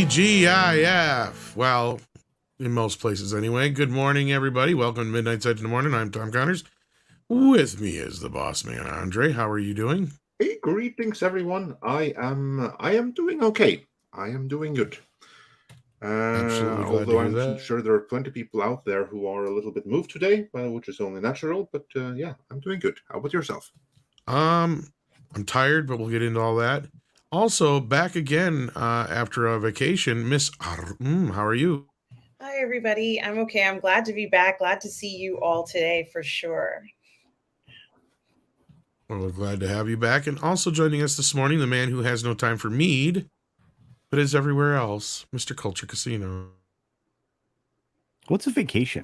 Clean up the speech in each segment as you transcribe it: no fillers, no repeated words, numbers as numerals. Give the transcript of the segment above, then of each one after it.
TGIF. Well, in most places anyway. Good morning, everybody. Welcome to Midnight's Edge in the Morning. I'm Tom Connors. With me is the boss man, Andre. How are you doing? Hey, greetings, everyone. I am doing okay. I am doing good. Absolutely glad Although to hear I'm that. sure there are plenty of people out there who are a little bit moved today, which is only natural. But yeah, I'm doing good. How about yourself? I'm tired, but we'll get into all that. Also, back again after a vacation, Miss how are you? Hi, everybody. I'm okay. I'm glad to be back. Glad to see you all today for sure. Well, we're glad to have you back. And also joining us this morning, the man who has no time for mead, but is everywhere else, Mr. Culture Casino. What's a vacation?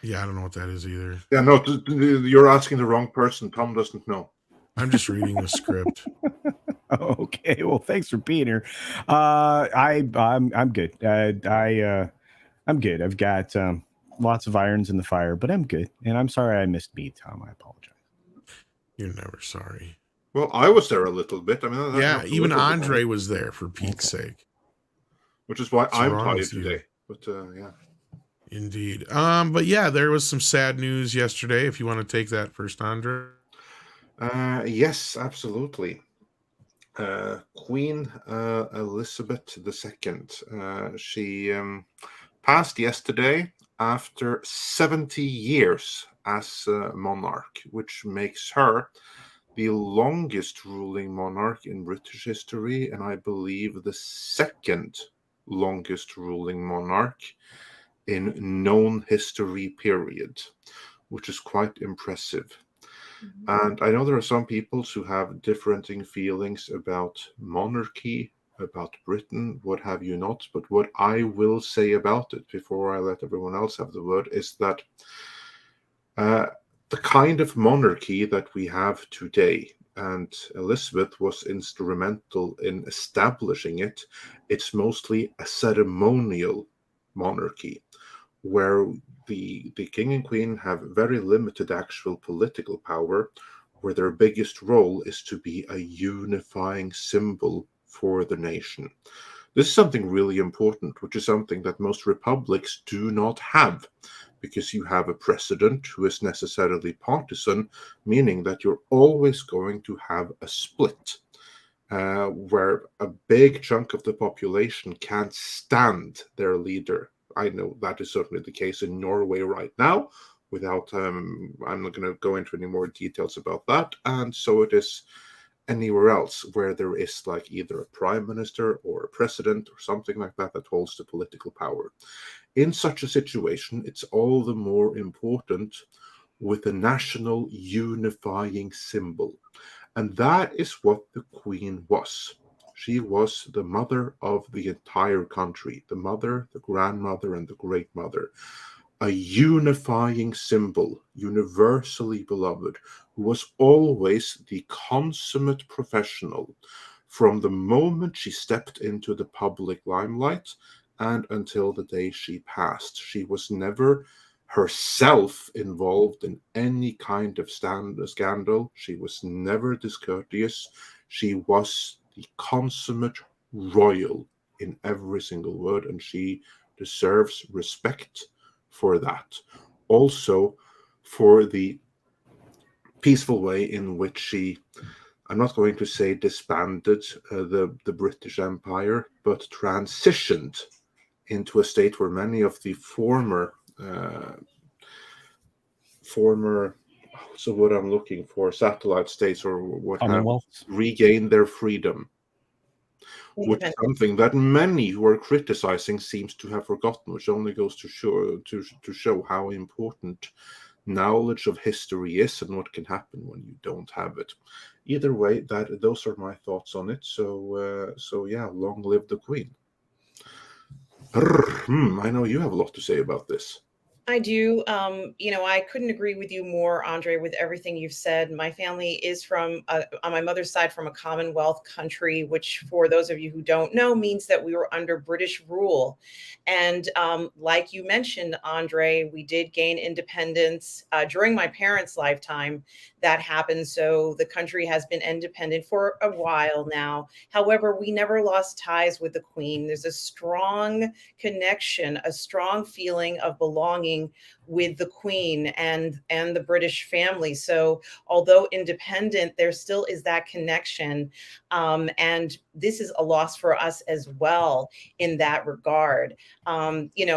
Yeah, I don't know what that is either. Yeah, no, you're asking the wrong person. Tom doesn't know. I'm just reading the script. Okay, well, thanks for being here. I'm good. I'm good. I've got lots of irons in the fire, but I'm good. And I'm sorry I missed meat, Tom. I apologize. You're never sorry. Well, I was there a little bit. I mean, yeah, even Andre was there, for Pete's sake. Which is why I'm tired today. But yeah. Indeed. But yeah, there was some sad news yesterday. If you want to take that first, Andre. Yes, absolutely. Queen Elizabeth II. She passed yesterday after 70 years as monarch, which makes her the longest ruling monarch in British history, and I believe the second longest ruling monarch in known history period, which is quite impressive. And I know there are some people who have differing feelings about monarchy, about Britain, what have you not. But what I will say about it before I let everyone else have the word is that the kind of monarchy that we have today, and Elizabeth was instrumental in establishing it, it's mostly a ceremonial monarchy where the king and queen have very limited actual political power, where their biggest role is to be a unifying symbol for the nation. This is something really important, which is something that most republics do not have, because you have a president who is necessarily partisan, meaning that you're always going to have a split, where a big chunk of the population can't stand their leader. I know that is certainly the case in Norway right now. I'm not going to go into any more details about that. And so it is anywhere else where there is like either a prime minister or a president or something like that that holds the political power. In such a situation, it's all the more important with a national unifying symbol. And that is what the Queen was. She was the mother of the entire country, the mother, the grandmother, and the great mother. A unifying symbol, universally beloved, who was always the consummate professional from the moment she stepped into the public limelight and until the day she passed. She was never herself involved in any kind of scandal. She was never discourteous. She was the consummate royal in every single word, and she deserves respect for that. Also, for the peaceful way in which she, I'm not going to say disbanded the British Empire, but transitioned into a state where many of the former so what I'm looking for, satellite states or what have regained their freedom, which is something that many who are criticizing seems to have forgotten, which only goes to show how important knowledge of history is and what can happen when you don't have it. Either way, those are my thoughts on it. So yeah, long live the Queen. I know you have a lot to say about this. I do. I couldn't agree with you more, Andre, with everything you've said. My family is from, on my mother's side, from a Commonwealth country, which, for those of you who don't know, means that we were under British rule. And like you mentioned, Andre, we did gain independence during my parents' lifetime. That happened. So the country has been independent for a while now. However, we never lost ties with the Queen. There's a strong connection, a strong feeling of belonging with the Queen and the British family. So although independent, there still is that connection. And this is a loss for us as well in that regard.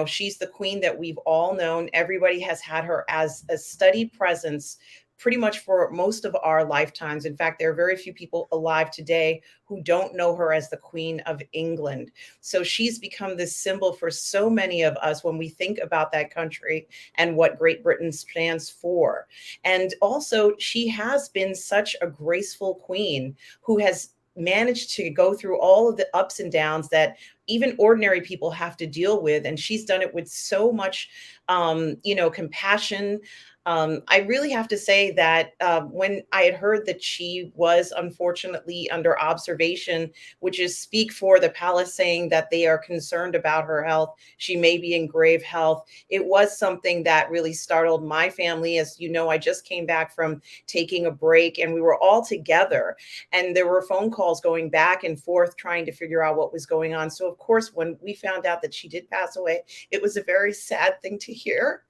She's the Queen that we've all known. Everybody has had her as a steady presence pretty much for most of our lifetimes. In fact, there are very few people alive today who don't know her as the Queen of England. So she's become this symbol for so many of us when we think about that country and what Great Britain stands for. And also, she has been such a graceful queen who has managed to go through all of the ups and downs that even ordinary people have to deal with. And she's done it with so much, compassion. I really have to say that when I had heard that she was unfortunately under observation, which is speak for the palace saying that they are concerned about her health, she may be in grave health. It was something that really startled my family. As you know, I just came back from taking a break and we were all together and there were phone calls going back and forth trying to figure out what was going on. So of course, when we found out that she did pass away, it was a very sad thing to hear.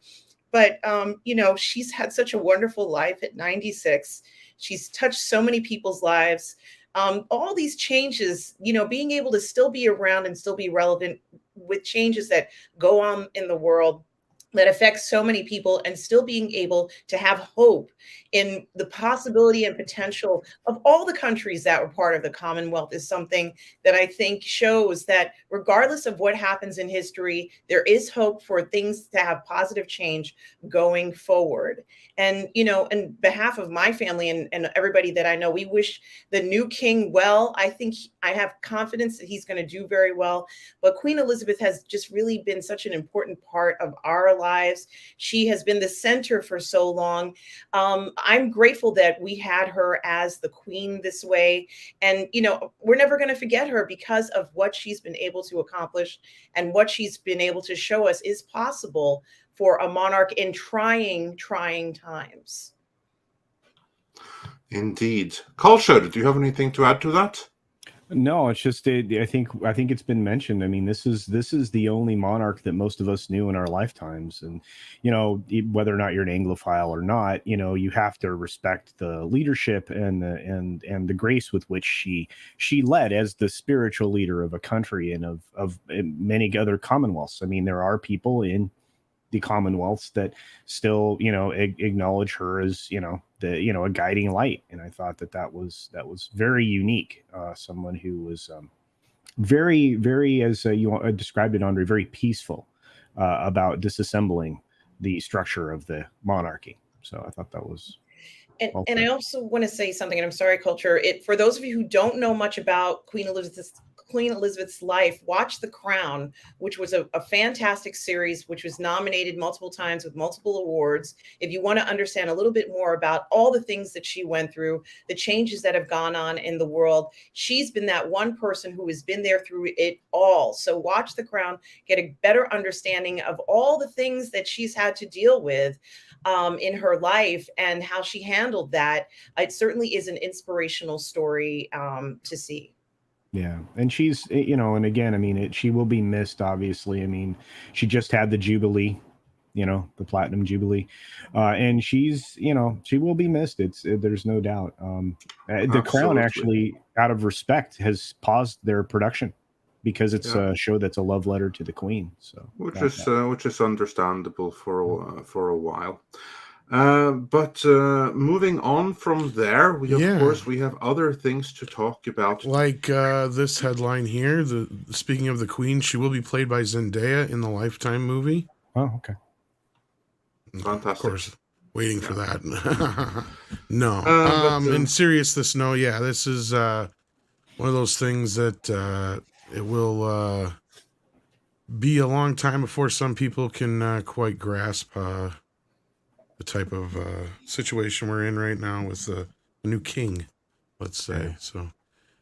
But, she's had such a wonderful life at 96. She's touched so many people's lives. All these changes, being able to still be around and still be relevant with changes that go on in the world that affects so many people and still being able to have hope in the possibility and potential of all the countries that were part of the Commonwealth is something that I think shows that regardless of what happens in history, there is hope for things to have positive change going forward. And, on behalf of my family and everybody that I know, we wish the new king well. I think I have confidence that he's going to do very well. But Queen Elizabeth has just really been such an important part of our lives. She has been the center for so long. I'm grateful that we had her as the queen this way. And, we're never going to forget her because of what she's been able to accomplish and what she's been able to show us is possible for a monarch in trying times. Indeed. Culture, do you have anything to add to that? No, it's just I think it's been mentioned. I mean, this is the only monarch that most of us knew in our lifetimes, and whether or not you're an Anglophile or not, you have to respect the leadership and the grace with which she led as the spiritual leader of a country and of many other commonwealths. I mean, there are people in the commonwealths that still acknowledge her as a guiding light, and I thought that was very unique. Someone who was very, very, as you described it, Andre, very peaceful about disassembling the structure of the monarchy. So I thought that was and I also want to say something, and I'm sorry, Culture. For those of you who don't know much about Queen Elizabeth's life, watch The Crown, which was a fantastic series, which was nominated multiple times with multiple awards. If you want to understand a little bit more about all the things that she went through, the changes that have gone on in the world, she's been that one person who has been there through it all. So watch The Crown, get a better understanding of all the things that she's had to deal with in her life and how she handled that. It certainly is an inspirational story to see. Yeah. And she's, and again, I mean, she will be missed, obviously. I mean, she just had the Jubilee, the Platinum Jubilee. And she's, she will be missed. There's no doubt. The Crown actually, out of respect, has paused their production because it's a show that's a love letter to the Queen. So which is understandable for a while. But moving on from there, we have other things to talk about. Like this headline here, speaking of the Queen, she will be played by Zendaya in the Lifetime movie. Oh, okay. Fantastic. Of course, waiting for that. No. In seriousness, no, this is one of those things that it will be a long time before some people can quite grasp the type of situation we're in right now with a new king, let's say. Yeah. So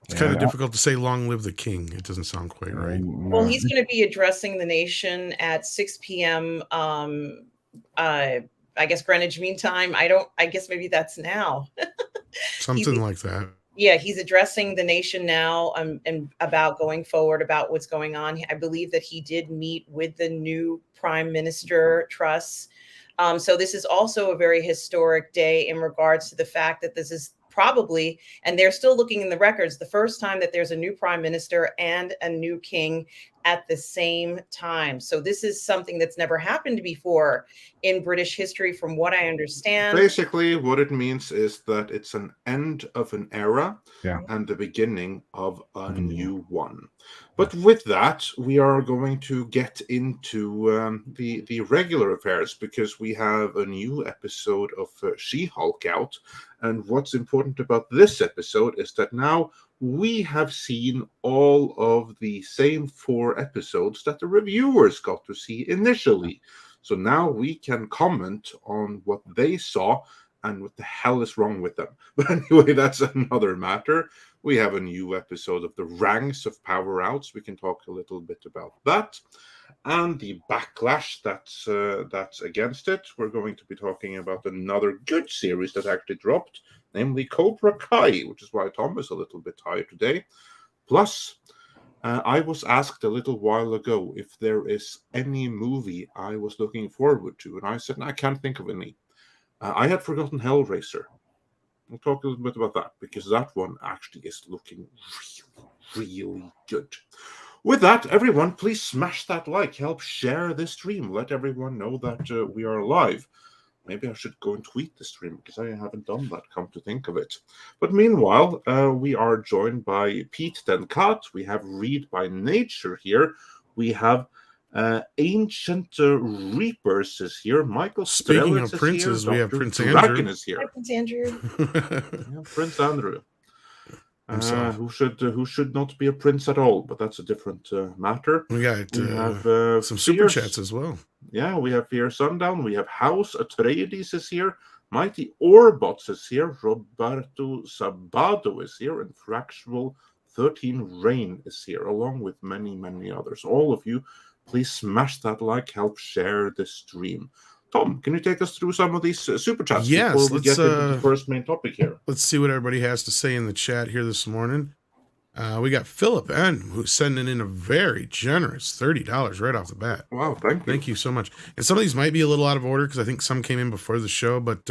it's kind of difficult to say long live the king. It doesn't sound quite right. Well, he's going to be addressing the nation at 6 p.m. I guess Greenwich Mean Time. I guess maybe that's now. Something like that. Yeah, he's addressing the nation now and about going forward, about what's going on. I believe that he did meet with the new Prime Minister Truss. So this is also a very historic day in regards to the fact that this is probably, and they're still looking in the records, the first time that there's a new prime minister and a new king at the same time. So this is something that's never happened before in British history, from what I understand. Basically, what it means is that it's an end of an era and the beginning of a new one. But with that, we are going to get into the regular affairs, because we have a new episode of She-Hulk out. And what's important about this episode is that now we have seen all of the same 4 episodes that the reviewers got to see initially. So now we can comment on what they saw and what the hell is wrong with them. But anyway, that's another matter. We have a new episode of the Ranks of Power Outs. We can talk a little bit about that. And the backlash that's against it. We're going to be talking about another good series that actually dropped, namely Cobra Kai, which is why Tom is a little bit tired today. Plus, I was asked a little while ago if there is any movie I was looking forward to, and I said, I can't think of any. I had forgotten HellRaiser. We'll talk a little bit about that, because that one actually is looking really, really good. With that, everyone, please smash that like. Help share this stream. Let everyone know that we are live. Maybe I should go and tweet the stream, because I haven't done that, come to think of it. But meanwhile, we are joined by Pete Denkat. We have Read by Nature here. We have Ancient Reapers is here. Michael Speaking Strelitz of princes, here. we have Dr. Prince Dragon Andrew. is here. Hi, Prince Andrew. Yeah, Prince Andrew. Who should not be a prince at all, but that's a different matter. We got some super chats as well. Yeah, we have here Sundown. We have House Atreides is here. Mighty Orbots is here. Roberto Sabado is here, and Fractual 13 Rain is here, along with many, many others. All of you, please smash that like, help share this stream. Tom, can you take us through some of these super chats before we get into the first main topic here? Let's see what everybody has to say in the chat here this morning. We got Philip N, who's sending in a very generous $30 right off the bat. Wow, thank you. Thank you so much. And some of these might be a little out of order, because I think some came in before the show, but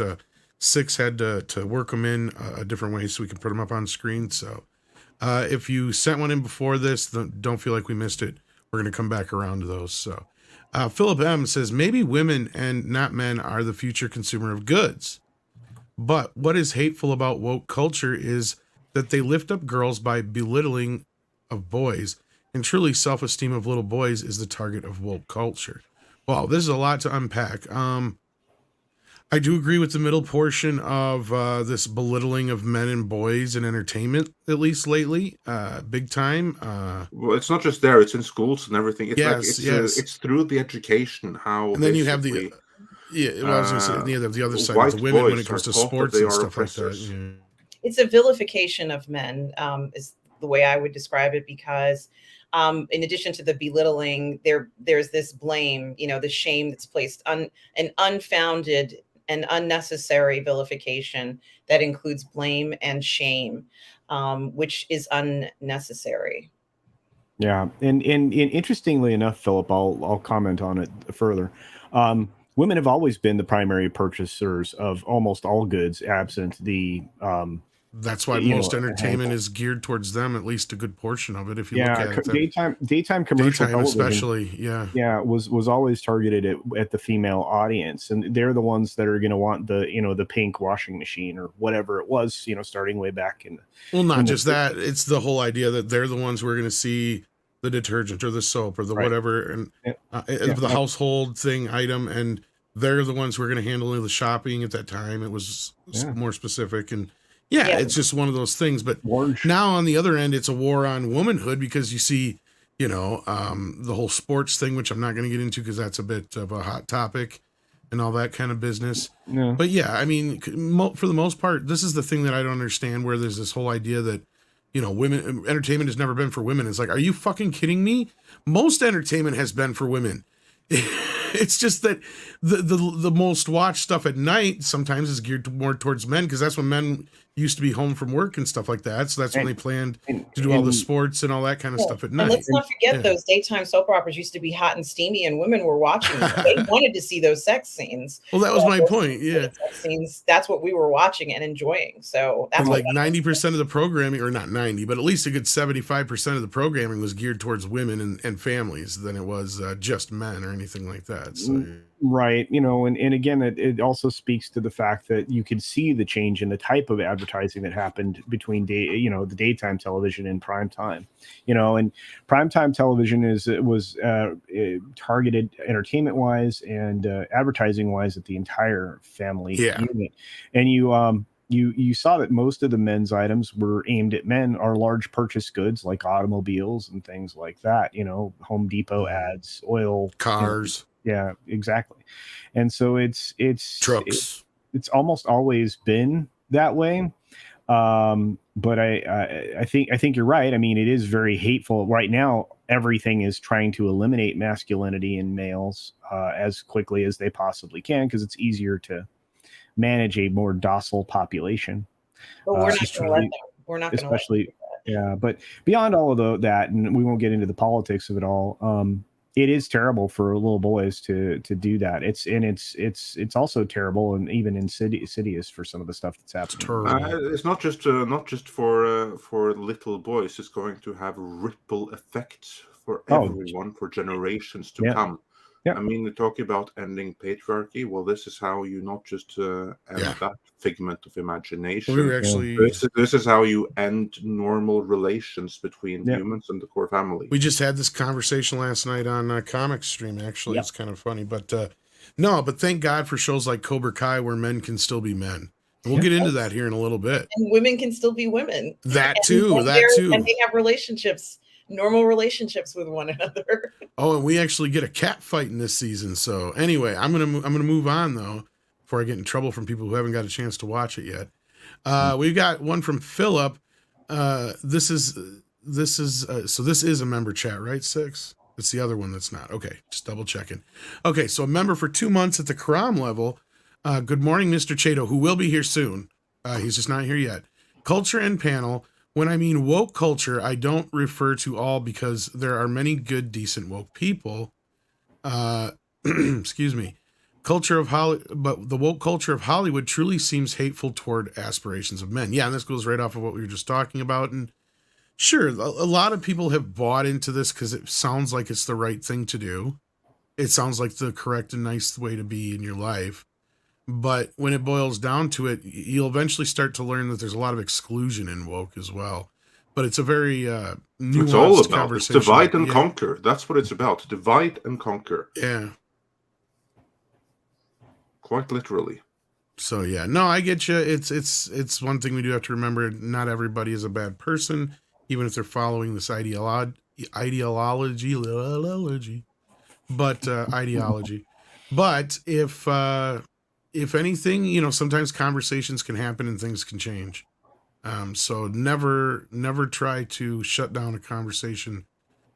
Six had to work them in a different way so we could put them up on screen. So if you sent one in before this, don't feel like we missed it. We're going to come back around to those. So Philip M says, maybe women and not men are the future consumer of goods. But what is hateful about woke culture is that they lift up girls by belittling of boys, and truly self-esteem of little boys is the target of woke culture. Wow, this is a lot to unpack. I do agree with the middle portion of this belittling of men and boys in entertainment, at least lately, big time. Well, it's not just there; it's in schools and everything. It's it's through the education. How and then you have the I was going to say the other side of the women when it comes to sports and stuff like that. Yeah. It's a vilification of men, is the way I would describe it, because in addition to the belittling, there's this blame, the shame that's placed on an unfounded and unnecessary vilification that includes blame and shame, which is unnecessary. Yeah, and interestingly enough, Philip, I'll comment on it further. Women have always been the primary purchasers of almost all goods, absent the. That's why most entertainment is geared towards them, at least a good portion of it. If you look at it, daytime commercial television, especially, was always targeted at the female audience, and they're the ones that are going to want the pink washing machine or whatever it was, starting way back in. Well, not just that; it's the whole idea that they're the ones who are going to see the detergent or the soap or the whatever, and the household thing item, and they're the ones who are going to handle the shopping at that time. It was more specific and. Yeah, it's just one of those things. But now on the other end, it's a war on womanhood, because you see, the whole sports thing, which I'm not going to get into because that's a bit of a hot topic and all that kind of business. Yeah. But yeah, I mean, for the most part, this is the thing that I don't understand, where there's this whole idea that, women entertainment has never been for women. It's like, are you fucking kidding me? Most entertainment has been for women. It's just that the most watched stuff at night sometimes is geared more towards men, because that's when men used to be home from work and stuff like that. So that's when they planned to do all the sports and all that kind of stuff at night. And let's not forget those daytime soap operas used to be hot and steamy, and women were watching them. They wanted to see those sex scenes. Well, that was my point. Yeah. Sex scenes, that's what we were watching and enjoying. So that's like 90% of the programming, or not 90, but at least a good 75% of the programming was geared towards women and families than it was just men or anything like that. So, right. And again, it also speaks to the fact that you could see the change in the type of advertising that happened between the daytime television and prime time. And primetime television was targeted entertainment wise and advertising wise at the entire family unit. And you saw that most of the men's items were aimed at men, are large purchase goods like automobiles and things like that. Home Depot ads, oil, cars. Yeah, exactly. And so it's trucks. It's almost always been that way. But I think you're right. I mean, it is very hateful right now. Everything is trying to eliminate masculinity in males as quickly as they possibly can, because it's easier to manage a more docile population. But we're not going to let them. We're not going to let them. Yeah. But beyond all of that, and we won't get into the politics of it all. It is terrible for little boys to do that. It's also terrible and even insidious for some of the stuff that's happening. It's not just for little boys. It's going to have ripple effects for everyone for generations to come. Yeah. I mean, we're talking about ending patriarchy. Well, this is how you not just end that figment of imagination. We were actually this is how you end normal relations between humans and the core family. We just had this conversation last night on Comic Stream. Actually, it's kind of funny, but but thank God for shows like Cobra Kai, where men can still be men. And we'll get into that here in a little bit. And women can still be women. That too. And they have relationships. Normal relationships with one another. Oh, and we actually get a cat fight in this season. So anyway, I'm gonna move on though, before I get in trouble from people who haven't got a chance to watch it yet. We've got one from Philip. This is a member chat, right? 6. It's the other one that's not. Okay, just double checking. Okay, so a member for 2 months at the Karam level. Good morning, Mr. Chato, who will be here soon. He's just not here yet. Culture and panel. When I mean woke culture, I don't refer to all, because there are many good, decent woke people. Excuse me. But the woke culture of Hollywood truly seems hateful toward aspirations of men. Yeah, and this goes right off of what we were just talking about. And sure, a lot of people have bought into this because it sounds like it's the right thing to do. It sounds like the correct and nice way to be in your life. But when it boils down to it, you'll eventually start to learn that there's a lot of exclusion in woke as well. But it's a very nuanced it's all about conversation. It's divide and conquer. That's what it's about. Divide and conquer. Yeah. Quite literally. So yeah, no, I get you. It's one thing we do have to remember. Not everybody is a bad person, even if they're following this ideology. But if anything, sometimes conversations can happen and things can change. So never try to shut down a conversation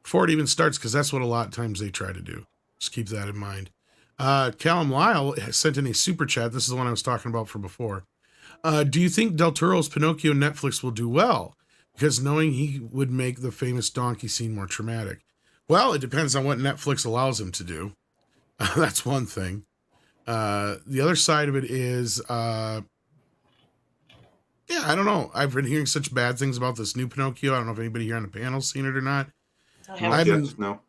before it even starts, because that's what a lot of times they try to do. Just keep that in mind. Callum Lyle has sent in a super chat. This is the one I was talking about from before. Do you think Del Toro's Pinocchio Netflix will do well? Because knowing he would make the famous donkey scene more traumatic. Well, it depends on what Netflix allows him to do. That's one thing. The other side of it is, I don't know. I've been hearing such bad things about this new Pinocchio. I don't know if anybody here on the panel seen it or not. No.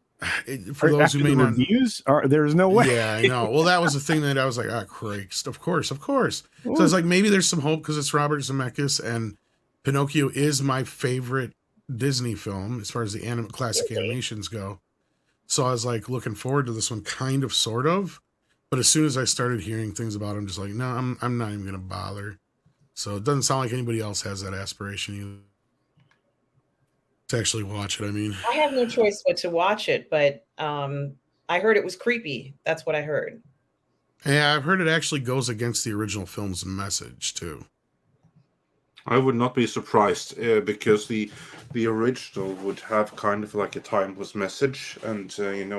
For those who may not, reviews, there's no way. Yeah, I know. Well, that was the thing that I was like, Christ, of course. So I was like, maybe there's some hope because it's Robert Zemeckis, and Pinocchio is my favorite Disney film as far as the classic animations go. So I was like looking forward to this one, kind of, sort of. But as soon as I started hearing things about it, I'm just like, no, I'm not even going to bother. So it doesn't sound like anybody else has that aspiration either. To actually watch it, I mean. I have no choice but to watch it, but I heard it was creepy. That's what I heard. Yeah, I've heard it actually goes against the original film's message too. I would not be surprised because the original would have kind of like a timeless message, and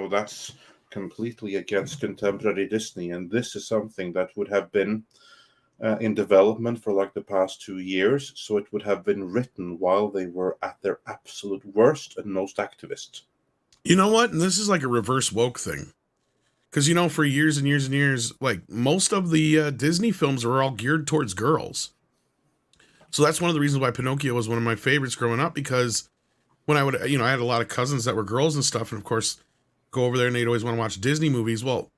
that's completely against contemporary Disney. And this is something that would have been in development for like the past 2 years, so it would have been written while they were at their absolute worst and most activist. You know what? And this is like a reverse woke thing. Because, for years and years and years, like most of the Disney films were all geared towards girls. So that's one of the reasons why Pinocchio was one of my favorites growing up, because when I would, I had a lot of cousins that were girls and stuff. And of course, go over there and they'd always want to watch Disney movies. Well,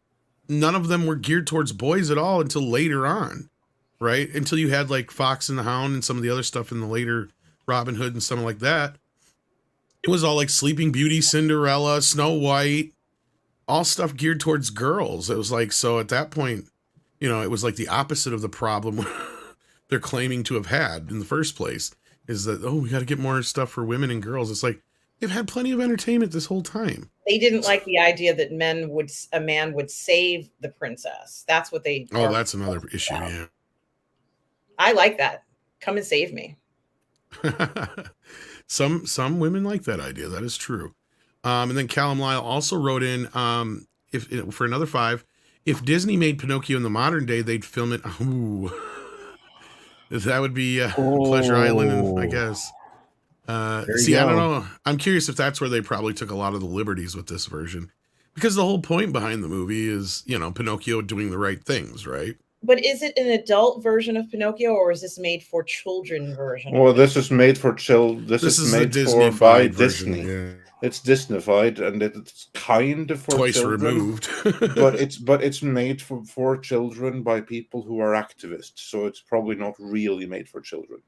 none of them were geared towards boys at all until later on, right? Until you had like Fox and the Hound and some of the other stuff in the later Robin Hood and something like that. It was all like Sleeping Beauty, Cinderella, Snow White, all stuff geared towards girls. It was like, so at that point, it was like the opposite of the problem they're claiming to have had in the first place, is that, we got to get more stuff for women and girls. It's like, they've had plenty of entertainment this whole time. They didn't like the idea that a man would save the princess. That's what they. Oh, that's another issue. About. Yeah. I like that. Come and save me. Some women like that idea. That is true. And then Callum Lyle also wrote in, if for another 5, if Disney made Pinocchio in the modern day, they'd film it. Ooh, that would be Pleasure Island, I guess. I don't know. I'm curious if that's where they probably took a lot of the liberties with this version, because the whole point behind the movie is, Pinocchio doing the right things, right? But is it an adult version of Pinocchio, or is this made for children version? Well, this is made for children. This is made for by Disney. Yeah. It's Disneyfied, and it's kind of for twice children, removed. but it's made for children by people who are activists. So it's probably not really made for children.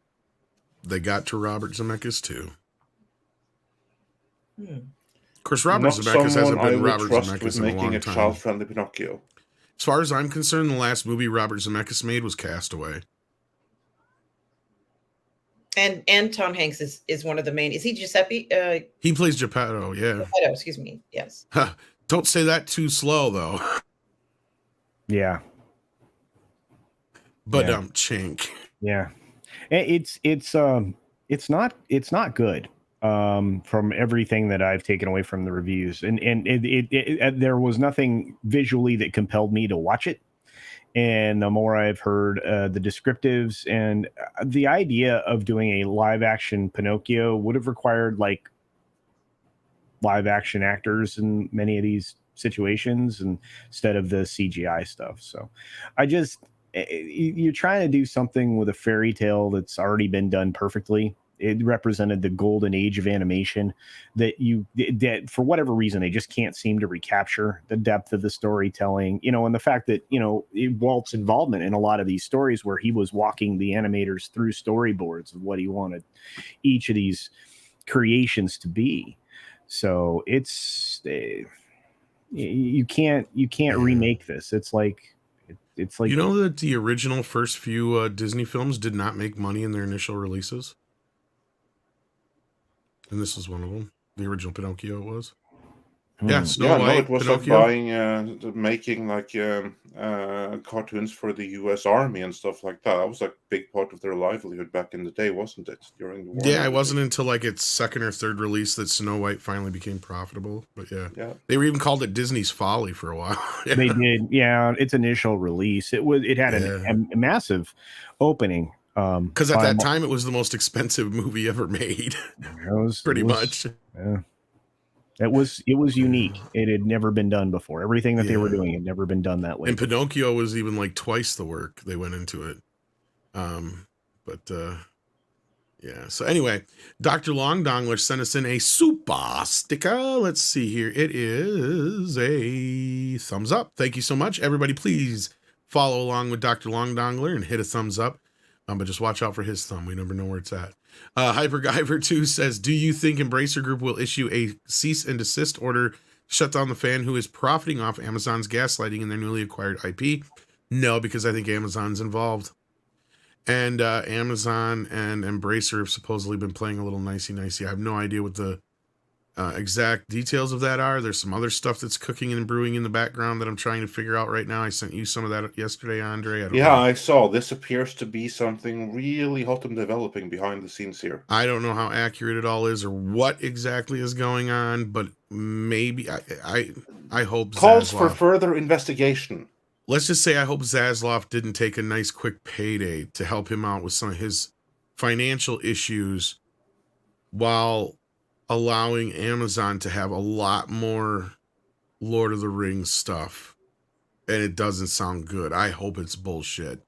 They got to Robert Zemeckis too. Of course, Robert Zemeckis hasn't been Robert Zemeckis in a long time. Child-friendly Pinocchio. As far as I'm concerned, the last movie Robert Zemeckis made was Castaway. And Tom Hanks is one of the main. Is he Giuseppe? He plays Geppetto, yeah. Geppetto, excuse me. Yes. Don't say that too slow, though. Yeah. But chink. Yeah. It's not good. From everything that I've taken away from the reviews, and there was nothing visually that compelled me to watch it. And the more I've heard the descriptives, and the idea of doing a live action Pinocchio would have required like live action actors in many of these situations instead of the CGI stuff. So you're trying to do something with a fairy tale that's already been done perfectly. It represented the golden age of animation that for whatever reason, they just can't seem to recapture the depth of the storytelling, and the fact that, Walt's involvement in a lot of these stories where he was walking the animators through storyboards of what he wanted each of these creations to be. So it's, you can't remake this. It's like, that the original first few Disney films did not make money in their initial releases. And this was one of them. The original Pinocchio was. Yeah, Snow White, it was Pinocchio. Like making like cartoons for the U.S. Army and stuff like that. That was like a big part of their livelihood back in the day, wasn't it? During the war. Yeah, it wasn't until like its second or third release that Snow White finally became profitable. But yeah. They were even called it Disney's Folly for a while. Yeah. They did. Yeah, its initial release, it had a massive opening. Because at that time it was the most expensive movie ever made. Pretty much. Yeah. It was unique. It had never been done before. Everything that they were doing had never been done that way. And Pinocchio was even like twice the work they went into it. Yeah. So anyway, Dr. Long Dongler sent us in a super sticker. Let's see here. It is a thumbs up. Thank you so much. Everybody, please follow along with Dr. Long Dongler and hit a thumbs up. But just watch out for his thumb. We never know where it's at. HyperGuyver2 says, do you think Embracer Group will issue a cease and desist order to shut down the fan who is profiting off Amazon's gaslighting in their newly acquired IP? No, because I think Amazon's involved. And Amazon and Embracer have supposedly been playing a little nicey-nicey. I have no idea what the exact details of that are. There's some other stuff that's cooking and brewing in the background that I'm trying to figure out right now. I sent you some of that yesterday, Andre. I don't know. I saw. This appears to be something really hot and developing behind the scenes here. I don't know how accurate it all is or what exactly is going on, but maybe I hope Calls Zaslav, for further investigation. Let's just say I hope Zaslav didn't take a nice quick payday to help him out with some of his financial issues while allowing Amazon to have a lot more Lord of the Rings stuff. And it doesn't sound good. I hope it's bullshit.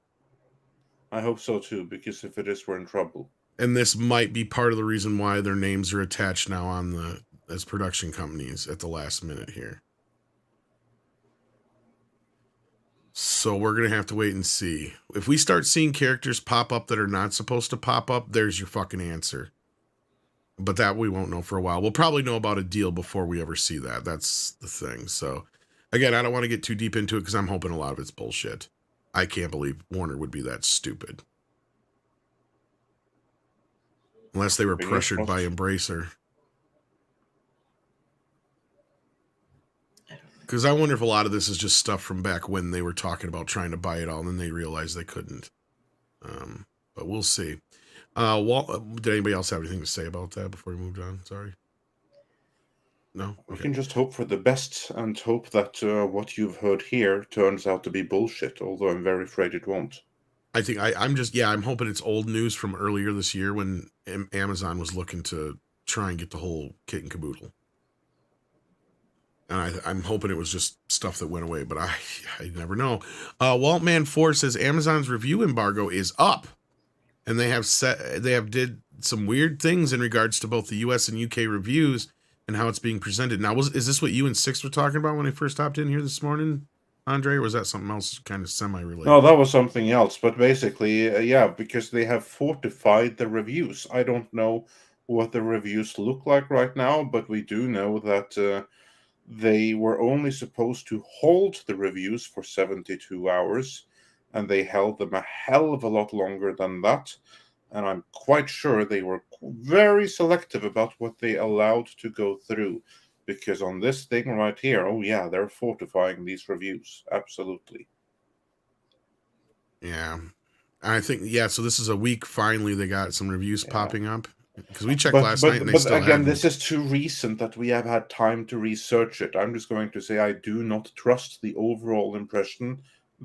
I hope so too, because if it is, we're in trouble. And this might be part of the reason why their names are attached now on as production companies at the last minute here. So we're going to have to wait and see. If we start seeing characters pop up that are not supposed to pop up, there's your fucking answer. But that we won't know for a while. We'll probably know about a deal before we ever see that. That's the thing. So, again, I don't want to get too deep into it because I'm hoping a lot of it's bullshit. I can't believe Warner would be that stupid. Unless they were pressured by Embracer. Because I wonder if a lot of this is just stuff from back when they were talking about trying to buy it all and then they realized they couldn't. But we'll see. Did anybody else have anything to say about that before we moved on? Sorry. No? Okay. We can just hope for the best and hope that what you've heard here turns out to be bullshit, although I'm very afraid it won't. I think I'm hoping it's old news from earlier this year when Amazon was looking to try and get the whole kit and caboodle. And I'm hoping it was just stuff that went away, but I never know. Waltman4 says Amazon's review embargo is up, and they have did some weird things in regards to both the US and UK reviews and how it's being presented. Now, is this what you and Six were talking about when I first hopped in here this morning, Andre, or was that something else kind of semi-related? No, that was something else, but basically, because they have fortified the reviews. I don't know what the reviews look like right now, but we do know that they were only supposed to hold the reviews for 72 hours, and they held them a hell of a lot longer than that. And I'm quite sure they were very selective about what they allowed to go through. Because on this thing right here, they're fortifying these reviews. Absolutely. Yeah. I think, so this is a week finally they got some reviews popping up. Because we checked last night and they still again, this is too recent that we have had time to research it. I'm just going to say I do not trust the overall impression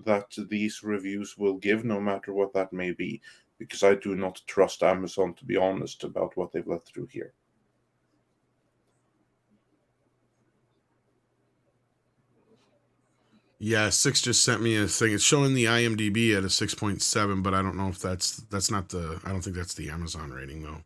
that these reviews will give, no matter what that may be. Because I do not trust Amazon, to be honest, about what they've let through here. Yeah, Six just sent me a thing. It's showing the IMDb at a 6.7, but I don't know if that's not I don't think that's the Amazon rating, though.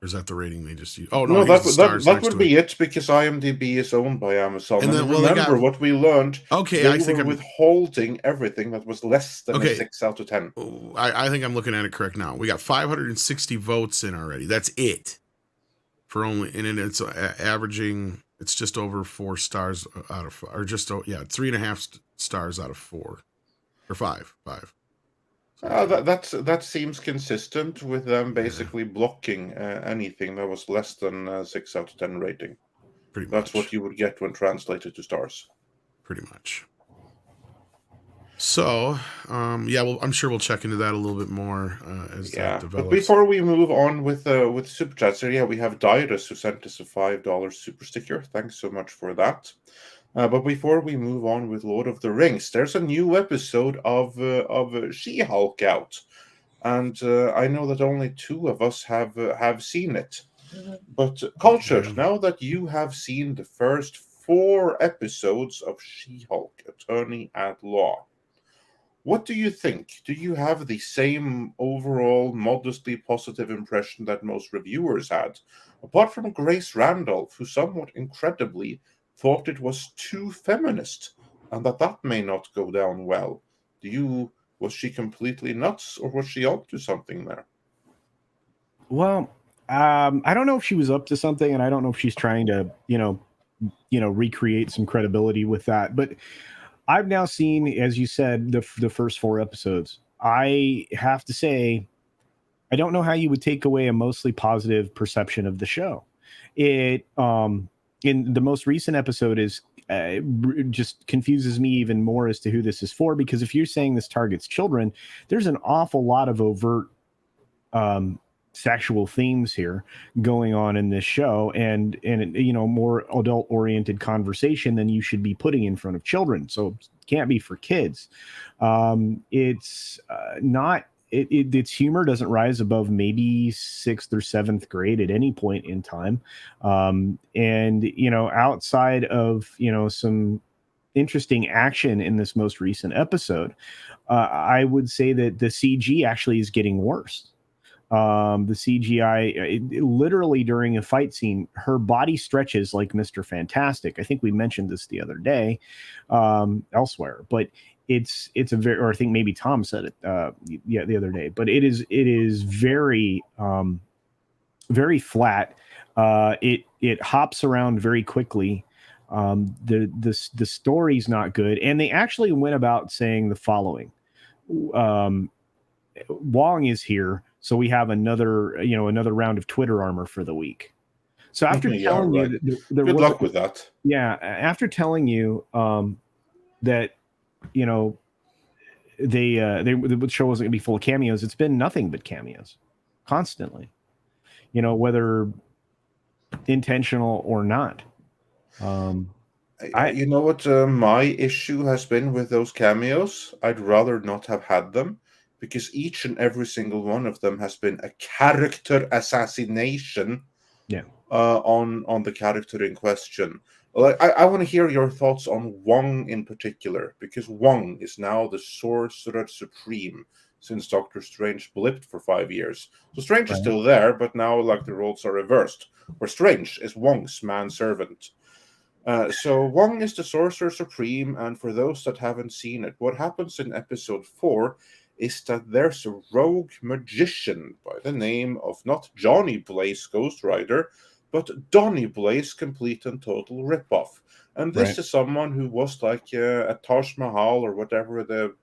Or is that the rating they just use? Oh, no, that would be it, because IMDb is owned by Amazon. And then, remember what we learned. Okay, I think I'm withholding everything that was less than a 6 out of 10. I think I'm looking at it correct now. We got 560 votes in already. That's it. And it's averaging, it's just over 4 stars out of 5, or just 3.5 stars out of 4 or 5. That seems consistent with them basically blocking anything that was less than 6 out of 10 rating. Pretty much. That's what you would get when translated to stars. Pretty much. So, I'm sure we'll check into that a little bit more as that develops. But before we move on with Super Chats, we have Dyrus who sent us a $5 super sticker. Thanks so much for that. But before we move on with Lord of the Rings, there's a new episode of She-Hulk out, and I know that only 2 of us have seen it. But Culture, now that you have seen the first 4 episodes of She-Hulk, Attorney at Law, what do you think? Do you have the same overall modestly positive impression that most reviewers had, apart from Grace Randolph, who somewhat incredibly thought it was too feminist, and that may not go down well? Was she completely nuts, or was she up to something there? Well, I don't know if she was up to something, and I don't know if she's trying to, recreate some credibility with that. But I've now seen, as you said, the first 4 episodes, I have to say, I don't know how you would take away a mostly positive perception of the show. It in the most recent episode is just confuses me even more as to who this is for, because if you're saying this targets children, there's an awful lot of overt sexual themes here going on in this show, and more adult oriented conversation than you should be putting in front of children. So it can't be for kids. It's not. Its humor doesn't rise above maybe 6th or 7th grade at any point in time. And, outside of, some interesting action in this most recent episode, I would say that the CG actually is getting worse. The CGI, literally during a fight scene, her body stretches like Mr. Fantastic. I think we mentioned this the other day elsewhere, but it's a very, or I think maybe Tom said it the other day, but it is very very flat. It hops around very quickly. The story's not good, and they actually went about saying the following: Wong is here, so we have another round of Twitter armor for the week. So after telling you, good luck with that. Yeah, after telling you that the show wasn't going to be full of cameos, it's been nothing but cameos constantly, whether intentional or not. You know what my issue has been with those cameos? I'd rather not have had them, because each and every single one of them has been a character assassination on the character in question. Like, I want to hear your thoughts on Wong in particular, because Wong is now the Sorcerer Supreme since Doctor Strange blipped for 5 years. So Strange is still there, but now like the roles are reversed, where Strange is Wong's manservant. So Wong is the Sorcerer Supreme, and for those that haven't seen it, what happens in episode 4 is that there's a rogue magician by the name of not Johnny Blaze Ghost Rider, but Donny Blaze, complete and total ripoff. And this is someone who was like at Taj Mahal or whatever the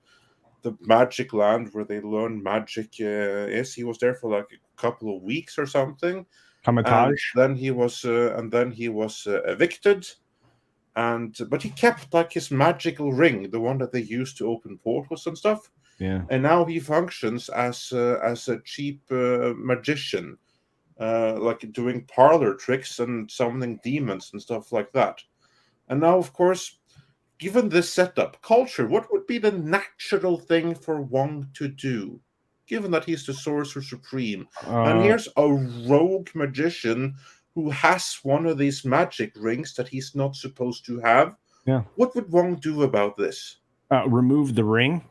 magic land where they learn magic is. He was there for like a couple of weeks or something. Kamatage. Then he was evicted. But he kept like his magical ring, the one that they used to open portals and stuff. Yeah. And now he functions as a cheap magician, like doing parlor tricks and summoning demons and stuff like that. And now, of course, given this setup, culture, what would be the natural thing for Wong to do, given that he's the Sorcerer Supreme? And here's a rogue magician who has one of these magic rings that he's not supposed to have. Yeah. What would Wong do about this? Remove the ring.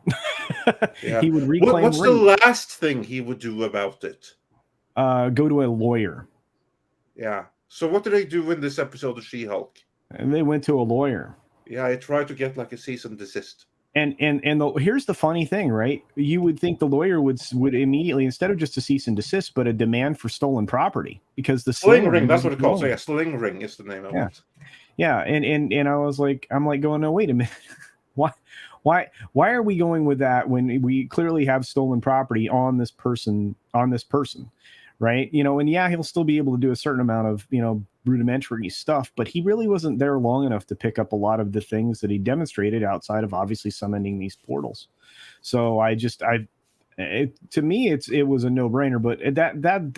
Yeah. He would reclaim. What's ring. the last thing he would do about it? Go to a lawyer. Yeah. So what did they do in this episode of She-Hulk? And they went to a lawyer. Yeah, I tried to get like a cease and desist. And here's the funny thing, right? You would think the lawyer would immediately, instead of just a cease and desist, but a demand for stolen property, because the sling ring, that's what it calls. So yeah, sling ring is the name of it. Yeah, and I was like, going, no, wait a minute. Why are we going with that when we clearly have stolen property on this person, right? And he'll still be able to do a certain amount of, rudimentary stuff, but he really wasn't there long enough to pick up a lot of the things that he demonstrated outside of obviously summoning these portals. So to me, it was a no-brainer, but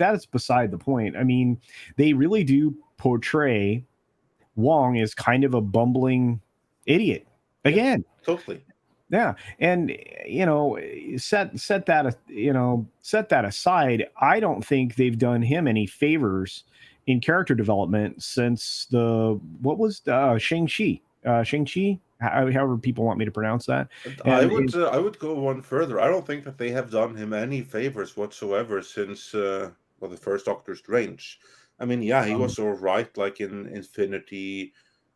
that's beside the point. I mean, they really do portray Wong as kind of a bumbling idiot again. Totally. Yeah, and set that aside. I don't think they've done him any favors in character development since Shang-Chi. However people want me to pronounce that. I would go one further. I don't think that they have done him any favors whatsoever since the first Doctor Strange. I mean, yeah, he was all right, like in Infinity.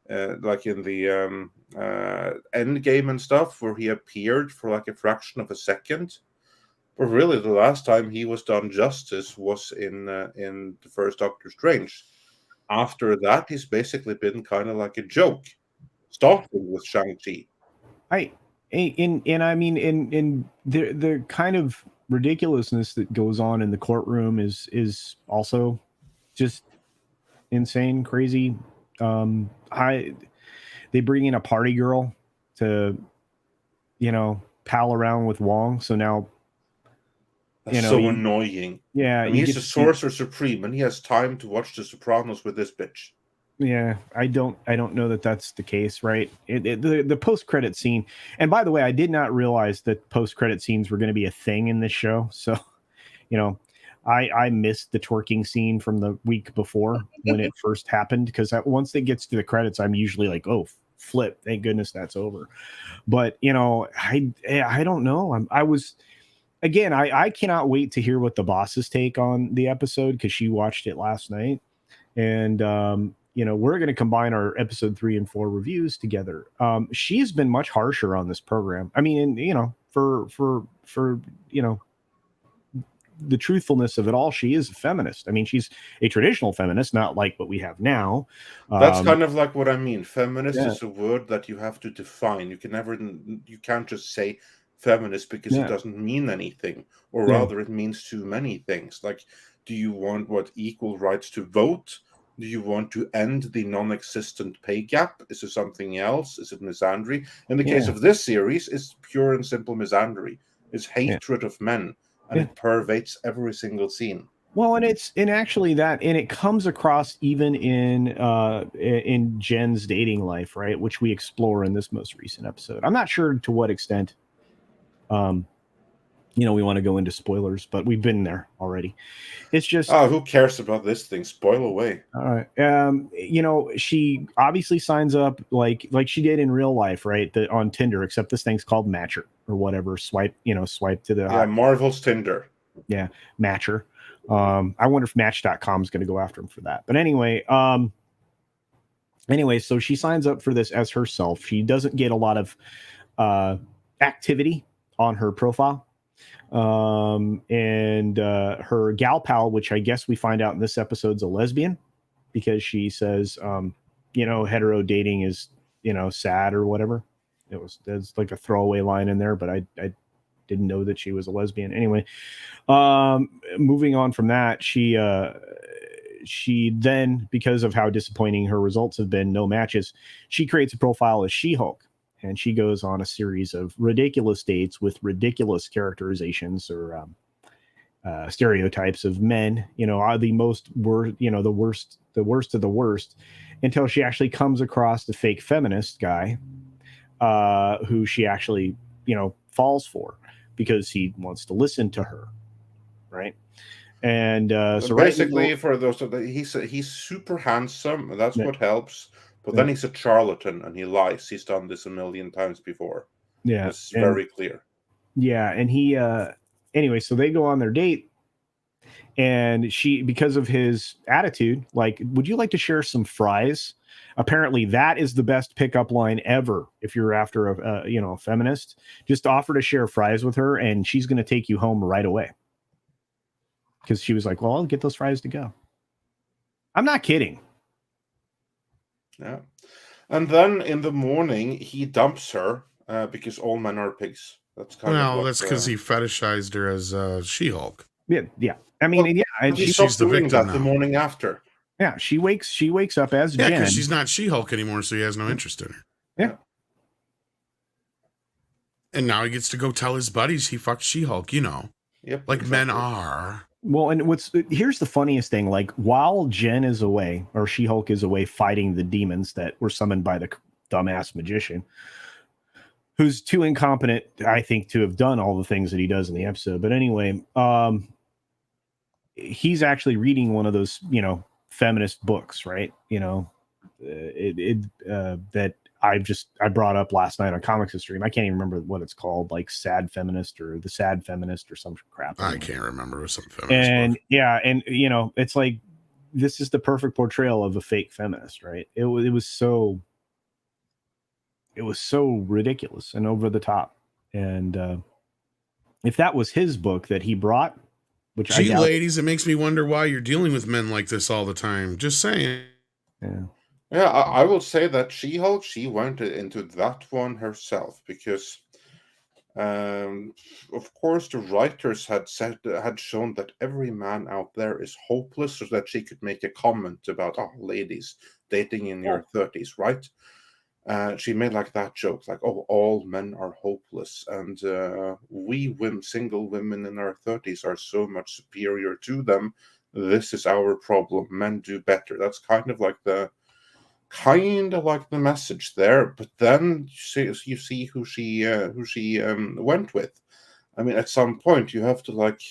Like in the Endgame and stuff, where he appeared for like a fraction of a second. But really, the last time he was done justice was in the first Doctor Strange. After that, he's basically been kind of like a joke, starting with Shang-Chi. and I mean, in the kind of ridiculousness that goes on in the courtroom is also just insane, crazy. They bring in a party girl to, pal around with Wong. So now, That's so annoying. Yeah, I mean, he's the sorcerer supreme, and he has time to watch The Sopranos with this bitch. Yeah, I don't know that that's the case, right? The post-credit scene, and by the way, I did not realize that post-credit scenes were going to be a thing in this show. So, I missed the twerking scene from the week before when it first happened, because once it gets to the credits, I'm usually like, oh, flip, thank goodness that's over. But I don't know. I cannot wait to hear what the boss's take on the episode, because she watched it last night, and we're going to combine our episode 3 and 4 reviews together. She's been much harsher on this program. I mean, for the truthfulness of it all, she is a feminist. I mean, she's a traditional feminist, not like what we have now. That's kind of like what I mean. Feminist is a word that you have to define. You can't just say feminist because it doesn't mean anything, or rather it means too many things. Like, do you want equal rights to vote? Do you want to end the non-existent pay gap? Is it something else? Is it misandry? In the case of this series, it's pure and simple misandry. It's hatred of men, and it pervades every single scene. Well, and it comes across even in Jen's dating life, right? Which we explore in this most recent episode. I'm not sure to what extent, we want to go into spoilers, but we've been there already. It's just, who cares about this thing? Spoil away. All right. She obviously signs up like she did in real life, right? On Tinder, except this thing's called Matcher or whatever. Swipe to the Marvel's Tinder. Yeah, Matcher. I wonder if Match.com is going to go after him for that. But anyway, so she signs up for this as herself. She doesn't get a lot of activity on her profile. And her gal pal, which I guess we find out in this episode's a lesbian, because she says, hetero dating is, sad or whatever. There's like a throwaway line in there, but I didn't know that she was a lesbian. Anyway, moving on from that, she then, because of how disappointing her results have been, no matches, she creates a profile as She-Hulk. And she goes on a series of ridiculous dates with ridiculous characterizations or stereotypes of men, are the worst of the worst, until she actually comes across the fake feminist guy who she actually, falls for because he wants to listen to her. Right. And so basically, for those he's super handsome. That's what helps. But then he's a charlatan and he lies. He's done this a million times before. Yeah. It's very clear. Yeah. And he, anyway, so they go on their date, and she, because of his attitude, like, would you like to share some fries? Apparently that is the best pickup line ever. If you're after a feminist, just offer to share fries with her and she's going to take you home right away. Because she was like, well, I'll get those fries to go. I'm not kidding. Yeah. And then in the morning, he dumps her because all men are pigs. That's kind of that's because he fetishized her as She-Hulk. Yeah. I mean, and she's the victim the morning after. Yeah, she wakes up as Jen. because she's not She-Hulk anymore, so he has no interest in her. Yeah. And now he gets to go tell his buddies he fucked She-Hulk, Yep, like exactly. Men are. Well, and here's the funniest thing, like, while Jen is away, or She-Hulk is away fighting the demons that were summoned by the dumbass magician, who's too incompetent, I think, to have done all the things that he does in the episode. But anyway, he's actually reading one of those, feminist books, right? That I brought up last night on Comics Stream. I can't even remember what it's called, like Sad Feminist or The Sad Feminist or some crap. I can't remember some feminist and book. Yeah, and it's like, this is the perfect portrayal of a fake feminist, right? It was so ridiculous and over the top. And if that was his book that he brought, which gee, ladies, it makes me wonder why you're dealing with men like this all the time. Just saying. Yeah, I will say that She-Hulk, she went into that one herself, because Of course, the writers had shown that every man out there is hopeless, so that she could make a comment about, "Oh, ladies dating in your 30s, right?" She made like that joke, like, "Oh, all men are hopeless, and single women in our 30s are so much superior to them. This is our problem. Men do better." That's kind of like the message there. But then you see who she went with. I mean, at some point you have to like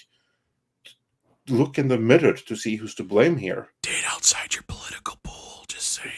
look in the mirror to see who's to blame here. Date outside your political pool, just saying.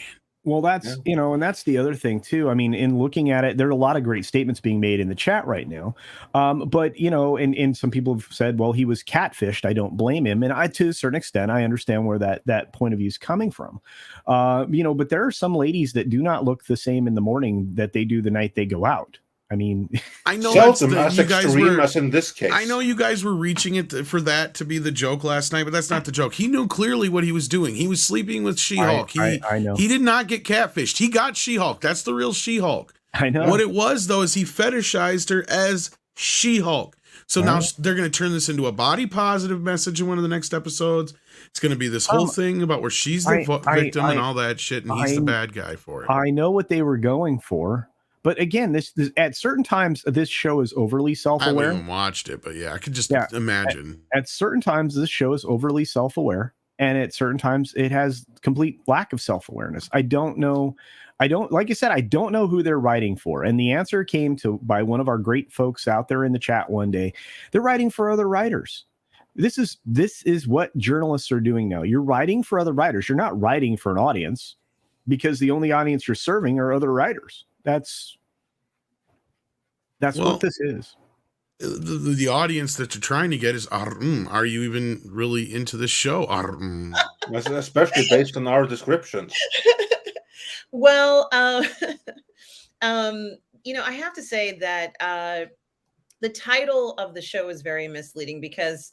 Well, that's, and that's the other thing too. I mean, in looking at it, there are a lot of great statements being made in the chat right now. But, and some people have said, well, he was catfished. I don't blame him. And to a certain extent, I understand where that point of view is coming from. But there are some ladies that do not look the same in the morning that they do the night they go out. I mean, I know seldom as extreme as in this case. I know you guys were reaching it for that to be the joke last night, but that's not the joke. He knew clearly what he was doing. He was sleeping with She-Hulk. I know. He did not get catfished. He got She-Hulk. That's the real She-Hulk. I know. What it was, though, is he fetishized her as She-Hulk. So now they're going to turn this into a body positive message in one of the next episodes. It's going to be this whole thing about where she's the victim and all that shit, and he's the bad guy for it. I know what they were going for. But again, this at certain times, this show is overly self-aware. I haven't even watched it, but yeah, I could just imagine. At certain times, this show is overly self-aware, and at certain times, it has complete lack of self-awareness. I don't know. Like I said, I don't know who they're writing for. And the answer came by one of our great folks out there in the chat one day. They're writing for other writers. This is what journalists are doing now. You're writing for other writers. You're not writing for an audience, because the only audience you're serving are other writers. That's what this is. The audience that you're trying to get is, are you even really into this show? Especially based on our descriptions. Well, I have to say that the title of the show is very misleading, because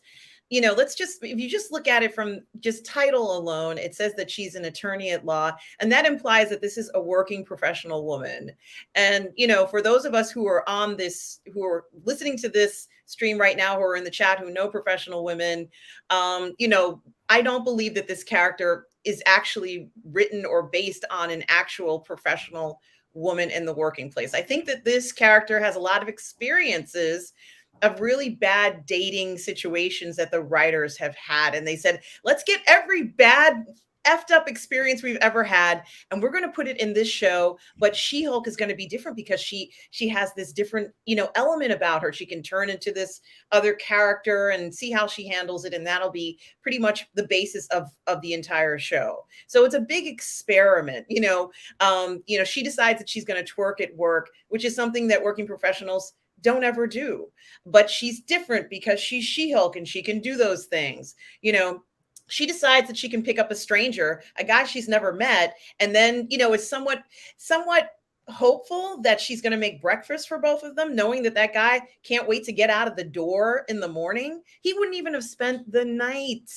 if you just look at it from just title alone, it says that she's an attorney at law, and that implies that this is a working professional woman. And, for those of us who are who are listening to this stream right now, who are in the chat, who know professional women, I don't believe that this character is actually written or based on an actual professional woman in the working place. I think that this character has a lot of experiences of really bad dating situations that the writers have had. And they said, let's get every bad effed up experience we've ever had, and we're going to put it in this show. But She-Hulk is going to be different because she has this different, element about her. She can turn into this other character and see how she handles it. And that'll be pretty much the basis of the entire show. So it's a big experiment. She decides that she's going to twerk at work, which is something that working professionals don't ever do. But she's different because she's She-Hulk and she can do those things. She decides that she can pick up a stranger, a guy she's never met, and then, is somewhat hopeful that she's going to make breakfast for both of them, knowing that guy can't wait to get out of the door in the morning. He wouldn't even have spent the night.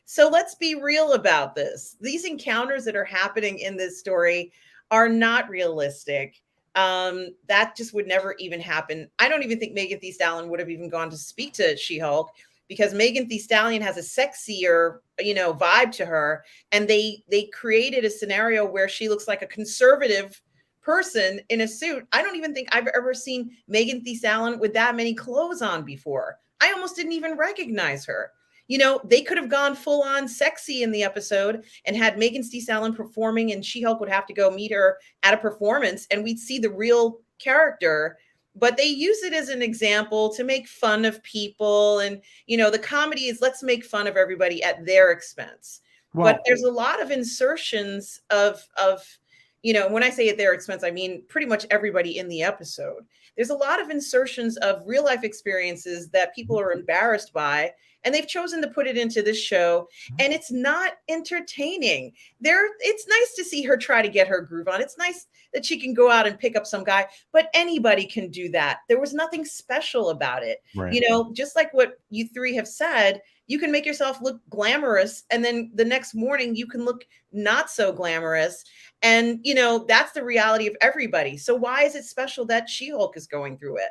So let's be real about this. These encounters that are happening in this story are not realistic. That just would never even happen. I don't even think Megan Thee Stallion would have even gone to speak to She-Hulk, because Megan Thee Stallion has a sexier, vibe to her. And they created a scenario where she looks like a conservative person in a suit. I don't even think I've ever seen Megan Thee Stallion with that many clothes on before. I almost didn't even recognize her. They could have gone full on sexy in the episode and had Megan Thee Stallion performing, and She-Hulk would have to go meet her at a performance, and we'd see the real character. But they use it as an example to make fun of people. And, the comedy is, let's make fun of everybody at their expense. Well, but there's a lot of insertions of, when I say at their expense, I mean pretty much everybody in the episode. There's a lot of insertions of real life experiences that people are embarrassed by, and they've chosen to put it into this show, and it's not entertaining. It's nice to see her try to get her groove on. It's nice that she can go out and pick up some guy, but anybody can do that. There was nothing special about it. Right. Just like what you three have said, you can make yourself look glamorous, and then the next morning you can look not so glamorous. And, that's the reality of everybody. So why is it special that She-Hulk is going through it?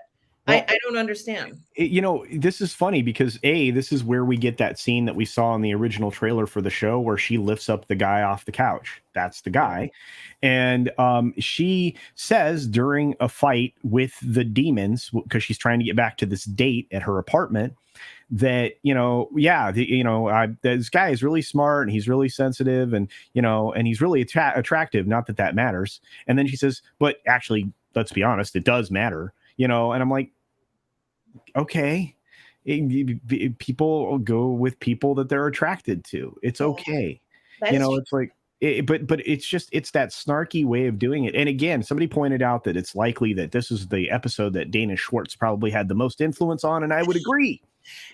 I don't understand. This is funny because this is where we get that scene that we saw in the original trailer for the show where she lifts up the guy off the couch. That's the guy. And she says during a fight with the demons, because she's trying to get back to this date at her apartment, that this guy is really smart and he's really sensitive and and he's really attractive. Not that that matters. And then she says, but actually, let's be honest, it does matter. And I'm like, okay, people go with people that they're attracted to. It's okay. It's like, but it's that snarky way of doing it. And again, somebody pointed out that it's likely that this is the episode that Dana Schwartz probably had the most influence on, and I would agree.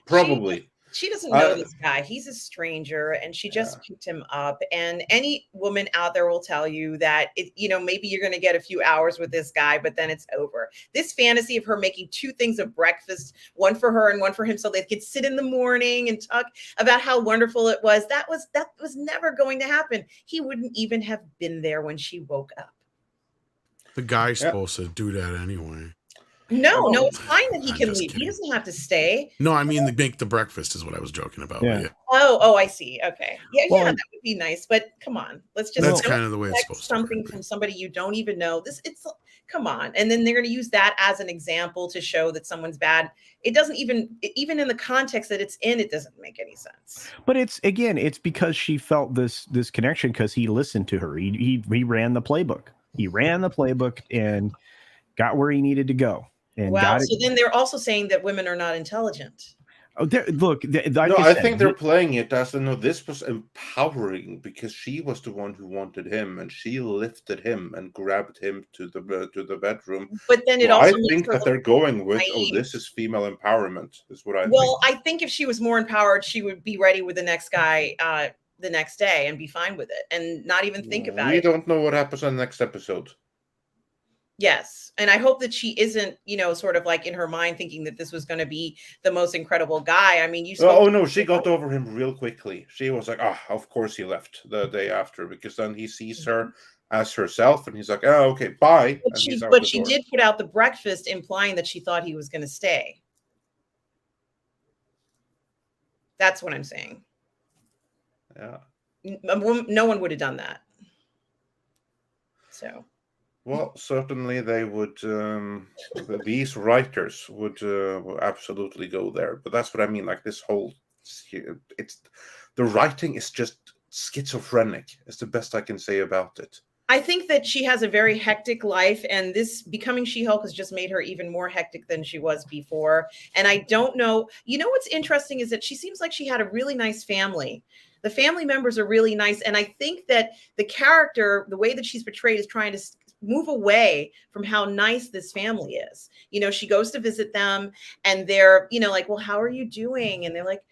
Probably. She doesn't know this guy. He's a stranger, and she just picked him up. And any woman out there will tell you that, maybe you're going to get a few hours with this guy, but then it's over. This fantasy of her making 2 things of breakfast, one for her and one for him, so they could sit in the morning and talk about how wonderful it was. That was never going to happen. He wouldn't even have been there when she woke up. The guy's supposed to do that anyway. No, it's fine that he can leave. Kidding. He doesn't have to stay. No, I mean, make the breakfast is what I was joking about. Yeah. Oh, I see. Okay. Yeah, that would be nice. But come on, let's just. That's kind of the way it's supposed to work. Something from somebody you don't even know. Come on, and then they're going to use that as an example to show that someone's bad. It doesn't even in the context that it's in, it doesn't make any sense. But it's because she felt this connection because he listened to her. He ran the playbook. He ran the playbook and got where he needed to go. And so then they're also saying that women are not intelligent. Oh, I think they're playing it as this was empowering because she was the one who wanted him, and she lifted him and grabbed him to the bedroom. But then I think that they're going with, this is female empowerment. Is what I think. Well, I think if she was more empowered, she would be ready with the next guy the next day and be fine with it and not even think about it. We don't know what happens in the next episode. Yes. And I hope that she isn't, sort of like in her mind thinking that this was going to be the most incredible guy. I mean, she got over him real quickly. She was like, of course he left the day after, because then he sees her as herself and he's like, oh, okay, bye. But she did put out the breakfast implying that she thought he was going to stay. That's what I'm saying. Yeah. No one would have done that. So. Well, certainly they would. These writers would absolutely go there, but that's what I mean. Like this whole, the writing is just schizophrenic. It's the best I can say about it. I think that she has a very hectic life, and this becoming She-Hulk has just made her even more hectic than she was before. And I don't know. What's interesting is that she seems like she had a really nice family. The family members are really nice, and I think that the character, the way that she's portrayed, is trying to move away from how nice this family is. She goes to visit them and they're, like, well, how are you doing? And they're like,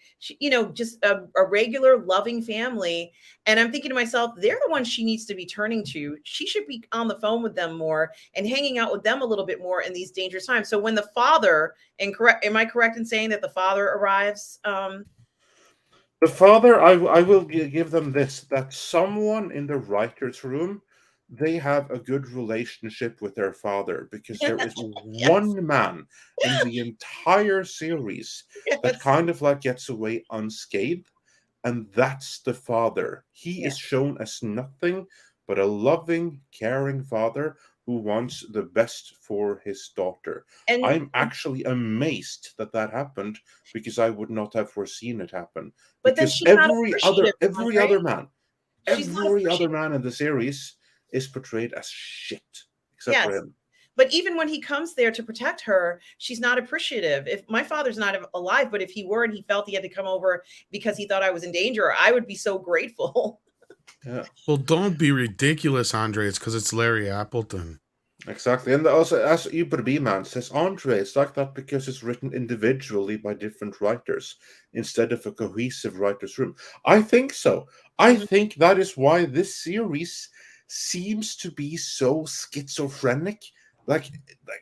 just a regular loving family. And I'm thinking to myself, they're the ones she needs to be turning to. She should be on the phone with them more and hanging out with them a little bit more in these dangerous times. So when the father, am I correct in saying that the father arrives? The father, I will give them this, that someone in the writer's room, they have a good relationship with their father, because there is one man in the entire series that kind of like gets away unscathed, and that's the father. He is shown as nothing but a loving, caring father who wants the best for his daughter. And I'm actually amazed that happened, because I would not have foreseen it happen. But because then every other man in the series is portrayed as shit, except for him. But even when he comes there to protect her, she's not appreciative. If my father's not alive, but if he were and he felt he had to come over because he thought I was in danger, I would be so grateful. Yeah. Well, don't be ridiculous, Andre. It's because it's Larry Appleton. Exactly. And also, as Uber B-Man says, Andre, it's like that because it's written individually by different writers instead of a cohesive writer's room. I think so. I think that is why this series seems to be so schizophrenic. Like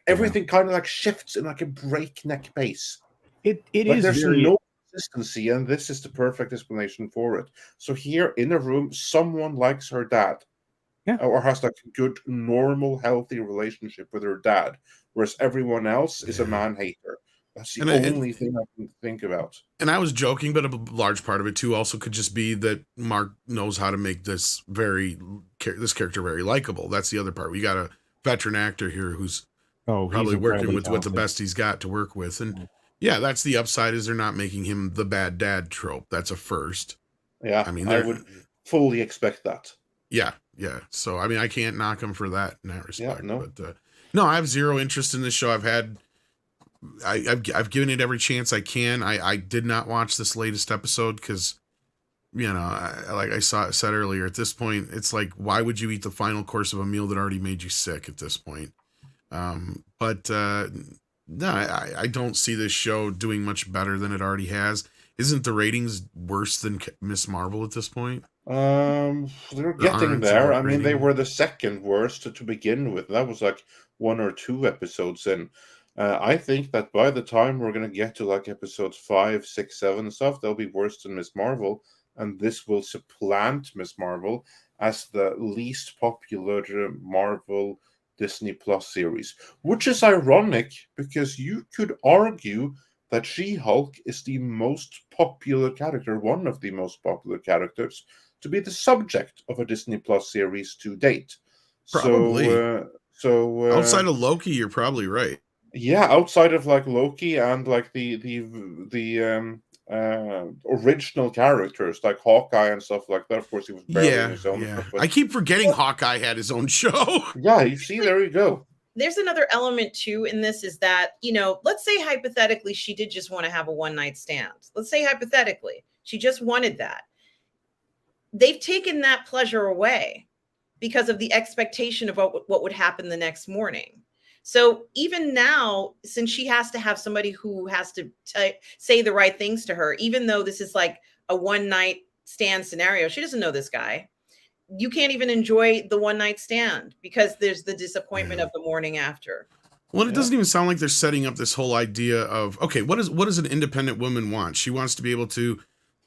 everything kind of like shifts in like a breakneck pace. It is. There's no consistency, and this is the perfect explanation for it. So here in a room, someone likes her dad. Yeah. Or has like a good, normal, healthy relationship with her dad, whereas everyone else is a man hater. That's the only thing I can think about. And I was joking, but a large part of it too also could just be that Mark knows how to make this character very likable. That's the other part. We got a veteran actor here who's probably working with what the best he's got to work with. And yeah, that's the upside, is they're not making him the bad dad trope. That's a first. Yeah, I mean, I would fully expect that. Yeah. So, I mean, I can't knock him for that in that respect. Yeah, no. But no, I have zero interest in this show. I've given it every chance I can. I did not watch this latest episode because, like I said earlier, at this point, it's like, why would you eat the final course of a meal that already made you sick at this point? No, I don't see this show doing much better than it already has. Isn't the ratings worse than Miss Marvel at this point? They're getting there. I mean, they were the second worst to begin with. That was like 1 or 2 episodes in. I think that by the time we're going to get to like episodes 5, 6, 7 and stuff, they'll be worse than Miss Marvel. And this will supplant Miss Marvel as the least popular Marvel Disney Plus series, which is ironic because you could argue that She-Hulk is the most popular character, one of the most popular characters, to be the subject of a Disney Plus series to date. Probably. So outside of Loki, you're probably right. Yeah, outside of like Loki and like the original characters like Hawkeye and stuff like that. Of course, he was barely in his own. Yeah. But... I keep forgetting Hawkeye had his own show. Yeah, you see, there you go. There's another element too in this, is that, let's say hypothetically she did just want to have a one-night stand. Let's say hypothetically she just wanted that. They've taken that pleasure away because of the expectation of what would happen the next morning. So even now, since she has to have somebody who has to say the right things to her, even though this is like a one-night stand scenario, she doesn't know this guy. You can't even enjoy the one-night stand because there's the disappointment of the morning after. Well, it doesn't even sound like they're setting up this whole idea of, okay, what does an independent woman want? She wants to be able to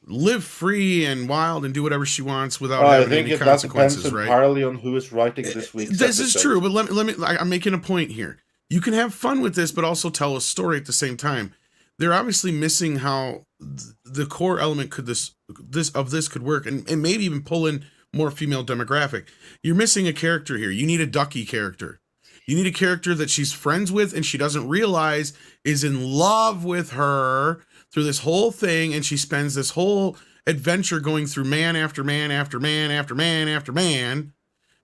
live free and wild and do whatever she wants without having any consequences, right? Entirely on who is writing this week's This episode. is true, but let me. I'm making a point here. You can have fun with this, but also tell a story at the same time. They're obviously missing how the core element could could work, and maybe even pull in more female demographic. You're missing a character here. You need a Ducky character. You need a character that she's friends with and she doesn't realize is in love with her through this whole thing, and she spends this whole adventure going through man after man after man after man after man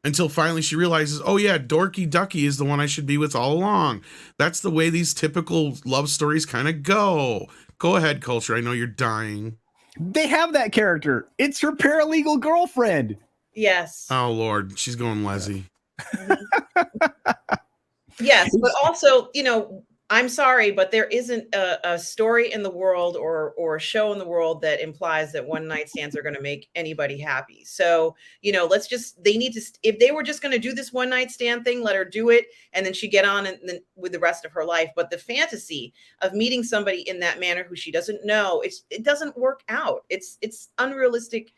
until finally she realizes, oh yeah, Dorky Ducky is the one I should be with all along. That's the way these typical love stories kind of go. Go ahead, Culture. I know you're dying. They have that character. It's her paralegal girlfriend. Yes. Oh, Lord. She's going Leslie. Yes, but also, I'm sorry, but there isn't a story in the world or a show in the world that implies that one night stands are going to make anybody happy. So, they need to, if they were just going to do this one night stand thing, let her do it. And then she get on with the rest of her life. But the fantasy of meeting somebody in that manner who she doesn't know, it doesn't work out. It's unrealistic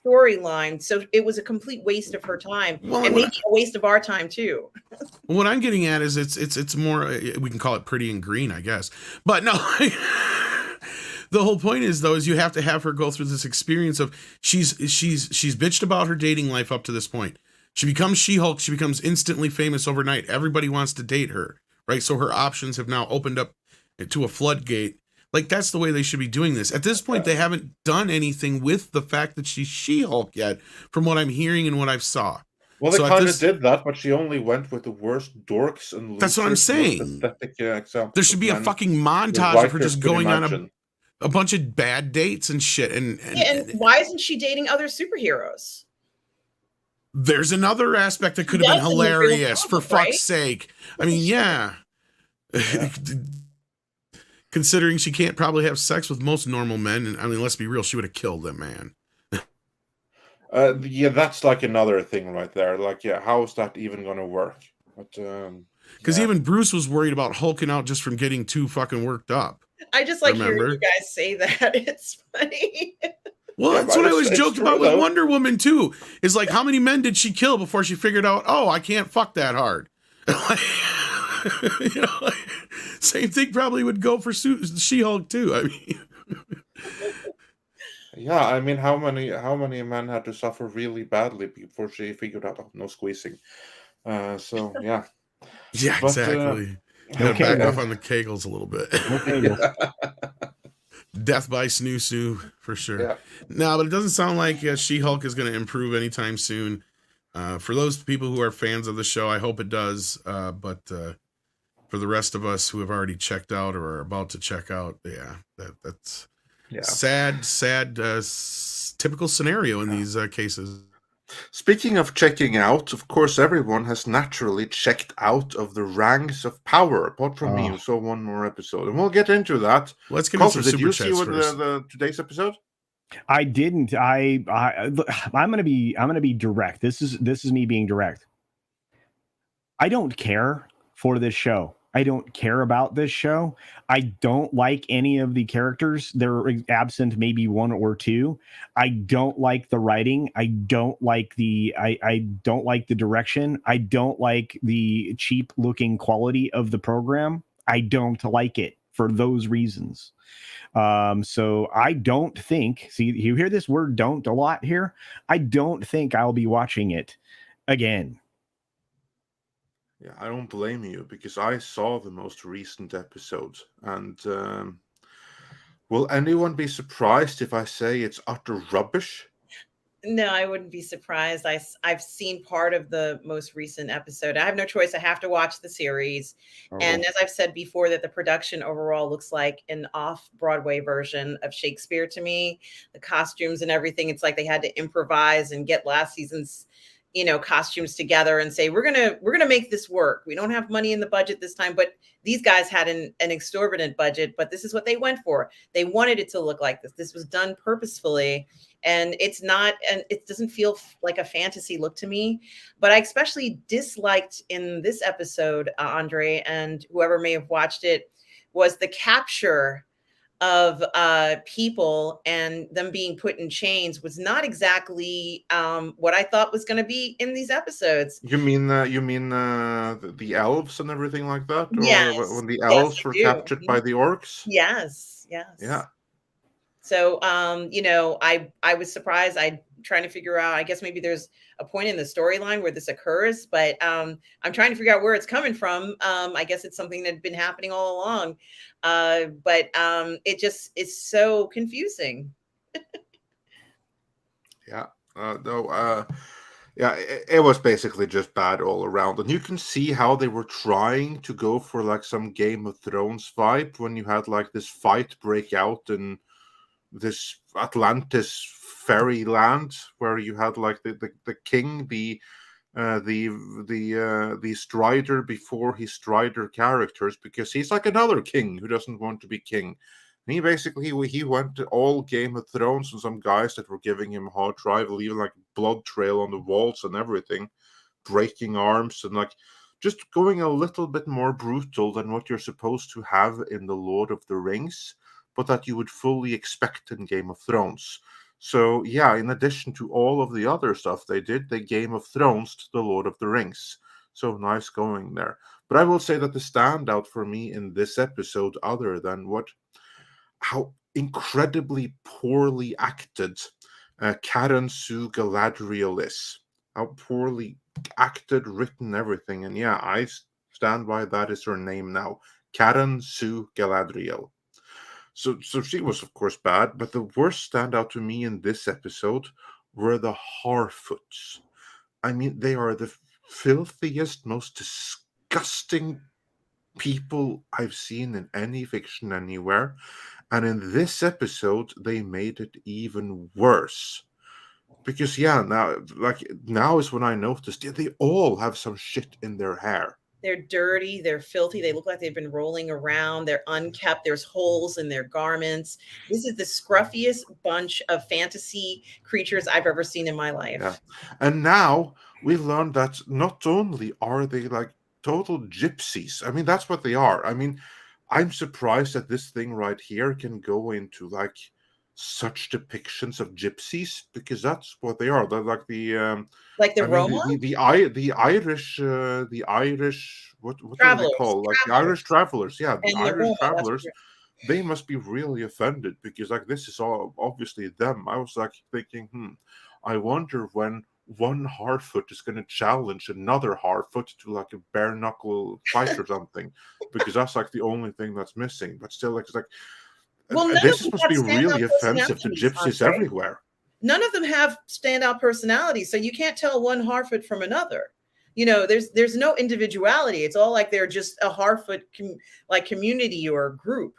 storyline. So it was a complete waste of her time, and maybe a waste of our time too. What I'm getting at is it's more, we can call it pretty and green, I guess, but no. The whole point is you have to have her go through this experience of she's bitched about her dating life up to this point. She becomes She-Hulk. She becomes instantly famous overnight. Everybody wants to date her, right? So her options have now opened up to a floodgate. Like, that's the way they should be doing this. At this point, they haven't done anything with the fact that she's She-Hulk yet, from what I'm hearing and what I've saw. Well, they kind of did that, but she only went with the worst dorks and that's what I'm saying. There should be a fucking montage of her just going on a bunch of bad dates and shit. And why isn't she dating other superheroes? There's another aspect that could have been hilarious, for fuck's sake. I mean, yeah. Considering she can't probably have sex with most normal men, and I mean, let's be real, she would have killed that man. Yeah, that's like another thing right there. Like, yeah, how is that even going to work? Because even Bruce was worried about hulking out just from getting too fucking worked up. I just like hearing you guys say that. It's funny. Well, that's what I was joked about with Wonder Woman too. Is like, how many men did she kill before she figured out, oh, I can't fuck that hard? Same thing probably would go for She-Hulk too. I mean, yeah, I mean, how many men had to suffer really badly before she figured out, oh, no squeezing. So yeah, yeah, but exactly. No Gotta back Kegels. off on the Kegels a little bit. No Kegels. Death by snoo for sure. yeah, No, but it doesn't sound like She-Hulk is going to improve anytime soon. For those people who are fans of the show, I hope it does. But for the rest of us who have already checked out or are about to check out, that's sad, typical scenario in these cases. Speaking of checking out, of course, everyone has naturally checked out of the ranks of power, apart from me, who saw one more episode, and we'll get into that. Let's get into some Did super you see chats what first. the today's episode? I didn't. I'm gonna be direct. This is me being direct. I don't care for this show. I don't care about this show. I don't like any of the characters. They're absent maybe one or two. I don't like the writing. I don't like I don't like the direction. I don't like the cheap looking quality of the program. I don't like it for those reasons. So I don't think, see, you hear this word "don't" a lot here. I don't think I'll be watching it again. Yeah, I don't blame you, because I saw the most recent episode, and will anyone be surprised if I say it's utter rubbish? No, I wouldn't be surprised. I've seen part of the most recent episode. I have no choice. I have to watch the series. And as I've said before, that the production overall looks like an off-Broadway version of Shakespeare to me. The costumes and everything, it's like they had to improvise and get last season's costumes together and say, we're gonna make this work. We don't have money in the budget this time, but these guys had an exorbitant budget, but this is what they went for. They wanted it to look like this. This was done purposefully, and it's not, and it doesn't feel like a fantasy look to me. But I especially disliked in this episode, Andre, and whoever may have watched it, was the capture of people and them being put in chains was not exactly what I thought was going to be in these episodes. You mean the elves and everything like that? Or yes, when the elves were captured by the orcs? Yes. Yeah. So I was surprised. I'm trying to figure out, I guess maybe there's a point in the storyline where this occurs, but I'm trying to figure out where it's coming from. I guess it's something that had been happening all along. But it just is so confusing. Yeah. It was basically just bad all around. And you can see how they were trying to go for like some Game of Thrones vibe when you had like this fight break out in this Atlantis fairyland, where you had like the king, the Strider before his Strider characters, because he's like another king who doesn't want to be king. And he went to all Game of Thrones, and some guys that were giving him a hard drive, leaving like blood trail on the walls and everything, breaking arms, and like just going a little bit more brutal than what you're supposed to have in the Lord of the Rings, but that you would fully expect in Game of Thrones. So yeah, in addition to all of the other stuff they did, they Game of Thrones to the Lord of the Rings. So nice going there. But I will say that the standout for me in this episode, other than how incredibly poorly acted Karen Sue Galadriel is. How poorly acted, written, everything. And yeah, I stand by that is her name now. Karen Sue Galadriel. So she was, of course, bad, but the worst standout to me in this episode were the Harfoots. I mean, they are the filthiest, most disgusting people I've seen in any fiction anywhere. And in this episode, they made it even worse. Because, yeah, now is when I noticed they all have some shit in their hair. They're dirty, they're filthy, they look like they've been rolling around, they're unkept, there's holes in their garments. This is the scruffiest bunch of fantasy creatures I've ever seen in my life. Yeah. And now we learned that not only are they like total gypsies, I mean, that's what they are. I mean, I'm surprised that this thing right here can go into like such depictions of gypsies, because that's what they are. They're like the Like the I mean, Roma? the Irish, what are they Travelers. called? Like the Travelers. Irish travelers. Yeah, the And the Irish Roma, that's travelers. what They must be really offended, because like this is all obviously them. I was like thinking, I wonder when one Harfoot is going to challenge another Harfoot to like a bare knuckle fight or something, because that's like the only thing that's missing. But still, like it's like Well, none of this them must have be really standout offensive to personalities, gypsies Andre. everywhere. None of them have standout personalities, so you can't tell one Harfoot from another. You know, there's no individuality. It's all like they're just a Harfoot like community or group,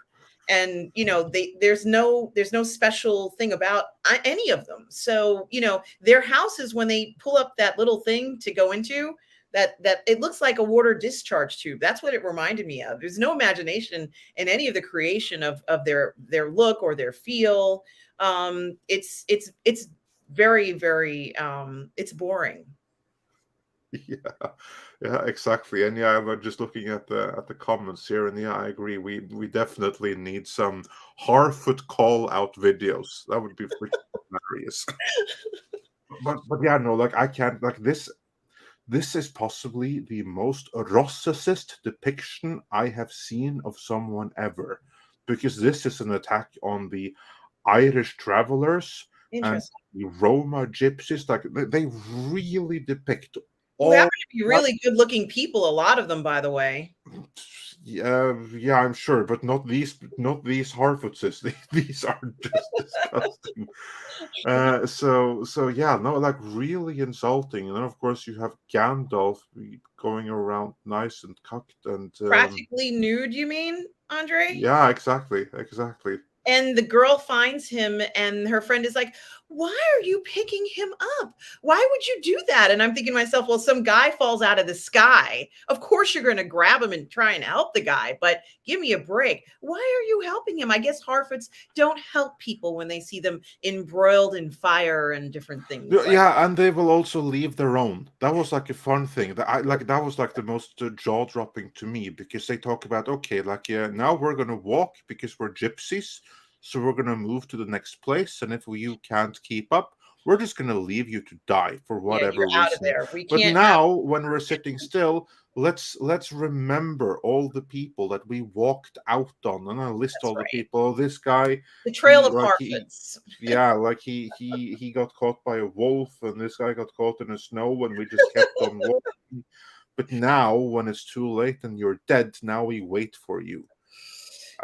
and you know, there's no special thing about any of them. So you know, their houses, when they pull up that little thing to go into, that it looks like a water discharge tube. That's what it reminded me of. There's no imagination in any of the creation of their look or their feel. It's very, very it's boring. Yeah, exactly. And yeah, I'm just looking at the comments here, and yeah, I agree. We definitely need some Harfoot call out videos. That would be freaking hilarious. But yeah, no, like I can't like this. This is possibly the most Rossicist depiction I have seen of someone ever, because this is an attack on the Irish travelers and Interesting. the Roma gypsies. Like they really depict Well, they all. happen to be really good-looking people, a lot of them, by the way. Yeah, I'm sure, but not these Harfootses. These are just disgusting. So yeah, no, like really insulting. And then of course you have Gandalf going around nice and cocked and Practically nude, you mean, Andre? yeah, exactly. And the girl finds him, and her friend is like, why are you picking him up? Why would you do that? And I'm thinking to myself, well, some guy falls out of the sky. Of course you're going to grab him and try and help the guy, but give me a break. Why are you helping him? I guess Harfoots don't help people when they see them embroiled in fire and different things. Yeah, and they will also leave their own. That was like a fun thing. That was like the most jaw-dropping to me, because they talk about, okay, like now we're going to walk because we're gypsies. So we're going to move to the next place, and if you can't keep up, we're just going to leave you to die for whatever reason. Out of there. But now, when we're sitting still, let's remember all the people that we walked out on, and I list all the people. This guy, the Trail of Harfoots. Yeah, like he got caught by a wolf, and this guy got caught in the snow, and we just kept on walking. But now, when it's too late and you're dead, now we wait for you.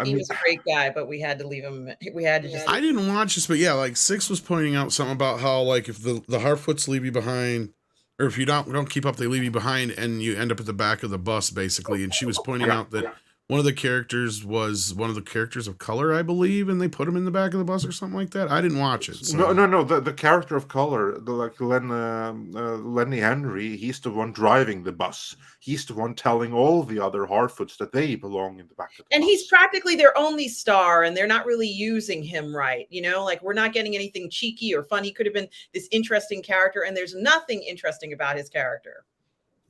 He was a great guy, but we had to leave him. We had to just. I didn't watch this, but yeah, like Six was pointing out something about how like if the Harfoots leave you behind, or if you don't keep up, they leave you behind, and you end up at the back of the bus basically. And she was pointing out that one of the characters was one of the characters of color, I believe, and they put him in the back of the bus or something like that. I didn't watch it. So. No. The character of color, like Lenny Henry, he's the one driving the bus. He's the one telling all the other Harfoots that they belong in the back of the bus. And he's practically their only star, and they're not really using him right. You know, like we're not getting anything cheeky or fun. He could have been this interesting character, and there's nothing interesting about his character.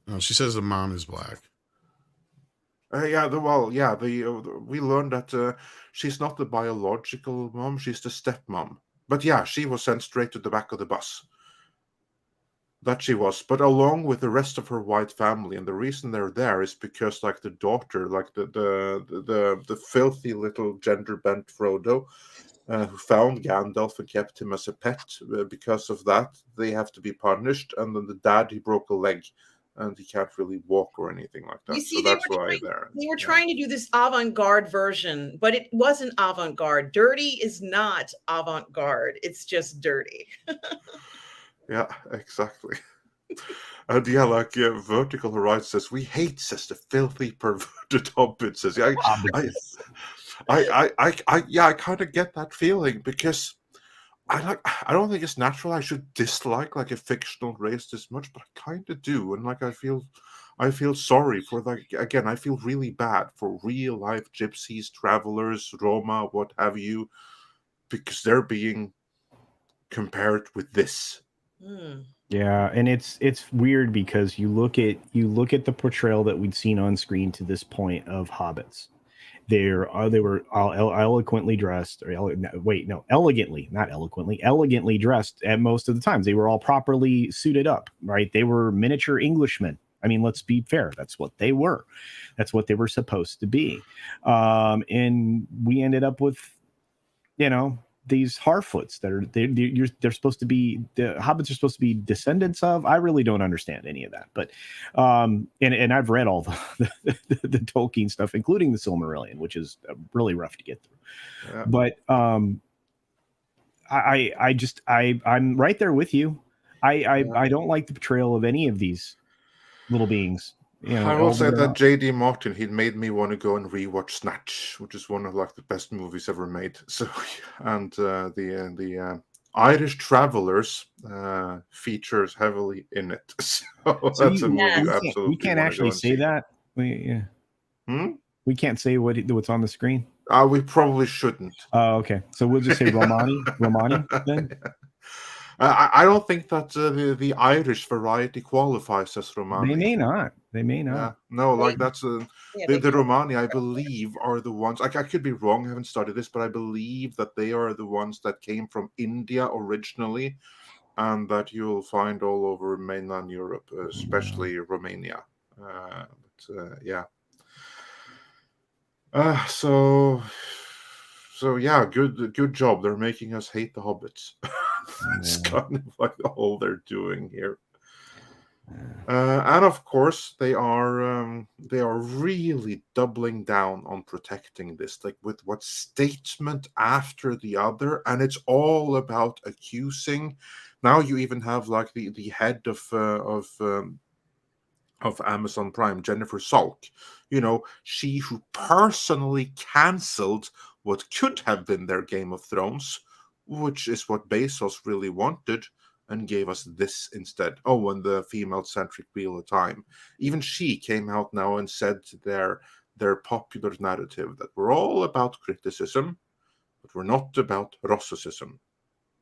Oh, she says the mom is black. We learned that she's not the biological mom, she's the stepmom. But yeah, she was sent straight to the back of the bus. That she was, but along with the rest of her white family. And the reason they're there is because, like, the daughter, like the filthy little gender-bent Frodo, who found Gandalf and kept him as a pet. Because of that, they have to be punished. And then the dad, he broke a leg, and he can't really walk or anything like that. You see, so that's why they were trying to do this avant-garde version, but it wasn't avant-garde. Dirty is not avant-garde. It's just dirty. Yeah, exactly. And yeah, like Vertical Horizon says, we hate, says the filthy perverted hobbit. Says, I kind of get that feeling, because I don't think it's natural I should dislike like a fictional race this much, but I kind of do, and like I feel sorry for, like, again, I feel really bad for real life gypsies, travelers, Roma, what have you, because they're being compared with this. Yeah, and it's weird because you look at the portrayal that we'd seen on screen to this point of hobbits, They were all eloquently dressed, or elegantly, not eloquently, elegantly dressed at most of the times. They were all properly suited up, right? They were miniature Englishmen. I mean, let's be fair. That's what they were. That's what they were supposed to be. And we ended up with, these Harfoots that are they're supposed to be, the hobbits are supposed to be descendants of. I really don't understand any of that, but and I've read all the Tolkien stuff, including the Silmarillion, which is really rough to get through. Yeah. But I'm right there with you. I don't like the portrayal of any of these little beings. I will say that J.D. Martin, he made me want to go and rewatch Snatch, which is one of the best movies ever made. So, and the Irish Travelers features heavily in it. So that's a movie you absolutely. We can't actually say that. We can't say what's on the screen. We probably shouldn't. Oh, okay. So we'll just say Romani then. I don't think that the Irish variety qualifies as Romani. They may not. Yeah. No, that's the Romani, I believe, are the ones. I could be wrong. I haven't studied this, but I believe that they are the ones that came from India originally, and that you'll find all over mainland Europe, especially Romania. So yeah, good job. They're making us hate the hobbits. It's kind of like all they're doing here. And of course, they are really doubling down on protecting this, with what statement after the other, and it's all about accusing. Now you even have the head of Amazon Prime, Jennifer Salk. She who personally cancelled what could have been their Game of Thrones, which is what Bezos really wanted, and gave us this instead. Oh, and the female-centric Wheel of Time. Even she came out now and said their popular narrative that we're all about criticism, but we're not about Rossicism.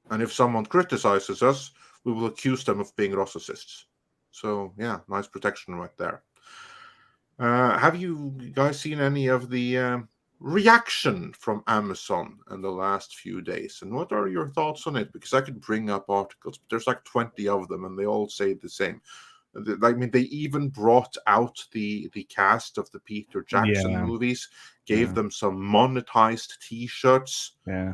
And if someone criticizes us, we will accuse them of being Rossicists. So, yeah, nice protection right there. Have you guys seen any of the reaction from Amazon in the last few days? And what are your thoughts on it? Because I could bring up articles, but there's 20 of them, and they all say the same. I mean, they even brought out the cast of the Peter Jackson movies, gave them some monetized T-shirts. Yeah.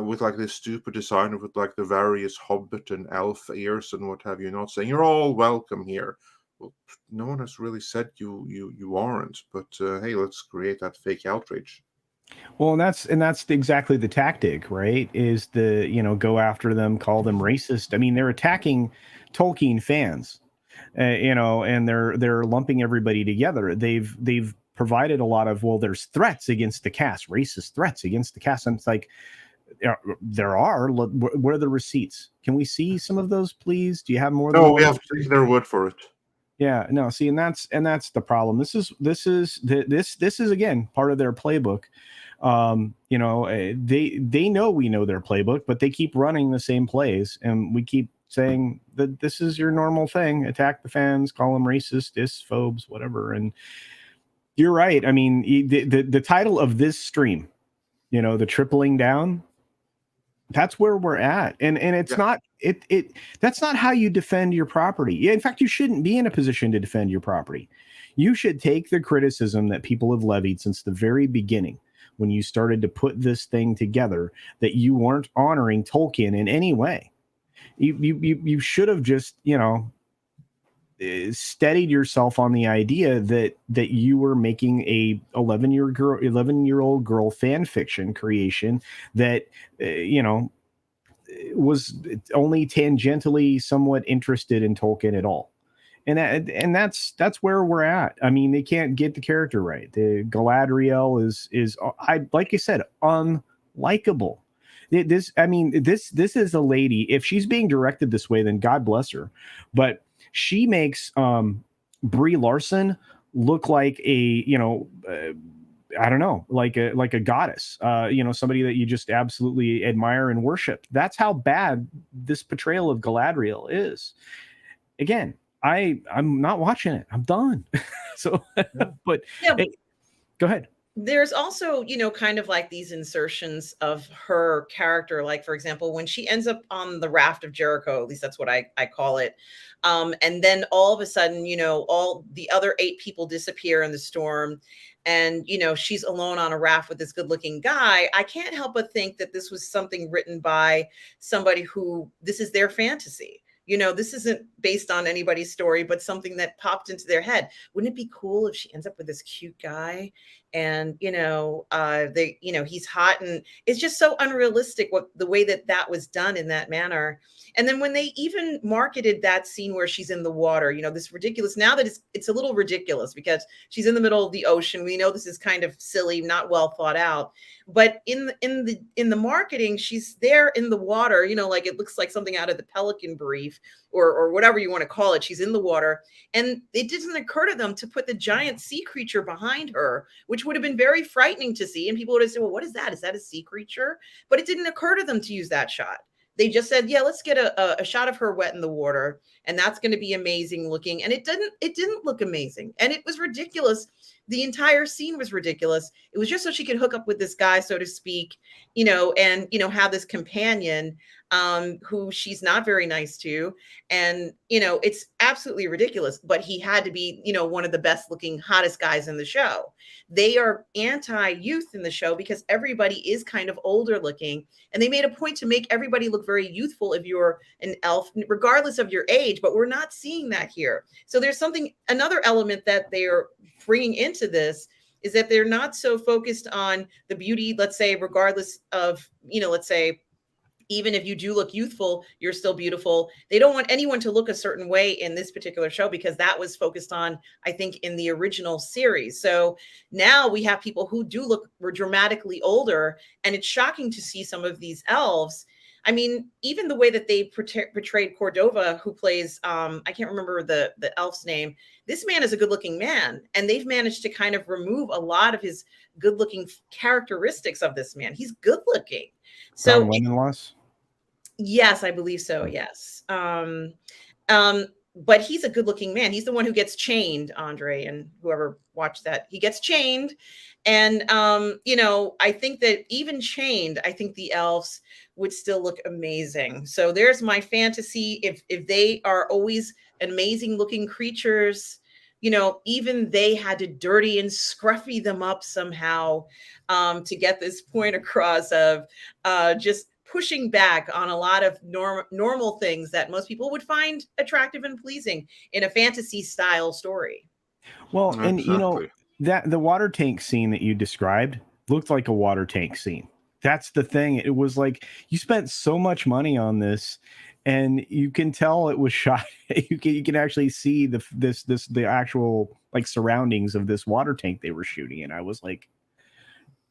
With this stupid design with the various hobbit and elf ears and what have you, not saying you're all welcome here. Well, no one has really said you aren't, but hey, let's create that fake outrage. Well, and that's exactly the tactic, right? Is go after them, call them racist. I mean, they're attacking Tolkien fans, and they're lumping everybody together. They've provided a lot of, there's threats against the cast, racist threats against the cast, and it's like, there are. What are the receipts? Can we see some of those, please? Do you have more? No, we have to take their word for it. Yeah, no. See, and that's the problem. This is again part of their playbook. They know we know their playbook, but they keep running the same plays, and we keep saying that this is your normal thing: attack the fans, call them racist, phobes, whatever. And you're right. I mean, the title of this stream, the tripling down. That's where we're at. And it's not that's not how you defend your property. In fact, you shouldn't be in a position to defend your property. You should take the criticism that people have levied since the very beginning, when you started to put this thing together, that you weren't honoring Tolkien in any way. You should have just, steadied yourself on the idea that you were making a 11-year-old girl fan fiction creation that was only tangentially somewhat interested in Tolkien at all, and that's where we're at. I mean, they can't get the character right. The Galadriel is like I said, unlikable. This is a lady. If she's being directed this way, then God bless her, but she makes Brie Larson look like a I don't know, like a goddess, somebody that you just absolutely admire and worship. That's how bad this portrayal of Galadriel is. Again, I'm not watching it. I'm done. So, but hey, go ahead. There's also, kind of like these insertions of her character. Like, for example, when she ends up on the raft of Jericho, at least that's what I call it. And then all of a sudden, all the other 8 people disappear in the storm. And, she's alone on a raft with this good looking guy. I can't help but think that this was something written by somebody who this is their fantasy. This isn't based on anybody's story, but something that popped into their head. Wouldn't it be cool if she ends up with this cute guy and, he's hot, and it's just so unrealistic the way that was done in that manner. And then when they even marketed that scene where she's in the water, this ridiculous, now that it's a little ridiculous because she's in the middle of the ocean. We know this is kind of silly, not well thought out, but in the marketing, she's there in the water, like it looks like something out of the Pelican Brief or whatever you want to call it. She's in the water, and it didn't occur to them to put the giant sea creature behind her, which would have been very frightening to see. And people would have said, well, what is that? Is that a sea creature? But it didn't occur to them to use that shot. They just said, yeah, let's get a shot of her wet in the water, and that's going to be amazing looking. And it didn't look amazing, and it was ridiculous. The entire scene was ridiculous. It was just so she could hook up with this guy, so to speak, and have this companion who she's not very nice to. And, it's absolutely ridiculous, but he had to be, one of the best looking, hottest guys in the show. They are anti-youth in the show because everybody is kind of older looking. And they made a point to make everybody look very youthful if you're an elf, regardless of your age, but we're not seeing that here. So there's another element that they're bringing into this is that they're not so focused on the beauty, let's say, regardless of, let's say, even if you do look youthful, you're still beautiful. They don't want anyone to look a certain way in this particular show because that was focused on, I think, in the original series. So now we have people who do look dramatically older, and it's shocking to see some of these elves. I mean, even the way that they portrayed Cordova, who plays, I can't remember the elf's name. This man is a good looking man, and they've managed to kind of remove a lot of his good looking characteristics of this man. He's good looking. So John Lemonloss? Yes, I believe so. Yes. But he's a good looking man. He's the one who gets chained, Andre, and whoever watched that, he gets chained. And, I think that even chained, I think the elves would still look amazing. So there's my fantasy. If they are always amazing looking creatures, even they had to dirty and scruffy them up somehow to get this point across of just pushing back on a lot of normal things that most people would find attractive and pleasing in a fantasy style story. Well, and Exactly. that the water tank scene that you described looked like a water tank scene. That's the thing. It was like you spent so much money on this, and you can tell it was shot. You can actually see the actual like surroundings of this water tank they were shooting, and I was like,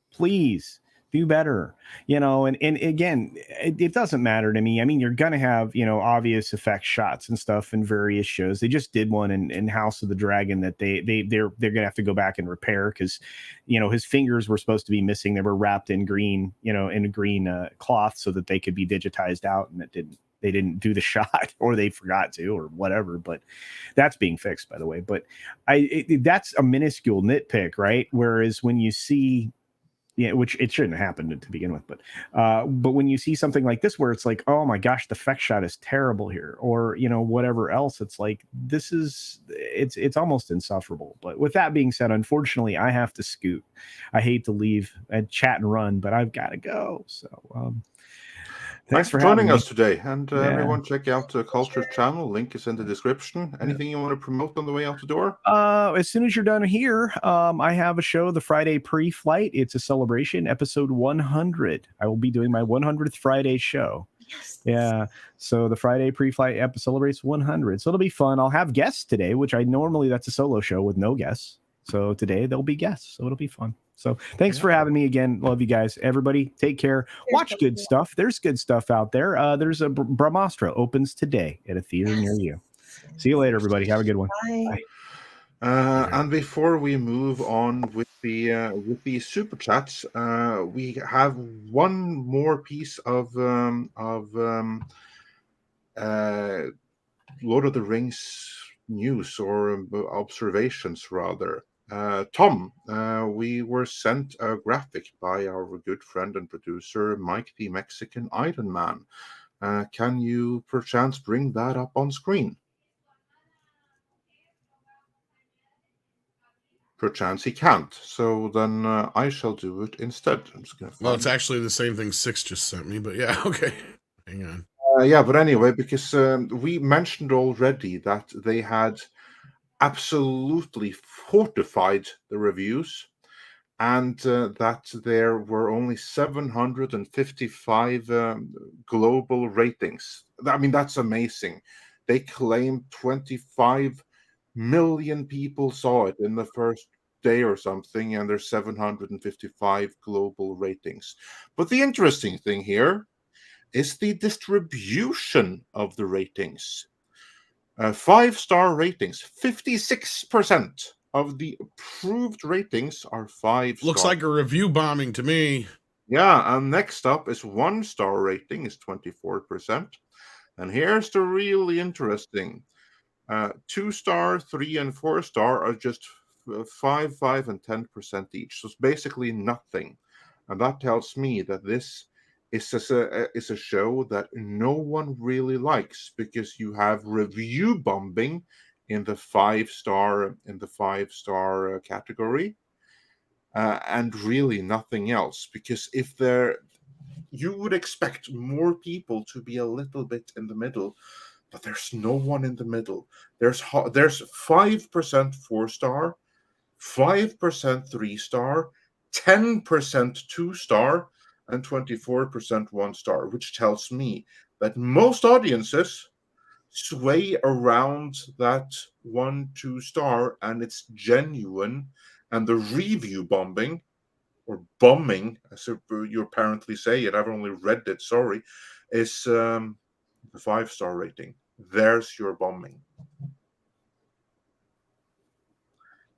please do better, and again, it doesn't matter to me. I mean, you're gonna have obvious effect shots and stuff in various shows. They just did one in House of the Dragon that they're gonna have to go back and repair because his fingers were supposed to be missing. They were wrapped in green in a green cloth so that they could be digitized out, and they didn't do the shot, or they forgot to, or whatever. But that's being fixed, by the way. But that's a minuscule nitpick, right? Whereas when you see which it shouldn't have happened to begin with, but when you see something like this where it's like, oh my gosh, the effect shot is terrible here, or whatever else, it's like it's almost insufferable. But with that being said, unfortunately, I have to scoot. I hate to leave and chat and run, but I've got to go. So Thanks for joining us today. And everyone, check out the Culture channel. Link is in the description. Anything you want to promote on the way out the door? As soon as you're done here, I have a show, the Friday Pre-Flight. It's a celebration, episode 100. I will be doing my 100th Friday show. Yes. Yeah. So the Friday Pre-Flight episode celebrates 100. So it'll be fun. I'll have guests today, which normally that's a solo show with no guests. So today there'll be guests. So it'll be fun. So thanks for having me again. Love you guys. Everybody, take care. Watch good stuff. There's good stuff out there. There's a Brahmastra opens today at a theater near you. See you later, everybody. Have a good one. Bye. And before we move on with the super chats, we have one more piece of Lord of the Rings news, or observations rather. Tom, we were sent a graphic by our good friend and producer, Mike the Mexican Iron Man. Can you perchance bring that up on screen? Perchance he can't, so then I shall do it instead. I'm just gonna Well, find it's actually the same thing Six just sent me, but yeah, okay. Hang on. yeah, but anyway, because we mentioned already that they had absolutely fortified the reviews, and that there were only 755 global ratings. I mean, that's amazing. They claim 25 million people saw it in the first day or something, and there's 755 global ratings. But the interesting thing here is the distribution of the ratings. 5-star ratings, 56% of the approved ratings are 5 stars. Looks like a review bombing to me. Yeah, and next up is 1-star rating is 24%. And here's the really interesting. 2-star, 3 and 4-star are just 5, 5, and 10% each. So it's basically nothing. And that tells me that this is a show that no one really likes, because you have review bombing in the 5-star category, and really nothing else. Because if you would expect more people to be a little bit in the middle, but there's no one in the middle. There's 5% 4-star, 5% 3-star, 10% 2-star, and 24% 1-star, which tells me that most audiences sway around that 1-2-star, and it's genuine. And the review bombing, or bombing, as you apparently say it, I've only read it, sorry, is the 5-star rating. There's your bombing.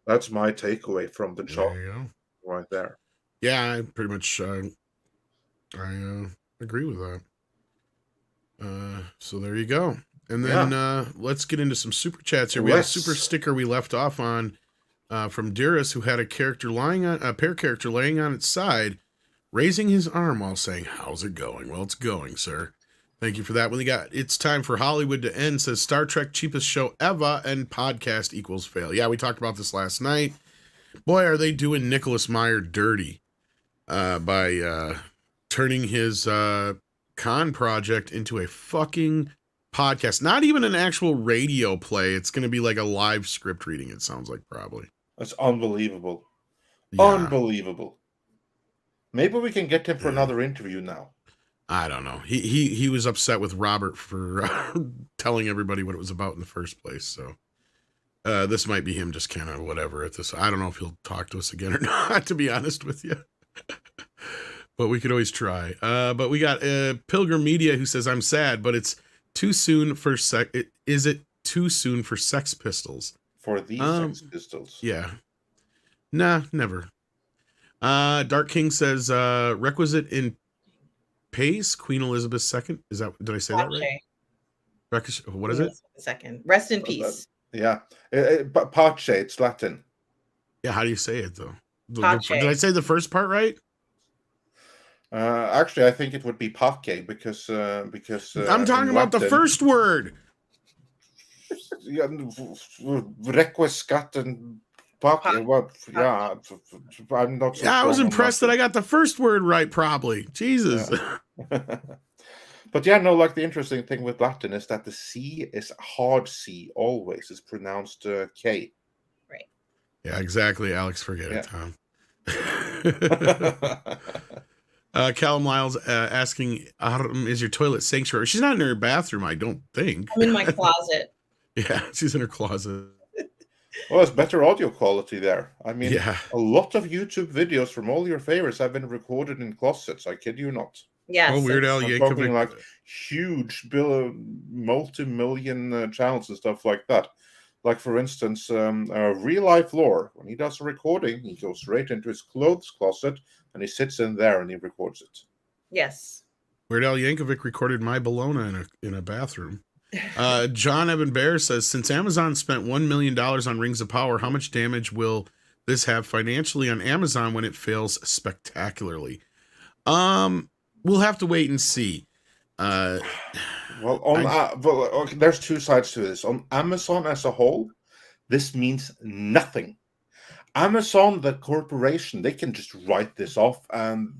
That's my takeaway from the chart. There you go. Right there. Yeah, I pretty much I agree with that. So there you go. And then let's get into some super chats here. We have a super sticker we left off on from Dearest, who had a pair character laying on its side, raising his arm while saying, "How's it going?" Well, it's going, sir. Thank you for that. When we got It's Time for Hollywood to End, says Star Trek cheapest show ever and podcast equals fail. Yeah, we talked about this last night. Boy, are they doing Nicholas Meyer dirty by turning his con project into a fucking podcast. Not even an actual radio play. It's going to be like a live script reading, it sounds like, probably. That's unbelievable. Yeah. Unbelievable. Maybe we can get him for another interview now. I don't know. He was upset with Robert for telling everybody what it was about in the first place. So this might be him just kind of whatever at this. I don't know if he'll talk to us again or not, to be honest with you. But we could always try. But we got Pilgrim Media, who says, "I'm sad, but it's too soon for Is it too soon for Sex Pistols?" For these Sex Pistols. Yeah. Nah, never. Dark King says, requisite in Pace, Queen Elizabeth II. Is that, did I say that right? What is it? Second. Rest in peace. Yeah. Pace, it's Latin. Yeah, how do you say it, though? Did Pace. I say the first part right? Actually, I think it would be Pace because I'm talking about the first word. Requiescat and Pace. What? Yeah, I'm not. Yeah, I was impressed that I got the first word right. Probably. Jesus. Yeah. But yeah, no. Like the interesting thing with Latin is that the C is hard C always. It's pronounced K. Right. Yeah, exactly. Alex, forget it, Tom. Callum Lyles asking, is your toilet sanctuary? She's not in her bathroom, I don't think. I'm in my closet. Yeah, she's in her closet. Well, it's better audio quality there. I mean, yeah. A lot of YouTube videos from all your favorites have been recorded in closets. I kid you not. Yes. Oh, Weird Al Yankovic. Talking like huge multi-million channels and stuff like that. Like, for instance, Real Life Lore. When he does a recording, he goes straight into his clothes closet and he sits in there and he records it. Yes. Weird Al Yankovic recorded My Bologna in a bathroom. John Evan Bear says, since Amazon spent $1 million on Rings of Power, how much damage will this have financially on Amazon when it fails spectacularly? We'll have to wait and see. Okay, there's two sides to this. On Amazon as a whole, this means nothing. Amazon, the corporation, they can just write this off, and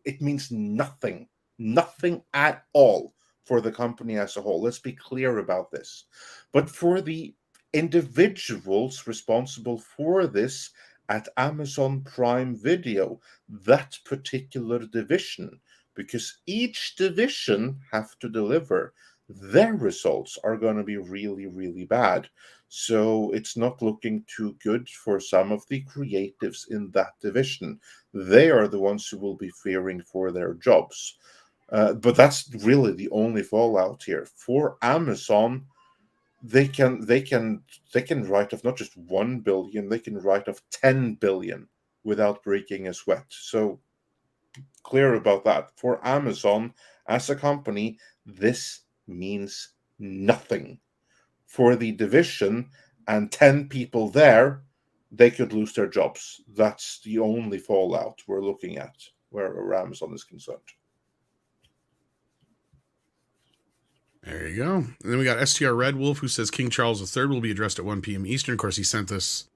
it means nothing at all for the company as a whole. Let's be clear about this. But for the individuals responsible for this at Amazon Prime Video, that particular division, because each division have to deliver, their results are going to be really, really bad. So it's not looking too good for some of the creatives in that division. They are the ones who will be fearing for their jobs. But that's really the only fallout here. For Amazon, they can write off not just 1 billion, they can write off 10 billion without breaking a sweat. So clear about that. For Amazon as a company, this means nothing. For the division and 10 people there, they could lose their jobs. That's the only fallout we're looking at where Amazon is concerned. There you go. And then we got STR Red Wolf, who says King Charles III will be addressed at 1 p.m. Eastern. Of course, he sent this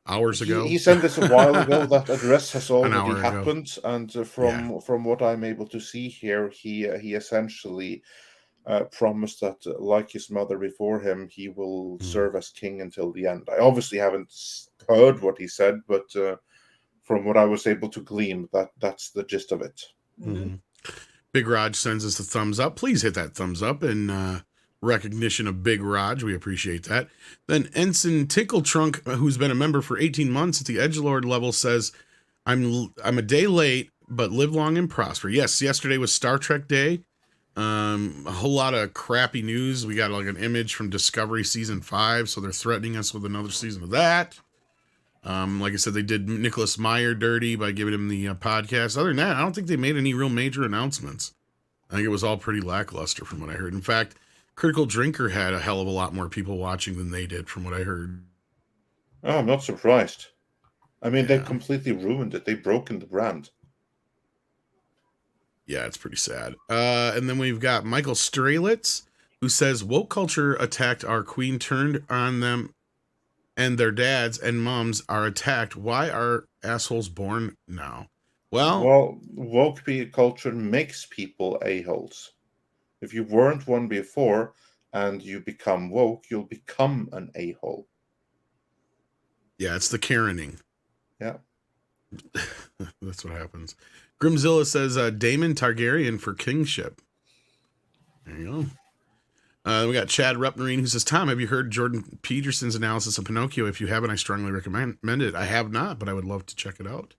hours ago. He sent this a while ago. That address has already happened. Ago. And from what I'm able to see here, he essentially promised that, like his mother before him, he will serve as king until the end. I obviously haven't heard what he said, but from what I was able to glean, that's the gist of it. Mm-hmm. Big Raj sends us a thumbs up. Please hit that thumbs up in recognition of Big Raj. We appreciate that. Then Ensign Tickle Trunk, who's been a member for 18 months at the Edgelord level, says, I'm a day late, but live long and prosper. Yes, yesterday was Star Trek Day. A whole lot of crappy news. We got like an image from Discovery season 5, so they're threatening us with another season of that. Like I said, they did Nicholas Meyer dirty by giving him the podcast. Other than that, I don't think they made any real major announcements. I think it was all pretty lackluster from what I heard. In fact, Critical Drinker had a hell of a lot more people watching than they did from what I heard. Oh, I'm not surprised. I mean, they completely ruined it. They've broken the brand. Yeah, it's pretty sad. And then we've got Michael Strelitz, who says, woke culture attacked our queen, turned on them, and their dads and moms are attacked. Why are assholes born now? Well, woke culture makes people a-holes. If you weren't one before and you become woke, you'll become an a-hole. Yeah, it's the Karening. Yeah. That's what happens. Grimzilla says Daemon Targaryen for kingship. There you go. We got Chad Rupnerine, who says, Tom, have you heard Jordan Peterson's analysis of Pinocchio? If you haven't, I strongly recommend it. I have not, but I would love to check it out.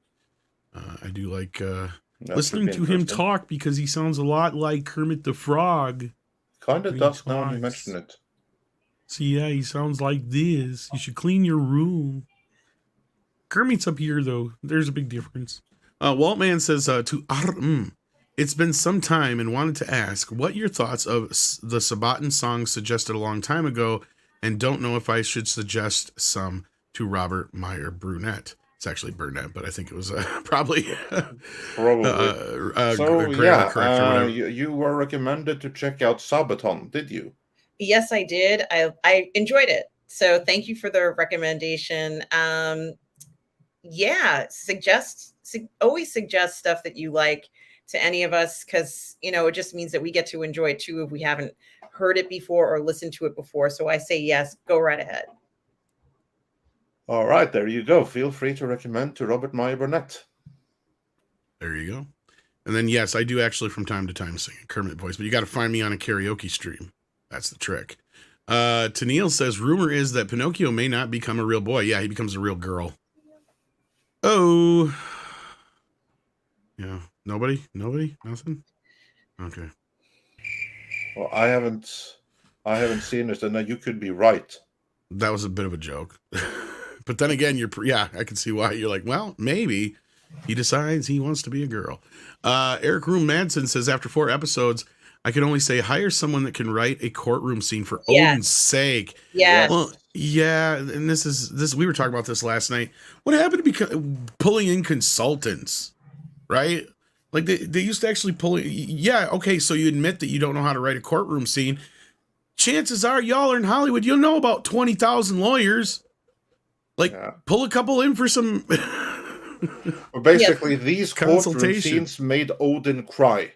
I do like listening to him talk because he sounds a lot like Kermit the Frog. Kind of does now you mention it. So yeah, he sounds like this. You should clean your room. Kermit's up here, though. There's a big difference. Waltman says it's been some time and wanted to ask what your thoughts of the Sabaton song suggested a long time ago, and don't know if I should suggest some to Robert Meyer Brunette. It's actually Burnett, but I think it was probably you were recommended to check out Sabaton, did you? Yes, I did. I enjoyed it. So thank you for the recommendation. Yeah, always suggest stuff that you like to any of us, because it just means that we get to enjoy it too if we haven't heard it before or listened to it before. So I say yes, go right ahead. All right, there you go. Feel free to recommend to Robert Meyer Burnett. There you go. And then yes, I do actually from time to time sing a Kermit voice, but you got to find me on a karaoke stream. That's the trick. Tennille says, rumor is that Pinocchio may not become a real boy. Yeah, he becomes a real girl. Oh, yeah. Nobody, nothing. Okay. Well, I haven't seen it, and you could be right. That was a bit of a joke, but then again, I can see why you're like, well, maybe he decides he wants to be a girl. Eric Room Madsen says, after 4 episodes, I can only say hire someone that can write a courtroom scene for Yes. Odin's sake. Yes. Well, yeah, and this we were talking about this last night. What happened to pulling in consultants, right? Like they used to actually pull in. Yeah, okay, so you admit that you don't know how to write a courtroom scene. Chances are y'all are in Hollywood. You'll know about 20,000 lawyers. Like, pull a couple in for some. Well, basically, these courtroom scenes made Odin cry.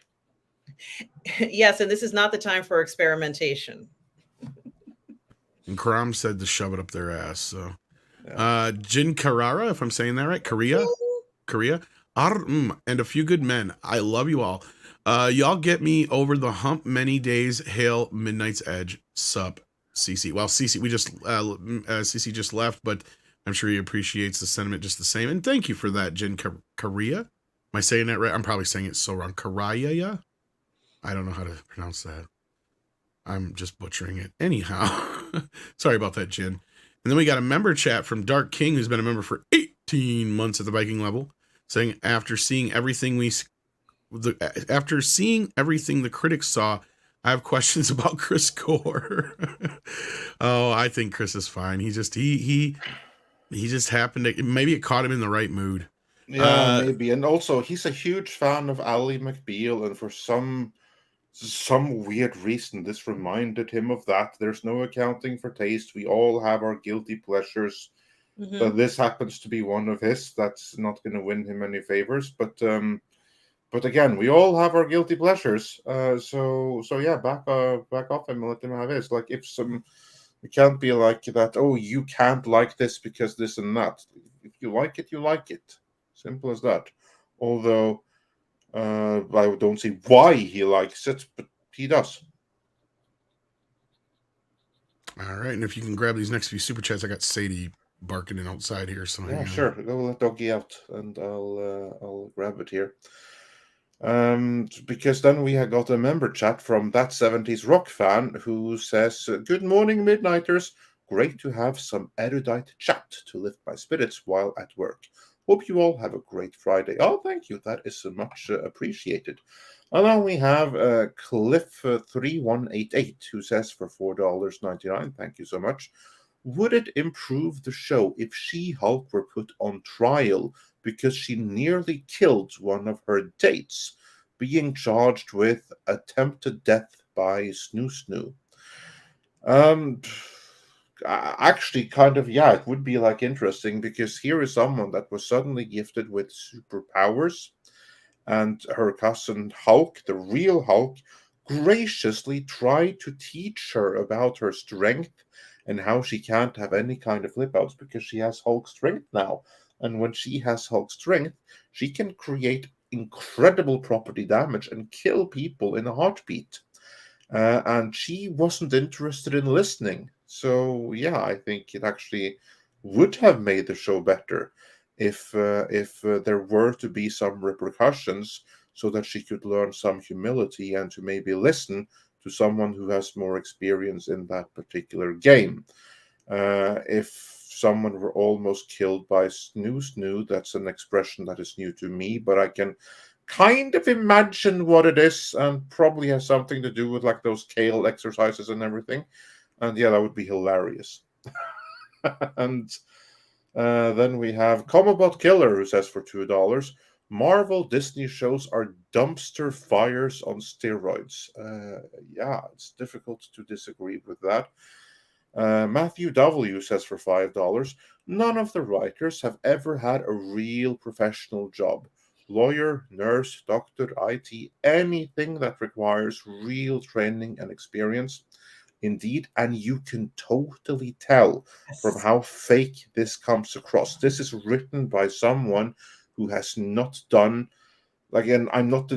Yes, and this is not the time for experimentation. And Karam said to shove it up their ass. So, Jin Carrara, if I'm saying that right, Korea, and a few good men. I love you all. Y'all get me over the hump many days. Hail Midnight's Edge. Sup, CC. Well, CC, we just CC just left, but I'm sure he appreciates the sentiment just the same. And thank you for that, Jin Korea. Am I saying that right? I'm probably saying it so wrong. Karaya? I don't know how to pronounce that. I'm just butchering it. Anyhow, sorry about that, Jin. And then we got a member chat from Dark King, who's been a member for 18 months at the Viking level, saying after seeing everything the critics saw, I have questions about Chris Gore. Oh, I think Chris is fine. He just happened to, maybe it caught him in the right mood. Yeah, maybe. And also, he's a huge fan of Ally McBeal, and for some weird reason, this reminded him of that. There's no accounting for taste. We all have our guilty pleasures. But this happens to be one of his. That's not going to win him any favors. But again, we all have our guilty pleasures. So yeah, back off him and let him have his. Like, it can't be like that. Oh, you can't like this because this and that. If you like it, you like it. Simple as that. Although I don't see why he likes it, but he does. All right, and if you can grab these next few super chats, I got Sadie barking in outside here. So yeah, sure. Go let Doggy out, and I'll grab it here. Because then we have got a member chat from that 70s rock fan who says, "Good morning, Midnighters. Great to have some erudite chat to lift my spirits while at work. Hope you all have a great Friday." Oh, thank you. That is much appreciated. And then we have Cliff3188 who says for $4.99. Thank you so much. Would it improve the show if She-Hulk were put on trial because she nearly killed one of her dates, being charged with attempted death by Snoo Snoo? Actually, kind of, yeah, it would be like interesting, because here is someone that was suddenly gifted with superpowers, and her cousin Hulk, the real Hulk, graciously tried to teach her about her strength and how she can't have any kind of flip outs because she has Hulk strength now. And when she has Hulk strength, she can create incredible property damage and kill people in a heartbeat. And she wasn't interested in listening. So yeah, I think it actually would have made the show better if there were to be some repercussions, so that she could learn some humility and to maybe listen to someone who has more experience in that particular game. If someone were almost killed by Snoo Snoo, that's an expression that is new to me, but I can kind of imagine what it is, and probably has something to do with like those kale exercises and everything. And yeah, that would be hilarious. And then we have Comobot Killer who says for $2, Marvel Disney shows are dumpster fires on steroids. Yeah, it's difficult to disagree with that. Matthew W says for $5, none of the writers have ever had a real professional job. Lawyer, nurse, doctor, IT, anything that requires real training and experience. Indeed, and you can totally tell from how fake this comes across. This is written by someone who has not done. Again, I'm not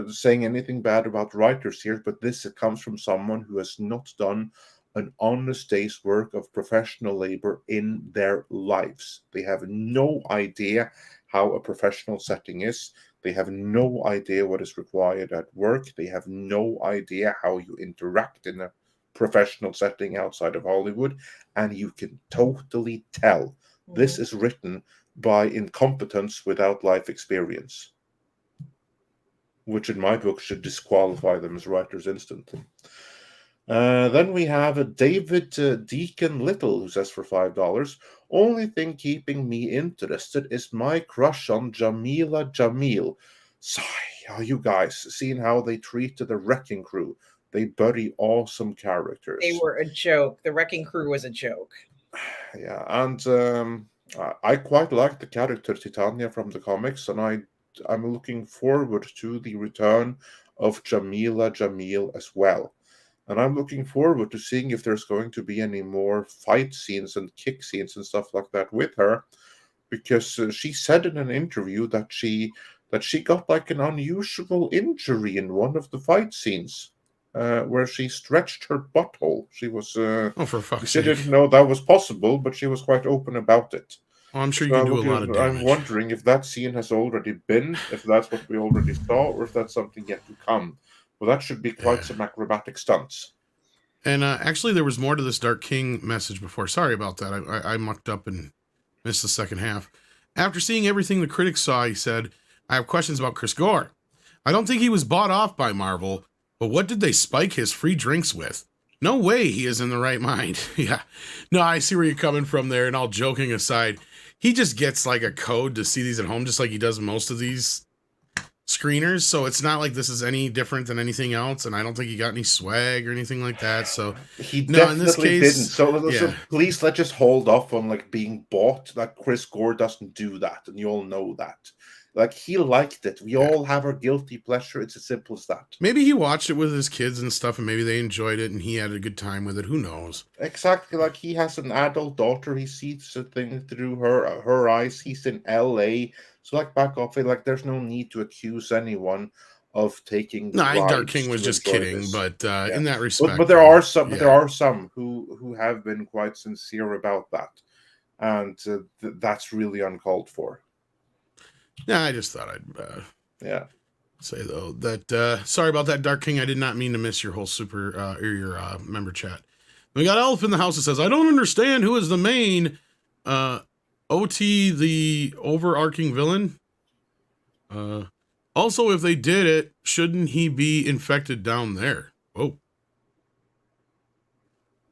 saying anything bad about writers here, but this comes from someone who has not done an honest day's work of professional labor in their lives. They have no idea how a professional setting is. They have no idea what is required at work. They have no idea how you interact in a professional setting outside of Hollywood. And you can totally tell this is written by incompetence without life experience. which in my book should disqualify them as writers instantly. Then we have David Deacon Little, who says for $5, only thing keeping me interested is my crush on Jamila Jamil. Sigh, you guys, seeing how they treated the Wrecking Crew. They bury awesome characters. They were a joke. The Wrecking Crew was a joke. Yeah, and I quite like the character Titania from the comics, and I'm looking forward to the return of Jamila Jamil as well. And I'm looking forward to seeing if there's going to be any more fight scenes and kick scenes and stuff like that with her, because she said in an interview that she got like an unusual injury in one of the fight scenes, where she stretched her butthole. She was for fuck's sake. She didn't know that was possible, but she was quite open about it. Well, I'm sure you can do a lot of damage. I'm wondering if that scene has already been, if that's what we already saw, or if that's something yet to come. Well, that should be quite some acrobatic stunts. And actually, there was more to this Dark King message before. Sorry about that. I mucked up and missed the second half. After seeing everything the critics saw, he said, I have questions about Chris Gore. I don't think he was bought off by Marvel, but what did they spike his free drinks with? No way he is in the right mind. Yeah. No, I see where you're coming from there, and all joking aside, he just gets like a code to see these at home, just like he does most of these screeners, so it's not like this is any different than anything else, and I don't think he got any swag or anything like that. So he definitely didn't. So please, let's just hold off on like being bought. Like Chris Gore doesn't do that, and you all know that. Like he liked it. We all have our guilty pleasure. It's as simple as that. Maybe he watched it with his kids and stuff, and maybe they enjoyed it, and he had a good time with it. Who knows? Exactly. Like he has an adult daughter. He sees the thing through her eyes. He's in LA. So, like, back off it. Like, there's no need to accuse anyone of taking. No, I think Dark King was just kidding, but in that respect. But there are some. But there are some who have been quite sincere about that, and that's really uncalled for. Yeah, I just thought I'd say though that sorry about that, Dark King. I did not mean to miss your whole or your member chat. We got Elf in the house that says, I don't understand who is the main. OT, the overarching villain. Also, if they did it, shouldn't he be infected down there? Oh,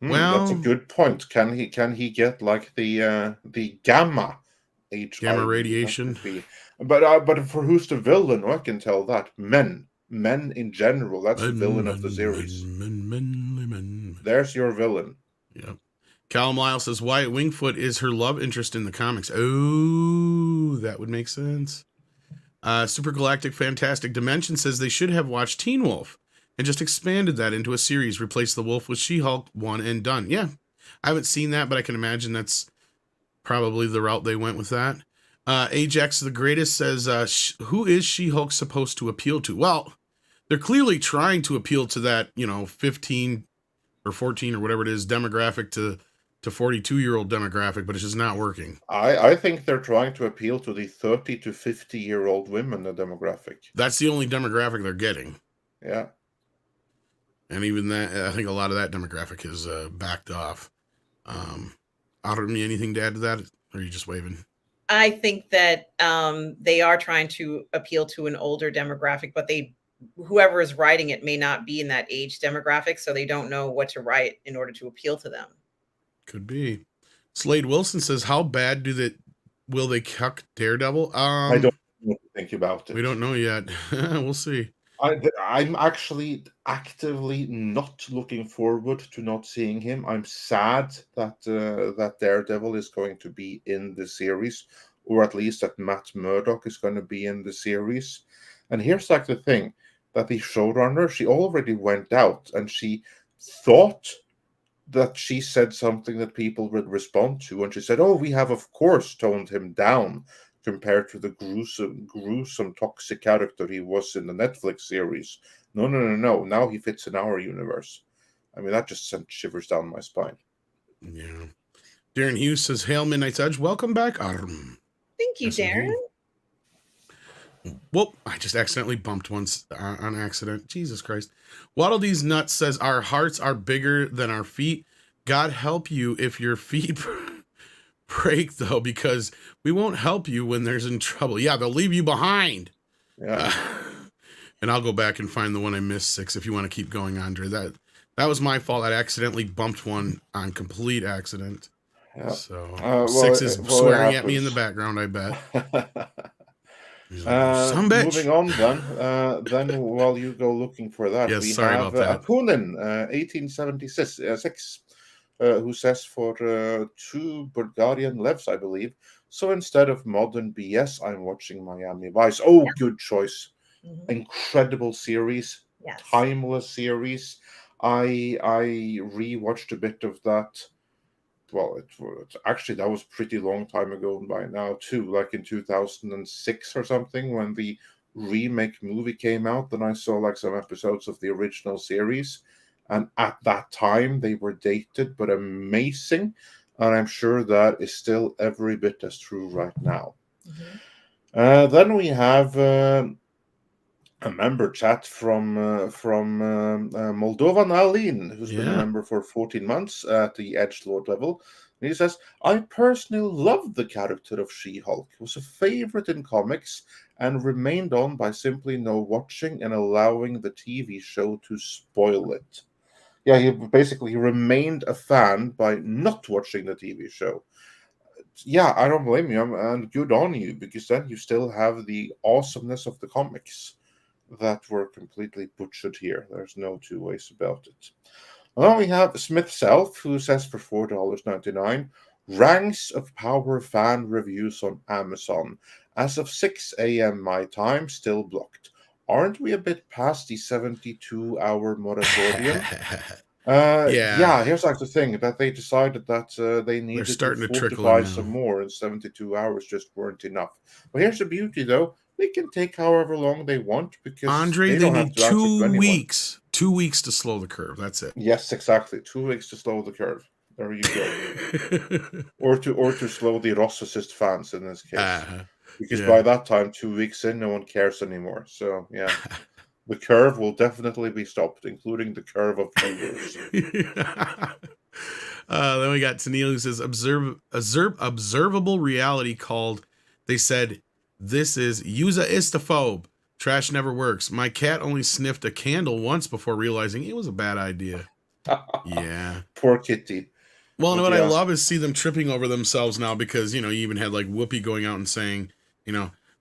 well, that's a good point. Can he get like the gamma radiation? But for who's the villain? Oh, I can tell that men in general. That's the villain of the series. Men. There's your villain. Yep. Callum Lyle says Wyatt Wingfoot is her love interest in the comics. Oh, that would make sense. Super Galactic Fantastic Dimension says they should have watched Teen Wolf and just expanded that into a series. Replace the Wolf with She-Hulk, one and done. Yeah, I haven't seen that, but I can imagine that's probably the route they went with that. Ajax the Greatest says, who is She-Hulk supposed to appeal to? Well, they're clearly trying to appeal to that, 15 or 14 or whatever it is demographic to 42-year-old demographic, but it's just not working. I think they're trying to appeal to the 30 to 50-year-old women demographic. That's the only demographic they're getting. Yeah. And even that, I think a lot of that demographic is backed off. Outrage, anything to add to that? Or are you just waving? I think that they are trying to appeal to an older demographic, but whoever is writing it may not be in that age demographic, so they don't know what to write in order to appeal to them. Could be. Slade Wilson says, how bad will they cuck Daredevil? I don't know what to think about it. We don't know yet. We'll see. I'm actually actively not looking forward to not seeing him. I'm sad that Daredevil is going to be in the series, or at least that Matt Murdock is going to be in the series. And here's like the thing, that the showrunner, she already went out and she thought that she said something that people would respond to, and she said, we have of course toned him down compared to the gruesome toxic character he was in the Netflix series. No, now he fits in our universe. I mean, that just sent shivers down my spine. Yeah. Darren Hughes says, hail Midnight's Edge, welcome back. Thank you, Darren. Whoop, I just accidentally bumped once on accident. Jesus Christ. Waddle These Nuts says, our hearts are bigger than our feet. God help you if your feet break, though, because we won't help you when there's in trouble. Yeah, they'll leave you behind. Yeah. And I'll go back and find the one I missed, 6, if you want to keep going, Andre. That was my fault. I accidentally bumped one on complete accident. Yeah. So 6 is swearing at me in the background, I bet. Moving on then while you go looking for that, yes, we sorry have about that. Akunin, 1876, who says for 2 Bulgarian levs, I believe. So instead of modern BS, I'm watching Miami Vice. Oh, good choice. Mm-hmm. Incredible series. Yes. Timeless series. I rewatched a bit of that. Well, actually, that was pretty long time ago by now, too, like in 2006 or something, when the remake movie came out. Then I saw like some episodes of the original series. And at that time, they were dated, but amazing. And I'm sure that is still every bit as true right now. Mm-hmm. Then we have a member chat from Moldovan Aline, who's been a member for 14 months at the Edgelord level. And he says, I personally loved the character of She-Hulk. It was a favorite in comics and remained on by simply no watching and allowing the TV show to spoil it. Yeah, he basically remained a fan by not watching the TV show. Yeah, I don't blame you, and good on you, because then you still have the awesomeness of the comics that were completely butchered here. There's no two ways about it. Well, we have Smith Self, who says for $4.99, ranks of Power fan reviews on Amazon. As of 6 a.m. my time, still blocked. Aren't we a bit past the 72-hour moratorium? Here's like the thing, that they decided that they needed to fortify some more, and 72 hours just weren't enough. But here's the beauty, though. They can take however long they want, because Andre, they need 2 weeks. 2 weeks to slow the curve. That's it. Yes, exactly. 2 weeks to slow the curve. There you go. or to slow the Rossicist fans in this case. Because by that time, 2 weeks in, no one cares anymore. So, yeah. The curve will definitely be stopped, including the curve of viewers. Then we got Tennille, who says, observable reality called, they said, this is user-istophobe. Trash never works. My cat only sniffed a candle once before realizing it was a bad idea. Yeah. Poor kitty. Well, and what I love is see them tripping over themselves now, because, you even had like Whoopi going out and saying,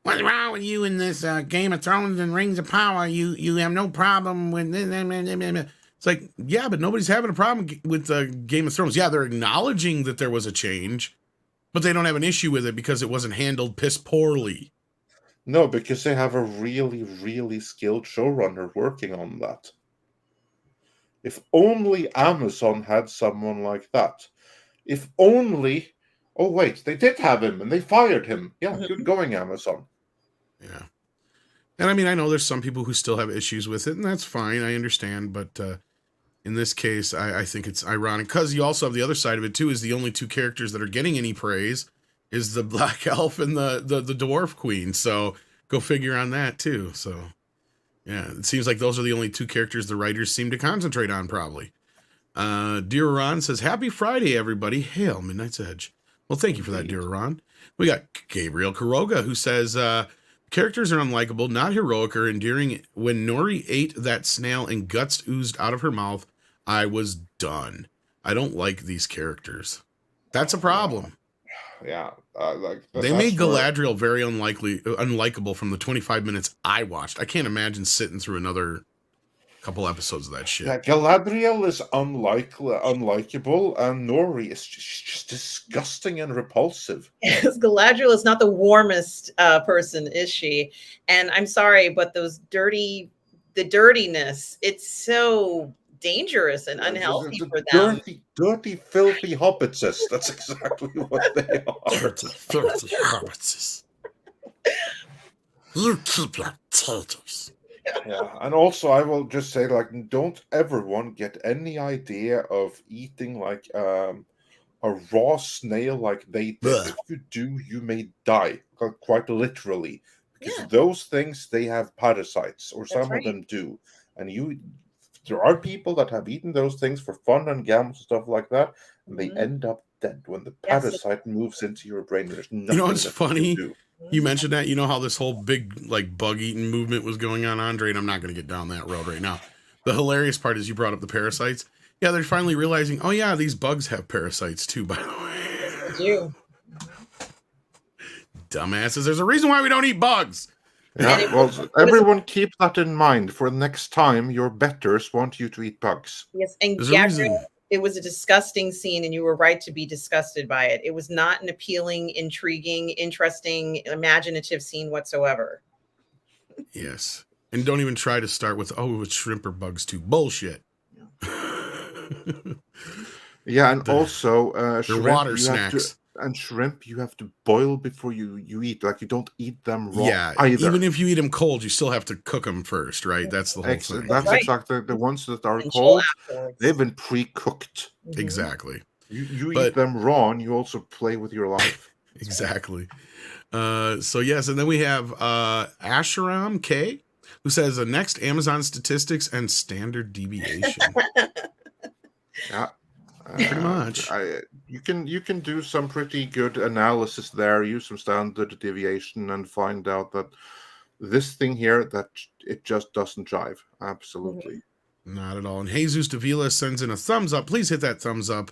what's wrong with you in this Game of Thrones and Rings of Power? You have no problem with this. It's like, yeah, but nobody's having a problem with Game of Thrones. Yeah, they're acknowledging that there was a change, but they don't have an issue with it because it wasn't handled piss poorly. No, because they have a really, really skilled showrunner working on that. If only Amazon had someone like that. If only... Oh, wait, they did have him, and they fired him. Yeah, good going, Amazon. Yeah. And I mean, I know there's some people who still have issues with it, and that's fine. I understand. But in this case, I think it's ironic, because you also have the other side of it, too, is the only 2 characters that are getting any praise is the Black Elf and the Dwarf Queen. So go figure on that, too. So, yeah, it seems like those are the only 2 characters the writers seem to concentrate on, probably. Dear Ron says, happy Friday, everybody. Hail Midnight's Edge. Well, thank you for that, dear Ron. We got Gabriel Kuroga, who says, characters are unlikable, not heroic or endearing. When Nori ate that snail and guts oozed out of her mouth, I was done. I don't like these characters. That's a problem. Yeah. They made Galadriel very unlikable from the 25 minutes I watched. I can't imagine sitting through another couple episodes of that shit. Yeah, Galadriel is unlikable, and Nori is just disgusting and repulsive. Yes, Galadriel is not the warmest person, is she? And I'm sorry, but the dirtiness, it's so dangerous and unhealthy for them. Dirty, filthy hobbitses. That's exactly what they are. Dirty, filthy hobbitses. You keep your taters. Yeah, and also I will just say, don't everyone get any idea of eating a raw snail like they did. Ugh. If you do, you may die, quite literally, because those things, they have parasites, or some of them do, and there are people that have eaten those things for fun and gambles and stuff like that, and they end up dead when the parasite moves into your brain. There's nothing it's funny. You mentioned that, you know how this whole big like bug eating movement was going on, Andre, and I'm not going to get down that road right now. The hilarious part is you brought up the parasites. Yeah, they're finally realizing, oh yeah, these bugs have parasites too, by the way. They do. Dumbasses, there's a reason why we don't eat bugs. Yeah, well, everyone keep that in mind for next time your betters want you to eat bugs. Yes, and There's a Gabriel, reason. it was a disgusting scene, and you were right to be disgusted by it. It was not an appealing, intriguing, interesting, imaginative scene whatsoever. Yes. And don't even try to start with, oh, it's shrimp or bugs too. Bullshit. Yeah, and also shrimp, water you snacks. shrimp you have to boil before you eat. Like, you don't eat them raw Yeah, either. even if you eat them cold, you still have to cook them first, right? That's the whole thing. That's right. exactly the ones that are And cold. chill afterwards. They've been pre-cooked. Mhm. Exactly. You But- eat them raw, and you also play with your life. Exactly. So yes, and then we have Asheram K, who says the next Amazon statistics and standard deviation. Yeah, Pretty much. You can do some pretty good analysis there. Use some standard deviation and find out that this thing here, that it just doesn't jive. Absolutely. Not at all. And Jesus Davila sends in a thumbs up. Please hit that thumbs up.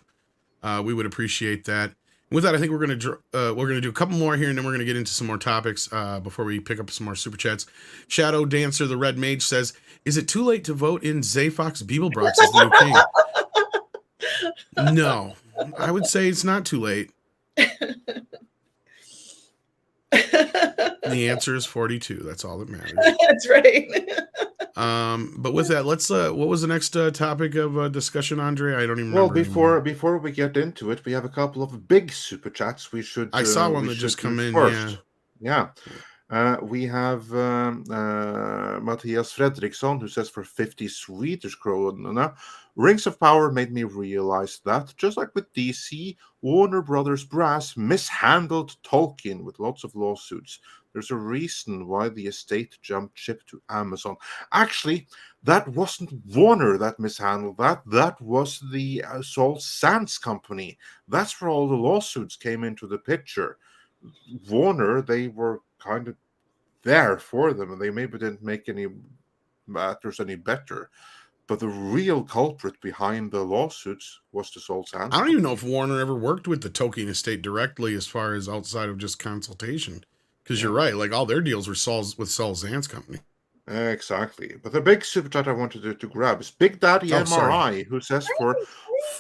We would appreciate that. With that, I think we're gonna do a couple more here, and then we're gonna get into some more topics before we pick up some more super chats. Shadow Dancer, the Red Mage, says, "Is it too late to vote in Zafox Beeblebrox as the new king?" No, I would say it's not too late. The answer is 42. That's all that matters. That's right. But with that, let's. What was the next topic of discussion, Andre? I don't even remember. Well, before we get into it, we have a couple of big super chats. We should. I saw one we that just should come do in. first. Yeah. We have Matthias Fredriksson, who says for 50 Swedish krona, Rings of Power made me realize that, just like with DC, Warner Brothers Brass mishandled Tolkien with lots of lawsuits. There's a reason why the estate jumped ship to Amazon. Actually, that wasn't Warner that mishandled that. That was the Saul Sands company. That's where all the lawsuits came into the picture. Warner, they were kind of there for them, and they maybe didn't make any matters any better. But the real culprit behind the lawsuits was the Saul Sands. I don't even know if Warner ever worked with the Tolkien estate directly, as far as outside of just consultation. Because you're right, like all their deals were with Saul Zann's company. Exactly. But the big super chat I wanted to grab is Big Daddy MRI, who says for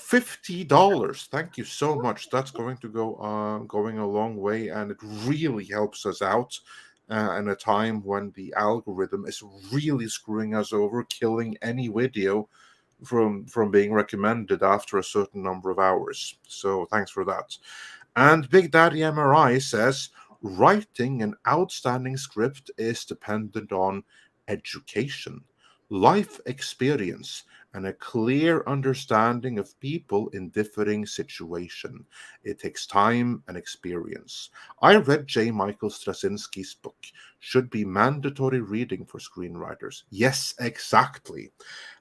$50. Thank you so much. That's going to go going a long way, and it really helps us out in a time when the algorithm is really screwing us over, killing any video from being recommended after a certain number of hours. So thanks for that. And Big Daddy MRI says writing an outstanding script is dependent on education, life experience, and a clear understanding of people in differing situations. It takes time and experience. I read J. Michael Straczynski's book. Should be mandatory reading for screenwriters. Yes, exactly.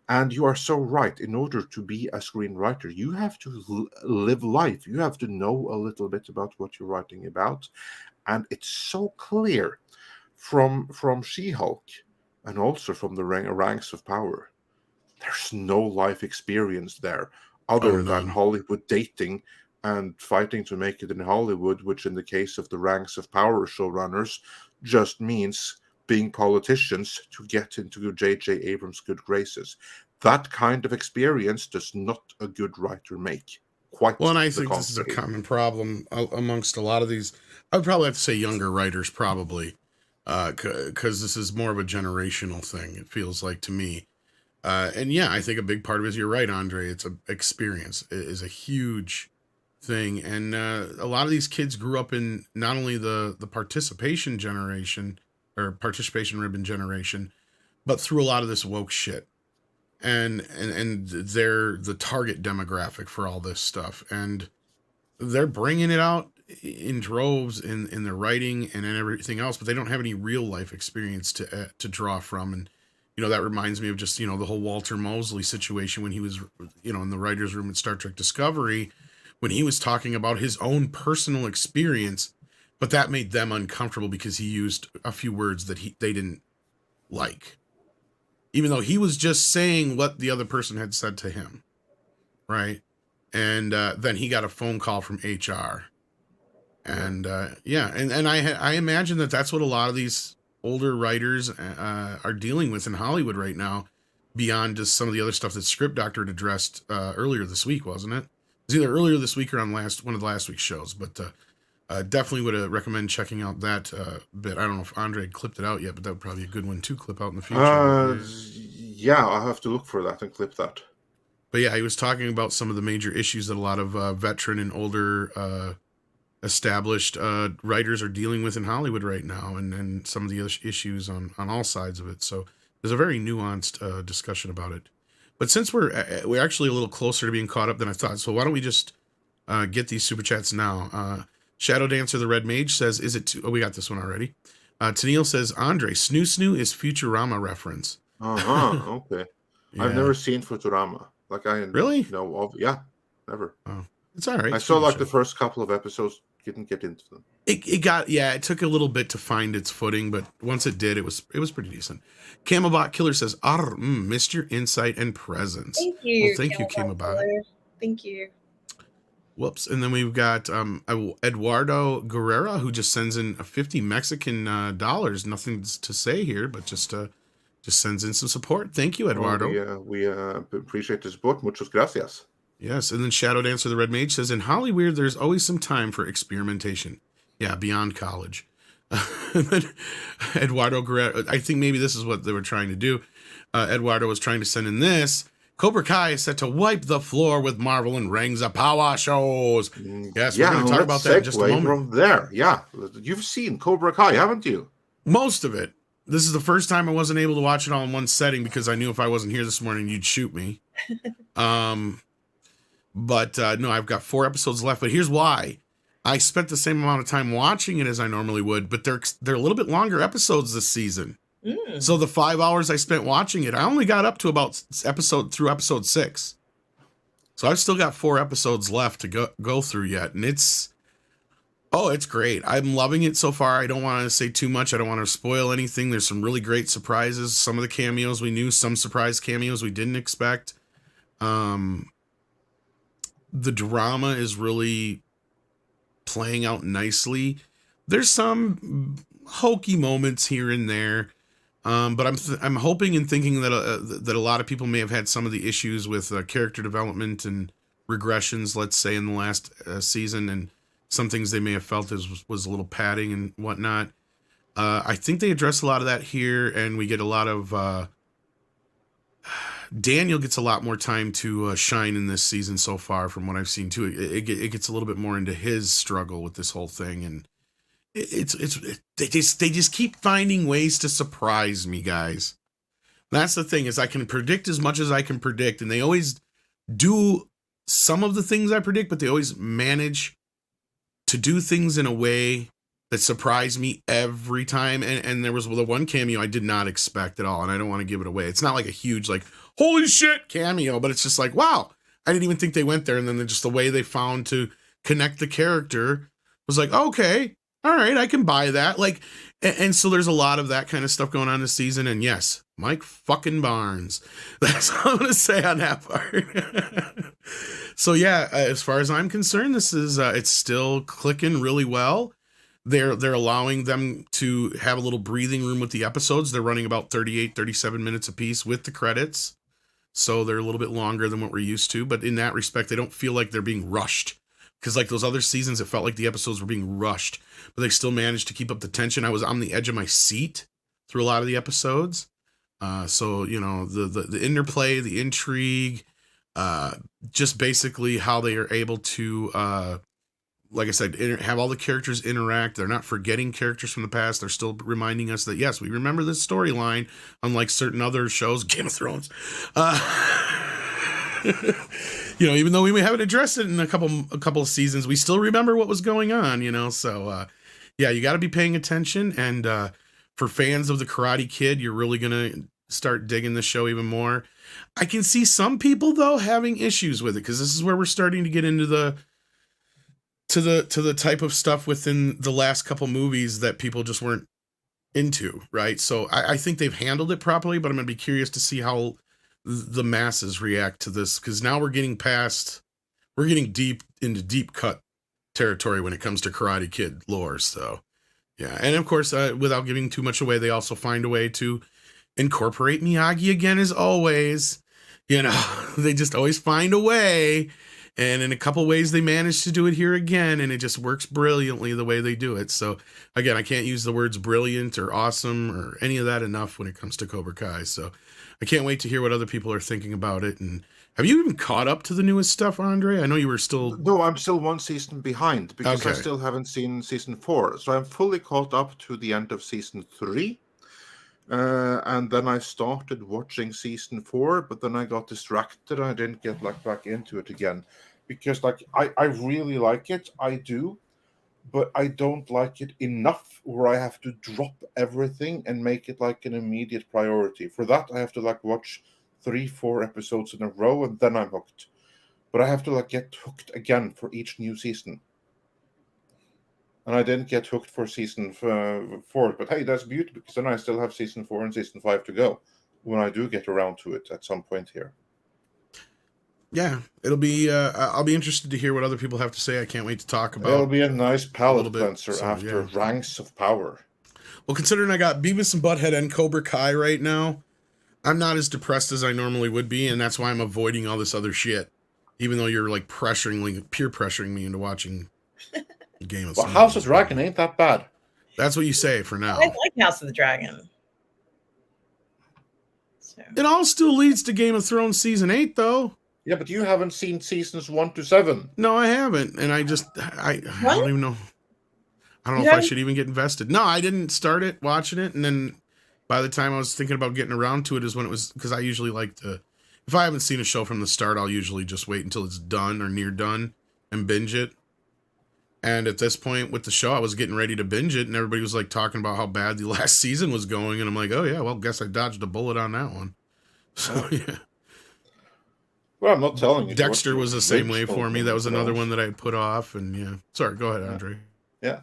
And you are so right. In order to be a screenwriter, you have to live life. You have to know a little bit about what you're writing about. And it's so clear from She-Hulk and also from the ranks of power. There's no life experience there other than Hollywood dating and fighting to make it in Hollywood, which in the case of the ranks of power showrunners just means being politicians to get into J.J. Abrams' good graces. That kind of experience does not a good writer make. Well, and I think this is a common problem amongst a lot of these. I would probably have to say younger writers, probably, because this is more of a generational thing, it feels like to me. And yeah, I think a big part of it is, you're right, Andre, it's an experience. It is a huge thing. And a lot of these kids grew up in not only the participation generation or participation ribbon generation, but through a lot of this woke shit. And they're the target demographic for all this stuff. And they're bringing it out in droves in their writing and in everything else, but they don't have any real life experience to draw from. And, you know, that reminds me of just, you know, the whole Walter Mosley situation when he was, you know, in the writer's room at Star Trek Discovery, when he was talking about his own personal experience but that made them uncomfortable because he used a few words that they didn't like, even though he was just saying what the other person had said to him, right? And then he got a phone call from HR, and and I imagine that's what a lot of these older writers are dealing with in Hollywood right now, beyond just some of the other stuff that Script Doctor had addressed earlier this week, wasn't it? It was either earlier this week or on one of the last week's shows, but definitely would recommend checking out that bit. I don't know if Andre had clipped it out yet, but that would probably be a good one to clip out in the future. Yeah, I'll have to look for that and clip that. But yeah, he was talking about some of the major issues that a lot of veteran and older established writers are dealing with in Hollywood right now, and some of the other issues on all sides of it. So there's a very nuanced discussion about it. But since we're actually a little closer to being caught up than I thought, so why don't we just get these super chats now? Shadow Dancer the Red Mage says, "Is it too?" Oh, we got this one already. Tennille says, "Andre, Snoo Snoo is Futurama reference." Okay. Yeah. I've never seen Futurama. Like I really know of. Yeah, never. Oh, it's all right. I saw like the first couple of episodes. Didn't get into them. It took a little bit to find its footing, but once it did, it was pretty decent. Camelbot Killer says, missed your insight and presence. Thank you. Well, thank you, Camelbot. Thank you. Whoops. And then we've got Eduardo Guerrera, who just sends in 50 Mexican dollars. Nothing to say here, but just sends in some support. Thank you, Eduardo. We appreciate the support. Muchas gracias. Yes, and then Shadow Dancer the Red Mage says, "In Hollywood, there's always some time for experimentation. Yeah, beyond college." And then Eduardo Guerrero, I think maybe this is what they were trying to do. Eduardo was trying to send in this. Cobra Kai is set to wipe the floor with Marvel and Rings of Power shows. Yes, we're going to talk about that in just a moment. From there, yeah. You've seen Cobra Kai, haven't you? Most of it. This is the first time I wasn't able to watch it all in one setting because I knew if I wasn't here this morning, you'd shoot me. But no, I've got 4 episodes left. But here's why. I spent the same amount of time watching it as I normally would, but they're a little bit longer episodes this season. So the 5 hours I spent watching it, I only got up to about episode 6. So I've still got 4 episodes left to go through yet. And it's great. I'm loving it so far. I don't want to say too much. I don't want to spoil anything. There's some really great surprises. Some of the cameos we knew, some surprise cameos we didn't expect. The drama is really playing out nicely. There's some hokey moments here and there, but I'm hoping and thinking that a lot of people may have had some of the issues with character development and regressions, let's say, in the last season, and some things they may have felt was a little padding and whatnot. I think they address a lot of that here, and we get a lot of Daniel gets a lot more time to shine in this season so far, from what I've seen too. It gets a little bit more into his struggle with this whole thing, and they just keep finding ways to surprise me, guys. That's the thing, is I can predict as much as I can predict, and they always do some of the things I predict, but they always manage to do things in a way that surprised me every time. And there was the one cameo I did not expect at all, and I don't want to give it away. It's not like a huge, like, holy shit cameo, but it's just like, wow, I didn't even think they went there. And then just the way they found to connect the character was like, okay, all right, I can buy that. Like, and so there's a lot of that kind of stuff going on this season. And yes, Mike fucking Barnes. That's all I'm going to say on that part. So yeah, as far as I'm concerned, this is, it's still clicking really well. They're allowing them to have a little breathing room with the episodes. They're running about 38, 37 minutes a piece with the credits. So they're a little bit longer than what we're used to. But in that respect, they don't feel like they're being rushed. Because like those other seasons, it felt like the episodes were being rushed. But they still managed to keep up the tension. I was on the edge of my seat through a lot of the episodes. So, you know, the interplay, the intrigue, just basically how they are able to... like I said, have all the characters interact. They're not forgetting characters from the past. They're still reminding us that, yes, we remember this storyline, unlike certain other shows, Game of Thrones. You know, even though we haven't addressed it in a couple of seasons, we still remember what was going on, you know? So, yeah, you got to be paying attention. And for fans of the Karate Kid, you're really going to start digging the show even more. I can see some people, though, having issues with it, because this is where we're starting to get into the to the type of stuff within the last couple movies that people just weren't into, right? So I think they've handled it properly, but I'm gonna be curious to see how the masses react to this, because now we're getting deep into deep cut territory when it comes to Karate Kid lore. So yeah, and of course, without giving too much away, they also find a way to incorporate Miyagi again, as always. You know, they just always find a way. And in a couple ways, they managed to do it here again, and it just works brilliantly the way they do it. So, again, I can't use the words brilliant or awesome or any of that enough when it comes to Cobra Kai. So, I can't wait to hear what other people are thinking about it. And have you even caught up to the newest stuff, Andre? I know you were still... No, I'm still one season behind because I Okay. still haven't seen season 4. So I'm fully caught up to the end of season 3. And then I started watching season 4, but then I got distracted. I didn't get back into it again because I really like it. I do, but I don't like it enough where I have to drop everything and make it like an immediate priority. For that, I have to watch 3-4 episodes in a row, and then I'm hooked. But I have to get hooked again for each new season. And I didn't get hooked for season 4. But hey, that's beautiful, because then I still have season 4 and season 5 to go when I do get around to it at some point here. Yeah, it'll be... I'll be interested to hear what other people have to say. I can't wait to talk about... It'll be a nice palate cleanser so, after Ranks of Power. Well, considering I got Beavis and Butthead and Cobra Kai right now, I'm not as depressed as I normally would be, and that's why I'm avoiding all this other shit. Even though you're peer pressuring me into watching Game of Thrones. Well, House of Dragon ain't that bad. That's what you say for now. I like House of the Dragon. So. It all still leads to Game of Thrones season 8, though. Yeah, but you haven't seen seasons 1 to 7. No, I haven't, and I don't even know. I don't know if I should even get invested. No, I didn't start it watching it, and then by the time I was thinking about getting around to it is when it was, because I usually like to, if I haven't seen a show from the start, I'll usually just wait until it's done or near done and binge it. And at this point with the show, I was getting ready to binge it, and everybody was talking about how bad the last season was going, and I'm like, oh yeah, well, guess I dodged a bullet on that one. So yeah. Well, I'm not telling you. Dexter was the same way for me. That was another one that I put off, and yeah. Sorry, go ahead, Andre. Yeah.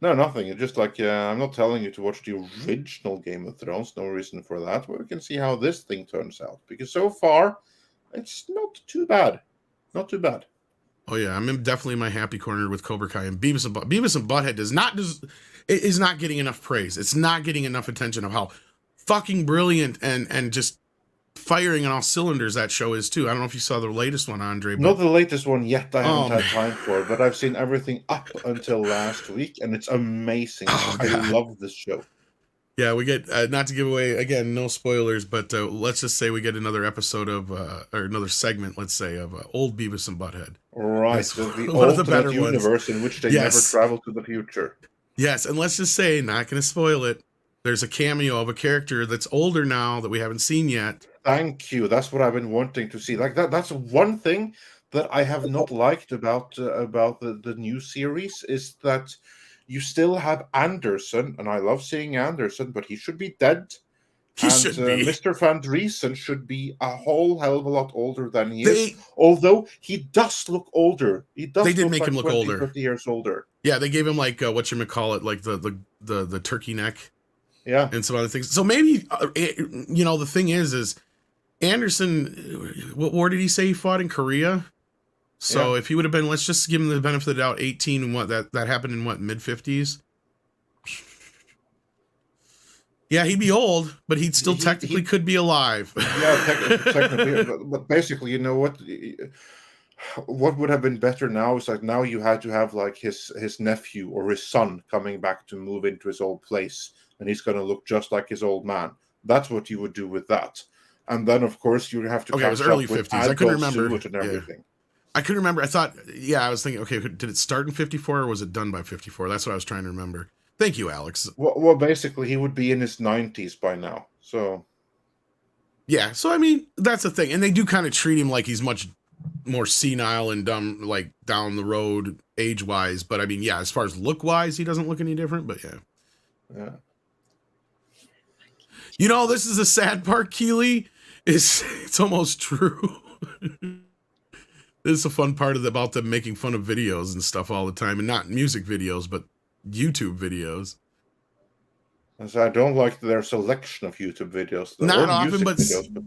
No, nothing. It's just I'm not telling you to watch the original Game of Thrones. No reason for that. But we can see how this thing turns out. Because so far, it's not too bad. Not too bad. Oh yeah, I'm definitely in my happy corner with Cobra Kai and Beavis and Butthead is not getting enough praise. It's not getting enough attention of how fucking brilliant and just firing on all cylinders that show is too. I don't know if you saw the latest one, Andre. But... Not the latest one yet. I haven't had time for, but I've seen everything up until last week, and it's amazing. I love this show. Yeah, we get not to give away again, no spoilers, but let's just say we get another episode of or another segment, let's say, of old Beavis and Butthead. Right, the one of the better universe in which they never travel to the future. Yes, and let's just say, not going to spoil it. There's a cameo of a character that's older now that we haven't seen yet. Thank you. That's what I've been wanting to see. That's one thing that I have not liked about the new series is that you still have Anderson, and I love seeing Anderson, but he should be dead. Mr. Van Driesen should be a whole hell of a lot older than he is. Although he does look older. They did make him look older. 50 years older. Yeah, they gave him the turkey neck. Yeah. And some other things. So maybe, the thing is Anderson, what war did he say he fought in Korea? So if he would have been, let's just give him the benefit of the doubt, 18, and that happened in mid-50s? Yeah, he'd be old, but he'd still technically could be alive. Yeah, technically. But basically, you know what would have been better now is now you had to have his nephew or his son coming back to move into his old place, and he's going to look just like his old man. That's what you would do with that. And then, of course, you have to catch it was early up with 50s. I couldn't remember. And everything. I couldn't remember. I thought, I was thinking, okay, did it start in 54 or was it done by 54? That's what I was trying to remember. Thank you, Alex. Well, basically, he would be in his 90s by now. So, yeah. So, I mean, that's the thing. And they do kind of treat him like he's much more senile and dumb, down the road age-wise. But, I mean, yeah, as far as look-wise, he doesn't look any different. But, yeah. Yeah. This is the sad part, Keely. It's almost true. This is a fun part about them making fun of videos and stuff all the time, and not music videos, but YouTube videos. So I don't like their selection of YouTube videos. Not or often, music but videos, but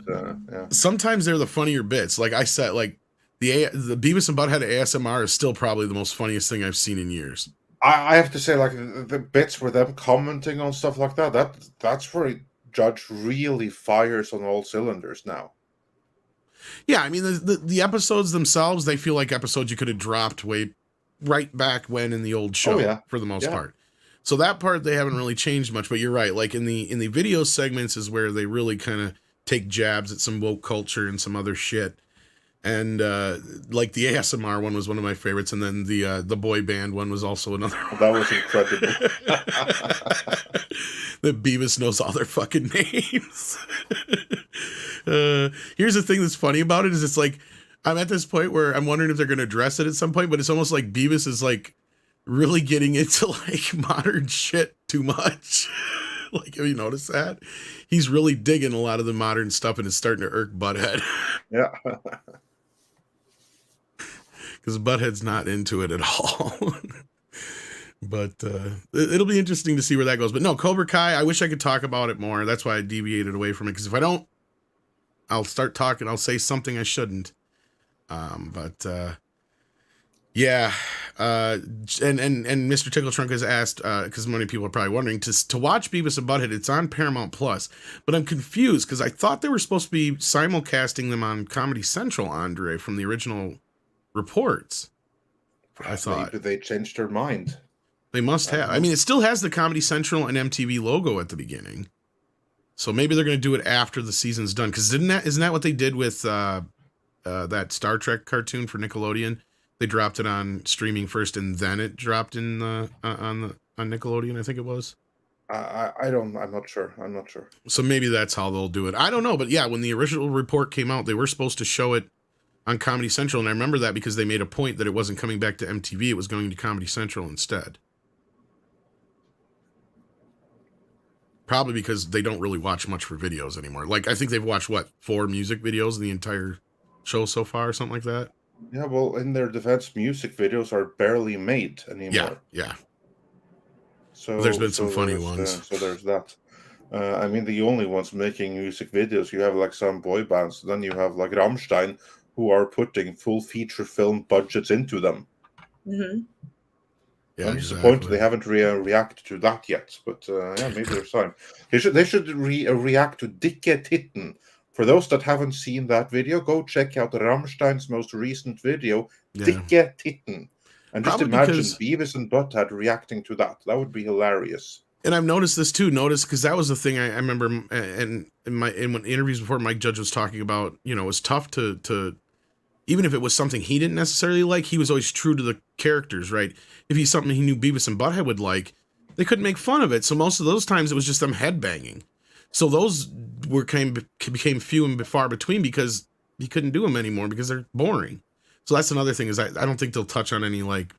yeah. sometimes they're the funnier bits. Like I said, like the Beavis and Butthead ASMR is still probably the most funniest thing I've seen in years. I have to say, like the bits where them commenting on stuff like that's where Judge really fires on all cylinders now. Yeah, I mean the episodes themselves, they feel like episodes you could have dropped right back when in the old show for the most part. So that part they haven't really changed much, but you're right. Like in the video segments is where they really kind of take jabs at some woke culture and some other shit. And like the ASMR one was one of my favorites, and then the boy band one was also another one. That was incredible. That Beavis knows all their fucking names. Here's the thing that's funny about it is it's like I'm at this point where I'm wondering if they're going to address it at some point, but it's almost like Beavis is like really getting into like modern shit too much. Like, have you noticed that? He's really digging a lot of the modern stuff and it's starting to irk Butthead. Yeah. Because Butthead's not into it at all. But it'll be interesting to see where that goes. But no, Cobra Kai, I wish I could talk about it more. That's why I deviated away from it. Because if I don't, I'll start talking. I'll say something I shouldn't. Yeah. And Mr. Tickle Trunk has asked, because many people are probably wondering, to watch Beavis and Butthead, it's on Paramount Plus. But I'm confused because I thought they were supposed to be simulcasting them on Comedy Central, Andre, from the original reports. I thought. Maybe they changed their mind. They must have. I mean, it still has the Comedy Central and MTV logo at the beginning. So maybe they're going to do it after the season's done. Because isn't that what they did with that Star Trek cartoon for Nickelodeon? They dropped it on streaming first, and then it dropped in on Nickelodeon. I think it was. I'm not sure. So maybe that's how they'll do it. I don't know, but yeah, when the original report came out, they were supposed to show it on Comedy Central, and I remember that because they made a point that it wasn't coming back to MTV; it was going to Comedy Central instead. Probably because they don't really watch much for videos anymore. Like, I think they've watched, 4 music videos in the entire show so far, or something like that? Yeah, well, in their defense, music videos are barely made anymore. Yeah. So There's been some funny ones. So there's that. I mean, the only ones making music videos, you have like some boy bands. Then you have like Rammstein, who are putting full feature film budgets into them. Mm-hmm. Yeah, I'm disappointed they haven't reacted to that yet, but yeah, maybe there's time. They should react to Dicke Titten. For those that haven't seen that video, go check out Rammstein's most recent video, Dicke Titten. And just imagine Beavis and Butthead reacting to that. That would be hilarious. And I've noticed this too. Because that was the thing I remember, and in interviews before, Mike Judge was talking about. It was tough to even if it was something he didn't necessarily like, he was always true to the characters, right? If he's something he knew Beavis and Butthead would like, they couldn't make fun of it. So most of those times it was just them headbanging. So those became few and far between because he couldn't do them anymore because they're boring. So that's another thing is I don't think they'll touch on any like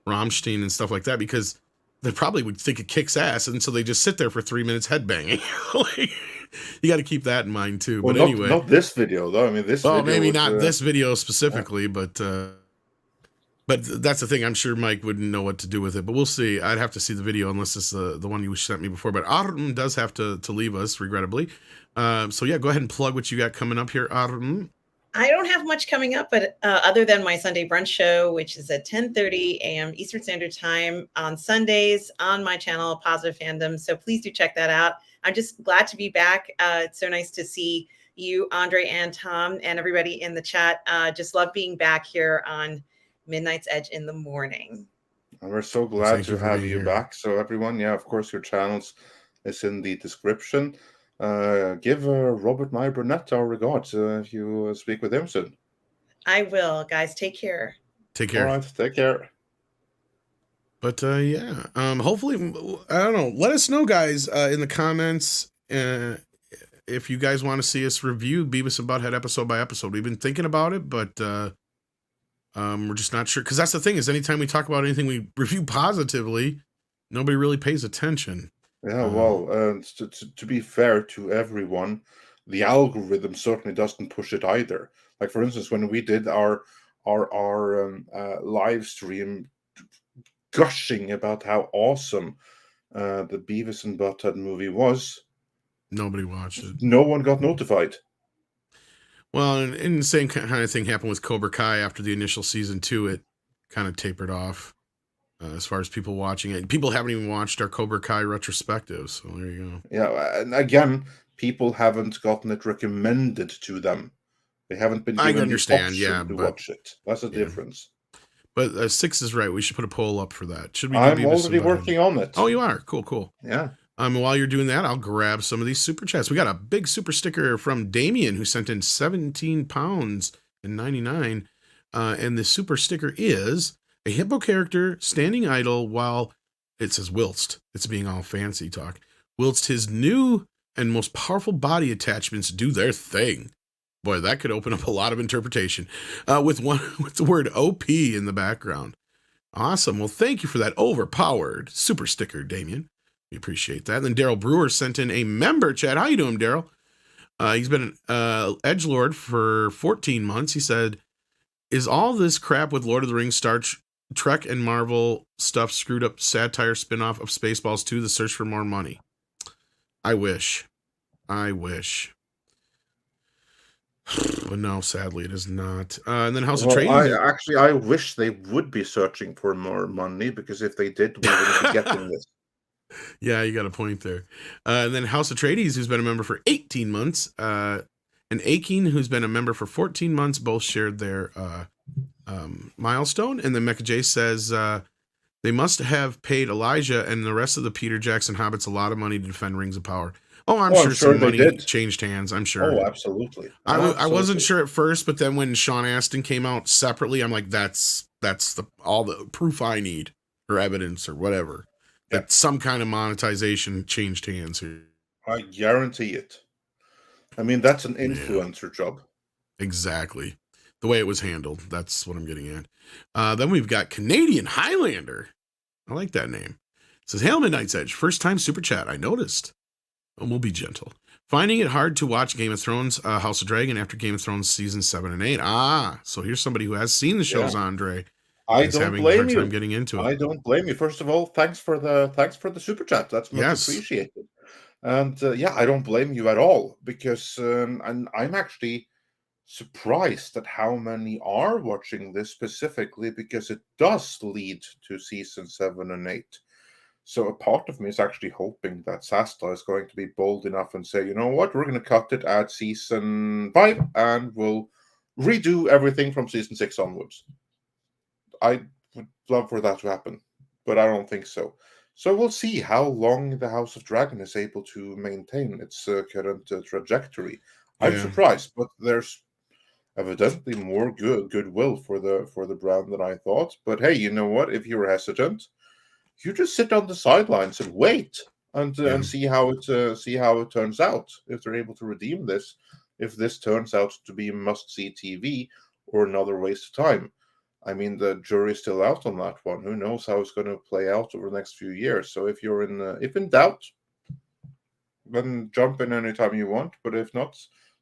Rammstein and stuff like that because they probably would think it kicks ass. And so they just sit there for 3 minutes headbanging. Like, you got to keep that in mind too. Well, but anyway, not this video though. I mean, this. Oh, video maybe was, not this video specifically, but that's the thing. I'm sure Mike wouldn't know what to do with it, but we'll see. I'd have to see the video unless it's the one you sent me before. But Arm does have to leave us, regrettably. So yeah, go ahead and plug what you got coming up here, Arm. I don't have much coming up, but other than my Sunday brunch show, which is at 10:30 a.m. Eastern Standard Time on Sundays on my channel, Positive Fandom. So please do check that out. I'm just glad to be back. It's so nice to see you, Andre and Tom, and everybody in the chat. Just love being back here on Midnight's Edge in the morning. And we're so glad to have you back. So everyone, yeah, of course, your channels is in the description. Give Robert Meyer Burnett our regards if you speak with him soon. I will, guys. Take care. Take care. All right, take care. But yeah, hopefully, I don't know. Let us know, guys, in the comments if you guys want to see us review Beavis and Butthead episode by episode. We've been thinking about it, but we're just not sure. Because that's the thing is, anytime we talk about anything we review positively, nobody really pays attention. Yeah, well, to be fair to everyone, the algorithm certainly doesn't push it either. Like, for instance, when we did our live stream gushing about how awesome the Beavis and Butthead movie was. Nobody watched it. No one got notified. Well, and the same kind of thing happened with Cobra Kai after the initial season 2. It kind of tapered off as far as people watching it. People haven't even watched our Cobra Kai retrospective, so there you go. Yeah, and again, people haven't gotten it recommended to them. They haven't been given I understand, the option to watch it. That's the difference. But 6 is right. We should put a poll up for that. Should we? I'm already working on it. Oh, you are? Cool. Yeah. While you're doing that, I'll grab some of these super chats. We got a big super sticker from Damien who sent in £17.99. And the super sticker is a hippo character standing idle while it says whilst. It's being all fancy talk. Whilst his new and most powerful body attachments do their thing. Boy, that could open up a lot of interpretation. With the word OP in the background. Awesome. Well, thank you for that overpowered super sticker, Damien. We appreciate that. And then Daryl Brewer sent in a member chat. How you doing, Daryl? He's been an edgelord for 14 months. He said, is all this crap with Lord of the Rings, Star Trek, and Marvel stuff screwed up satire spinoff of Spaceballs 2, The Search for More Money? I wish. But no, sadly, it is not. And then House of Trading. I wish they would be searching for more money, because if they did, we wouldn't be getting this. Yeah, you got a point there. And then House of Trades, who's been a member for 18 months, and Akin, who's been a member for 14 months, both shared their milestone. And then Mecha J says they must have paid Elijah and the rest of the Peter Jackson hobbits a lot of money to defend Rings of Power. Oh, I'm sure some money changed hands. I'm sure. Oh, absolutely. I wasn't sure at first, but then when Sean Astin came out separately, I'm like, that's all the proof I need, or evidence, or whatever. That some kind of monetization changed hands here. I guarantee it. I mean, that's an influencer job. Exactly. The way it was handled. That's what I'm getting at. Then we've got Canadian Highlander. I like that name. It says, Hail Midnight's Edge. First time super chat. I noticed. And we'll be gentle. Finding it hard to watch Game of Thrones, House of Dragon after Game of Thrones season 7 and 8. So here's somebody who has seen the shows, Andre. I don't blame you. I'm getting into it. I don't blame you. First of all, thanks for the super chat. That's much appreciated. And I don't blame you at all, because and I'm actually surprised at how many are watching this specifically, because it does lead to season 7 and 8. So a part of me is actually hoping that Sasta is going to be bold enough and say, you know what, we're going to cut it at season 5 and we'll redo everything from season 6 onwards. I would love for that to happen, but I don't think so. So we'll see how long the House of Dragon is able to maintain its current trajectory. I'm surprised, but there's evidently more goodwill for the brand than I thought. But hey, you know what? If you're hesitant, you just sit on the sidelines and wait and see how it turns out. If they're able to redeem this, if this turns out to be must-see TV or another waste of time. I mean, the jury's still out on that one. Who knows how it's going to play out over the next few years? So if you're in doubt, then jump in anytime you want. But if not,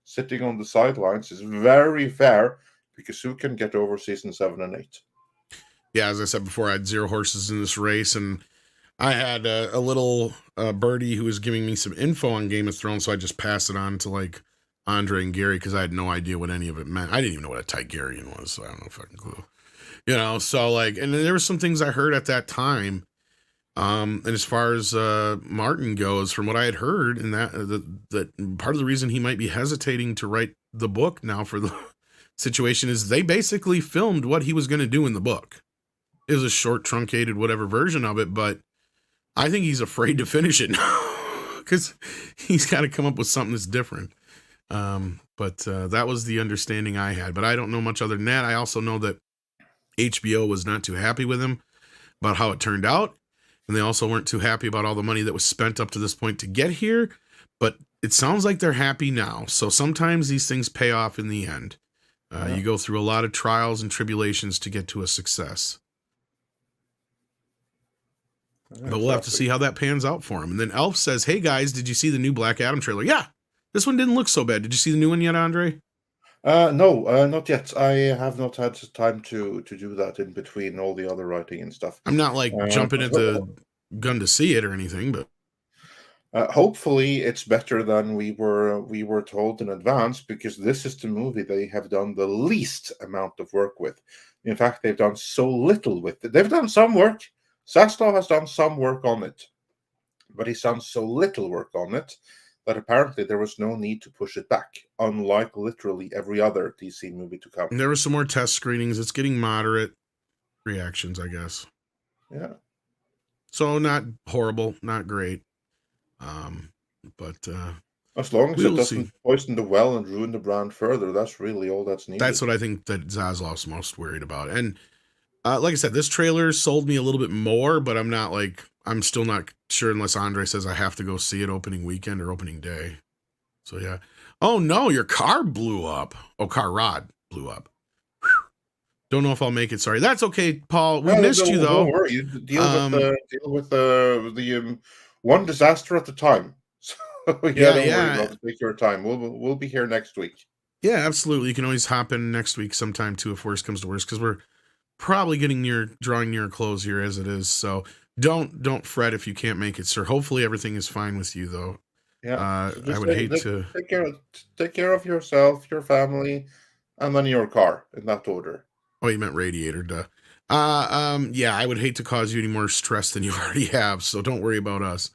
sitting on the sidelines is very fair, because who can get over season 7 and 8? Yeah, as I said before, I had 0 horses in this race, and I had a little birdie who was giving me some info on Game of Thrones, so I just passed it on to like Andre and Gary, because I had no idea what any of it meant. I didn't even know what a Tigerian was, so I don't know fucking clue. You know, so like, and there were some things I heard at that time. And as far as Martin goes, from what I had heard, and that part of the reason he might be hesitating to write the book now for the situation is they basically filmed what he was going to do in the book. It was a short, truncated, whatever version of it, but I think he's afraid to finish it now because he's got to come up with something that's different. But that was the understanding I had, but I don't know much other than that. I also know that HBO was not too happy with him about how it turned out. And they also weren't too happy about all the money that was spent up to this point to get here. But it sounds like they're happy now. So sometimes these things pay off in the end. You go through a lot of trials and tribulations to get to a success. But we'll have to see how that pans out for him. And then Elf says, hey guys, did you see the new Black Adam trailer? Yeah, this one didn't look so bad. Did you see the new one yet, Andre? No, not yet. I have not had time to do that in between all the other writing and stuff. I'm not like jumping But at the gun to see it or anything, but hopefully it's better than we were told in advance, because this is the movie they have done the least amount of work with. In fact, they've done so little with it. They've done some work. Zaslav has done some work on it, but he's done so little work on it that apparently there was no need to push it back, unlike literally every other DC movie to come. there were some more test screenings. It's getting moderate reactions, I guess. Yeah. So not horrible, not great. But as long as we'll it doesn't poison the well and ruin the brand further, that's really all that's needed. That's what I think that Zaslav's most worried about. And like I said, this trailer sold me a little bit more, but I'm still not sure unless Andre says I have to go see it opening weekend or opening day. So yeah. Oh no, your car blew up. Oh, car rod blew up. Whew. Don't know if I'll make it. Sorry. That's okay, Paul. We missed you though. Don't worry. You deal with the one disaster at a time. So don't worry about it. Take your time. We'll be here next week. Yeah, absolutely. You can always hop in next week sometime too, if worse comes to worse, because we're probably drawing near a close here as it is. So don't fret if you can't make it, sir. Hopefully everything is fine with you though. Yeah. I would hate to take care of yourself, your family, and then your car in that order. Oh, you meant radiator, duh. Yeah, I would hate to cause you any more stress than you already have, so don't worry about us.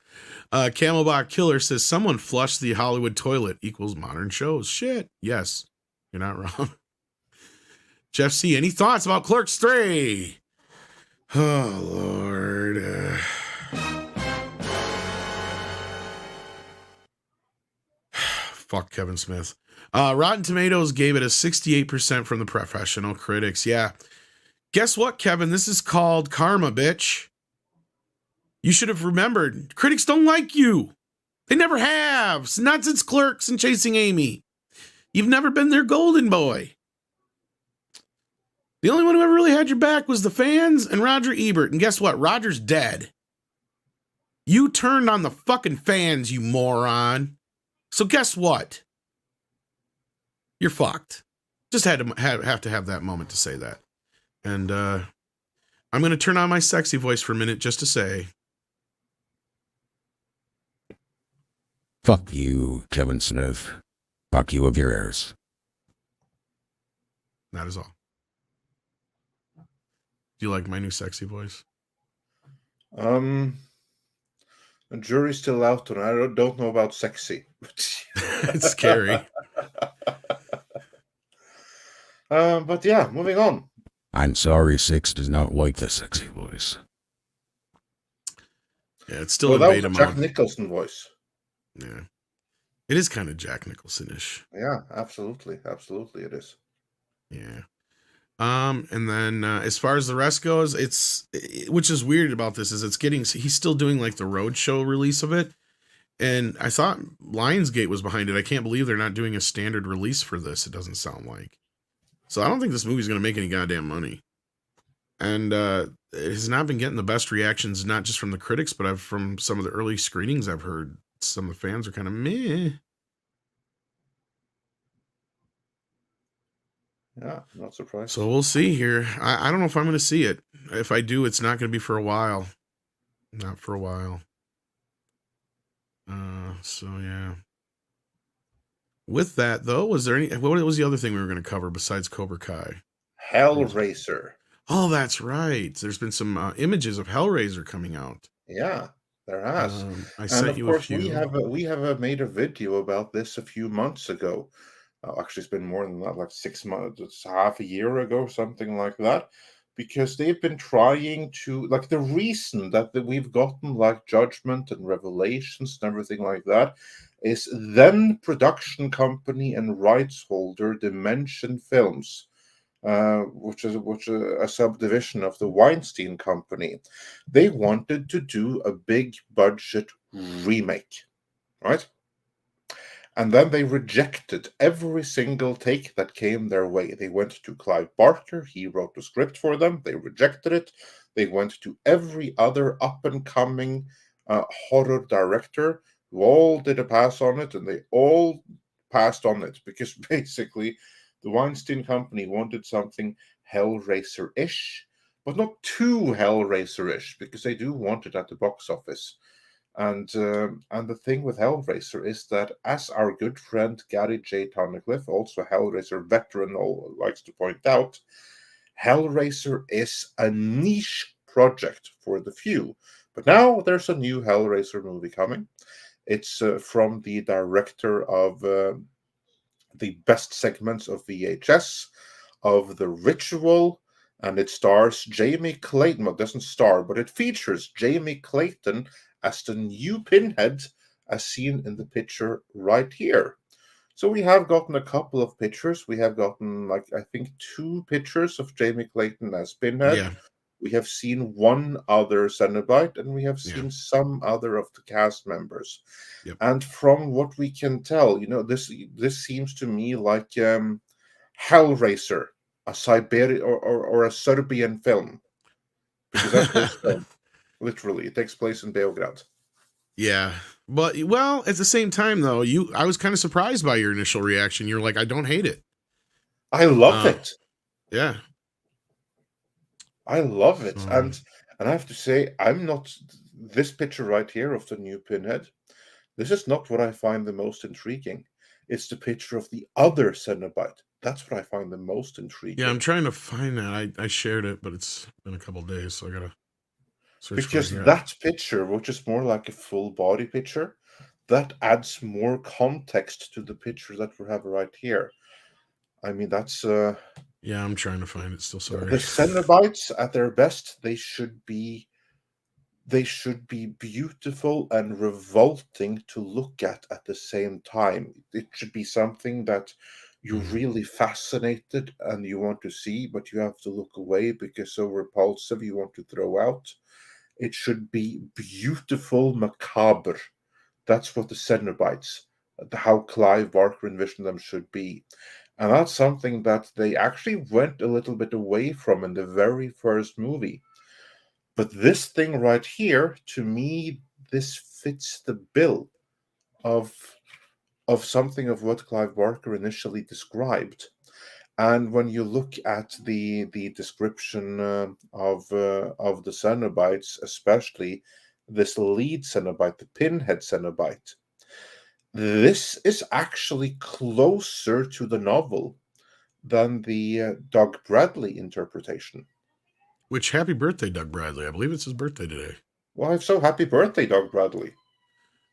Camelback Killer says, someone flushed the Hollywood toilet equals modern shows. Shit. Yes, you're not wrong. Jeff C., any thoughts about Clerks 3? Oh, Lord. Fuck Kevin Smith. Rotten Tomatoes gave it a 68% from the professional critics. Yeah. Guess what, Kevin? This is called karma, bitch. You should have remembered. Critics don't like you. They never have. Not since Clerks and Chasing Amy. You've never been their golden boy. The only one who ever really had your back was the fans and Roger Ebert. And guess what? Roger's dead. You turned on the fucking fans, you moron. So guess what? You're fucked. Just had to have that moment to say that. And I'm going to turn on my sexy voice for a minute just to say, fuck you, Kevin Smith. Fuck you of your heirs. That is all. Do you like my new sexy voice? The jury's still out, and I don't know about sexy. It's scary. But yeah, moving on. I'm sorry, Six does not like the sexy voice. Yeah, it's still that a beta was a Jack mode. Nicholson voice. Yeah. It is kind of Jack Nicholson-ish. Yeah, absolutely. Absolutely it is. Yeah. And then as far as the rest goes, which is weird about this is he's still doing like the roadshow release of it. And I thought Lionsgate was behind it. I can't believe they're not doing a standard release for this. It doesn't sound like. So I don't think this movie's going to make any goddamn money. And it has not been getting the best reactions, not just from the critics, but from some of the early screenings I've heard. Some of the fans are kind of meh. Yeah, not surprised. So we'll see here. I don't know if I'm going to see it. If I do, it's not going to be for a while. Not for a while. So yeah. With that though, what was the other thing we were going to cover besides Cobra Kai? HellRaiser. Oh, that's right. There's been some images of HellRaiser coming out. Yeah, there has. I sent you a few. We have made a video about this a few months ago. Actually, it's been more than that, like 6 months, it's half a year ago, something like that. Because they've been trying to, like, the reason that we've gotten like Judgment and Revelations and everything like that is then production company and rights holder Dimension Films, which is a subdivision of the Weinstein Company. They wanted to do a big budget remake, right? And then they rejected every single take that came their way. They went to Clive Barker. He wrote the script for them. They rejected it. They went to every other up-and-coming horror director who all did a pass on it, and they all passed on it because basically The Weinstein Company wanted something HellRaiser-ish, but not too HellRaiser-ish, because they do want it at the box office. And the thing with HellRaiser is that, as our good friend Gary J. Tunnicliffe, also a HellRaiser veteran, likes to point out, HellRaiser is a niche project for the few. But now there's a new HellRaiser movie coming. It's from the director of the best segments of VHS, of The Ritual, and it stars Jamie Clayton. Well, it doesn't star, but it features Jamie Clayton as the new Pinhead, as seen in the picture right here. So we have gotten a couple of pictures. We have gotten, I think, 2 pictures of Jamie Clayton as Pinhead. Yeah. We have seen one other Cenobite, and we have seen some other of the cast members. Yep. And from what we can tell, this seems to me like Hellraiser, a Siberian or a Serbian film, because that's this film. Literally, it takes place in Belgrade. Yeah, but at the same time though, I was kind of surprised by your initial reaction. You're like, I don't hate it. I love it. Yeah, I love it, and I have to say, I'm not this picture right here of the new Pinhead. This is not what I find the most intriguing. It's the picture of the other Cenobite. That's what I find the most intriguing. Yeah, I'm trying to find that. I shared it, but it's been a couple days, so I gotta search because for it. that picture, which is more like a full body picture, that adds more context to the picture that we have right here. I mean, that's yeah, I'm trying to find it still. Sorry. The Cenobites at their best, they should be beautiful and revolting to look at the same time. It should be something that you're really fascinated and you want to see, but you have to look away because so repulsive you want to throw out. It should be beautiful, macabre. That's what the Cenobites, how Clive Barker envisioned them, should be. And that's something that they actually went a little bit away from in the very first movie. But this thing right here, to me, this fits the bill of something of what Clive Barker initially described. And when you look at the description of the Cenobites, especially this lead Cenobite, the Pinhead Cenobite, this is actually closer to the novel than the Doug Bradley interpretation. Which, happy birthday, Doug Bradley. I believe it's his birthday today. Well, I'm so happy birthday, Doug Bradley.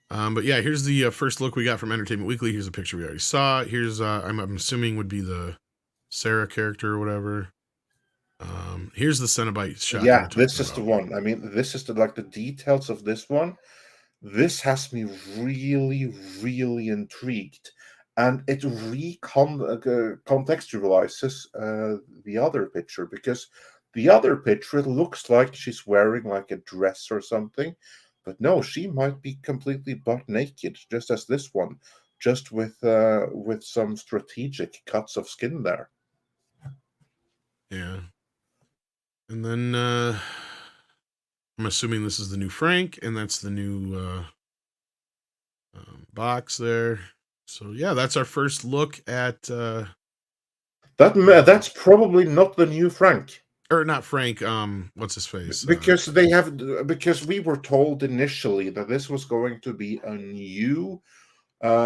But yeah, here's the first look we got from Entertainment Weekly. Here's a picture we already saw. Here's, I'm assuming would be the Sarah character or whatever. Here's the Cenobite shot. Yeah, this is the one. I mean, this is the details of this one. This has me really, really intrigued. And it contextualizes the other picture, because the other picture, it looks like she's wearing like a dress or something. But no, she might be completely butt naked, just as this one, just with some strategic cuts of skin there. Yeah. And then I'm assuming this is the new Frank, and that's the new box there. So yeah, that's our first look at that's probably not the new Frank. Or not Frank, what's his face? Because because we were told initially that this was going to be a new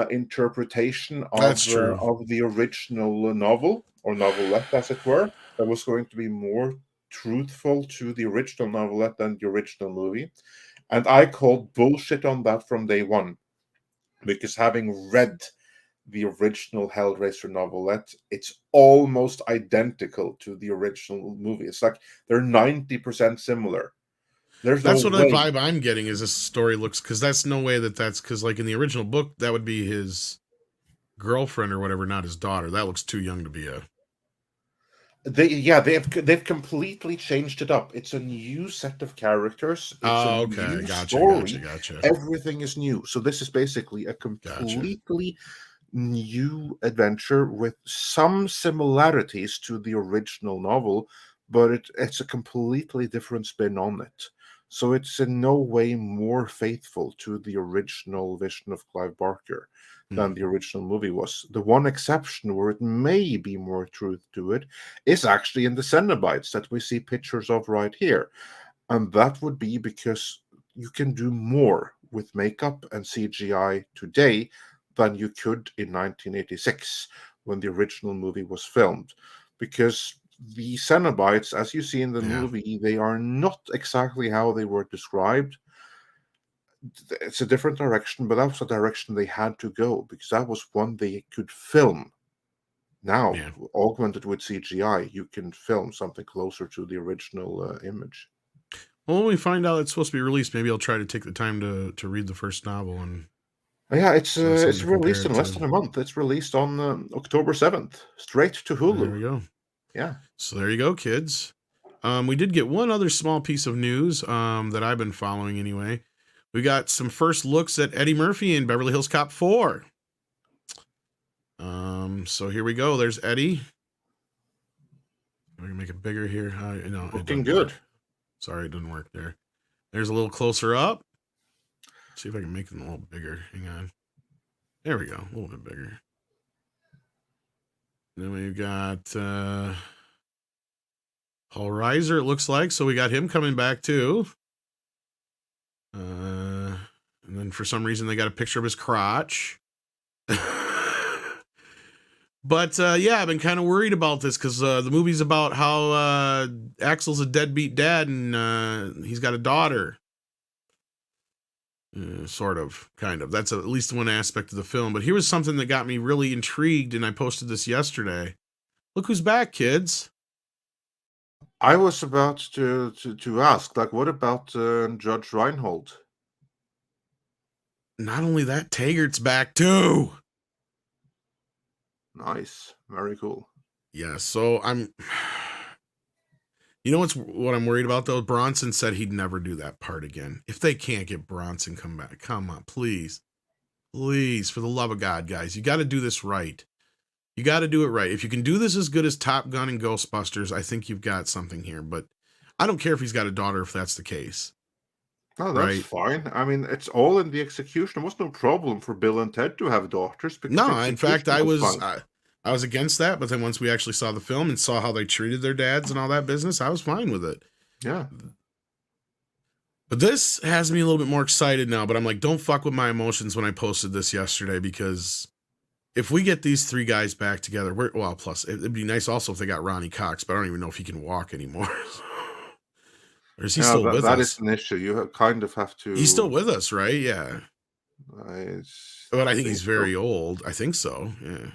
interpretation of the original novel, or novelette as it were, that was going to be more truthful to the original novelette than the original movie. And I called bullshit on that from day one, because having read the original HellRaiser novelette, it's almost identical to the original movie. It's like they're 90% similar. That's what the vibe I'm getting is this story looks, because that's no way that's because like in the original book that would be his girlfriend or whatever, not his daughter. That looks too young to be a. They've completely changed it up. It's a new set of characters. It's a new story. Gotcha. Everything is new. So this is basically a completely new adventure with some similarities to the original novel, but it's a completely different spin on it. So it's in no way more faithful to the original vision of Clive Barker than the original movie was. The one exception where it may be more truth to it is actually in the Cenobites that we see pictures of right here. And that would be because you can do more with makeup and CGI today than you could in 1986 when the original movie was filmed. Because the Cenobites, as you see in the movie, they are not exactly how they were described. It's a different direction, but that was the direction they had to go because that was one they could film. Now, augmented with CGI, you can film something closer to the original image. Well, when we find out it's supposed to be released, maybe I'll try to take the time to read the first novel. And yeah, it's released in less than a month. It's released on October 7th, straight to Hulu. There we go. Yeah. So there you go, kids. We did get one other small piece of news that I've been following anyway. We got some first looks at Eddie Murphy in Beverly Hills Cop 4. So here we go. There's Eddie. We can make it bigger here. No, looking good. Work. Sorry, it didn't work there. There's a little closer up. Let's see if I can make them a little bigger. Hang on. There we go. A little bit bigger. And then we've got HellRaiser, it looks like. So we got him coming back too. And then for some reason they got a picture of his crotch. But yeah, I've been kind of worried about this because the movie's about how Axel's a deadbeat dad and he's got a daughter. Sort of, kind of. That's at least one aspect of the film. But here was something that got me really intrigued, and I posted this yesterday. Look who's back, kids. I was about to ask, like, what about Judge Reinhold? Not only that, Taggart's back too. Nice. Very cool. Yeah, so you know what I'm worried about though? Bronson said he'd never do that part again. If they can't get Bronson come back, come on, please. Please, for the love of God, guys. You got to do this right. You got to do it right. If you can do this as good as Top Gun and Ghostbusters, I think you've got something here. But I don't care if he's got a daughter if that's the case. Oh, that's fine. I mean, it's all in the execution. It was no problem for Bill and Ted to have daughters. No, in fact, I was against that. But then once we actually saw the film and saw how they treated their dads and all that business, I was fine with it. Yeah. But this has me a little bit more excited now. But I'm like, don't fuck with my emotions when I posted this yesterday, because if we get these three guys back together, plus it'd be nice also if they got Ronnie Cox, but I don't even know if he can walk anymore. Or is he still with us? That is an issue. You kind of have to. He's still with us, right? Yeah. But I think he's very old. I think so. Yeah.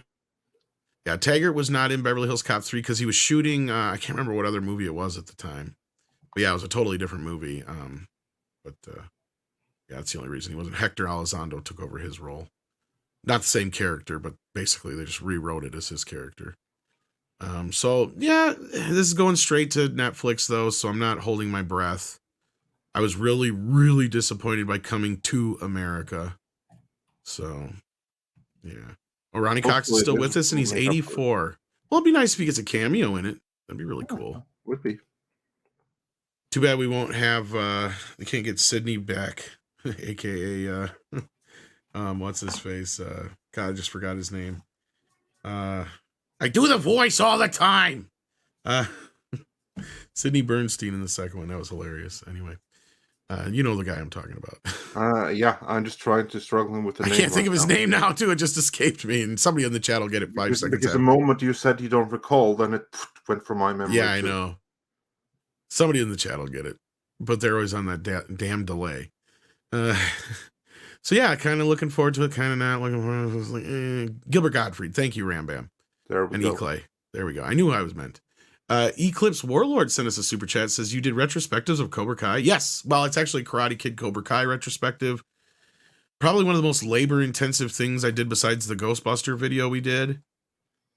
Yeah. Taggart was not in Beverly Hills Cop 3 because he was shooting. I can't remember what other movie it was at the time. But yeah, it was a totally different movie. Yeah, that's the only reason he wasn't. Hector Elizondo took over his role. Not the same character, but basically they just rewrote it as his character. So yeah, this is going straight to Netflix though, so I'm not holding my breath. I was really, really disappointed by Coming to America. So yeah. Oh, Ronnie Cox is still with us and he's 84. Well, it'd be nice if he gets a cameo in it. That'd be really cool. Would be. Too bad we won't have we can't get Sydney back, aka what's his face? God, I just forgot his name. I do the voice all the time. Sidney Bernstein in the second one. That was hilarious. Anyway, you know the guy I'm talking about. Yeah, I'm just struggling with the name. I can't think of his name now, too. It just escaped me, and somebody in the chat will get it 5 seconds. Because the moment you said you don't recall, then it went from my memory. Yeah, I know. Somebody in the chat will get it, but they're always on that damn delay. So yeah, kind of looking forward to it, kind of not looking forward to it. Gilbert Gottfried. Thank you, Rambam. There we and go. E-Clay. There we go. I knew I was meant. Eclipse Warlord sent us a super chat. Says, you did retrospectives of Cobra Kai? Yes. Well, it's actually Karate Kid Cobra Kai retrospective. Probably one of the most labor-intensive things I did besides the Ghostbuster video we did.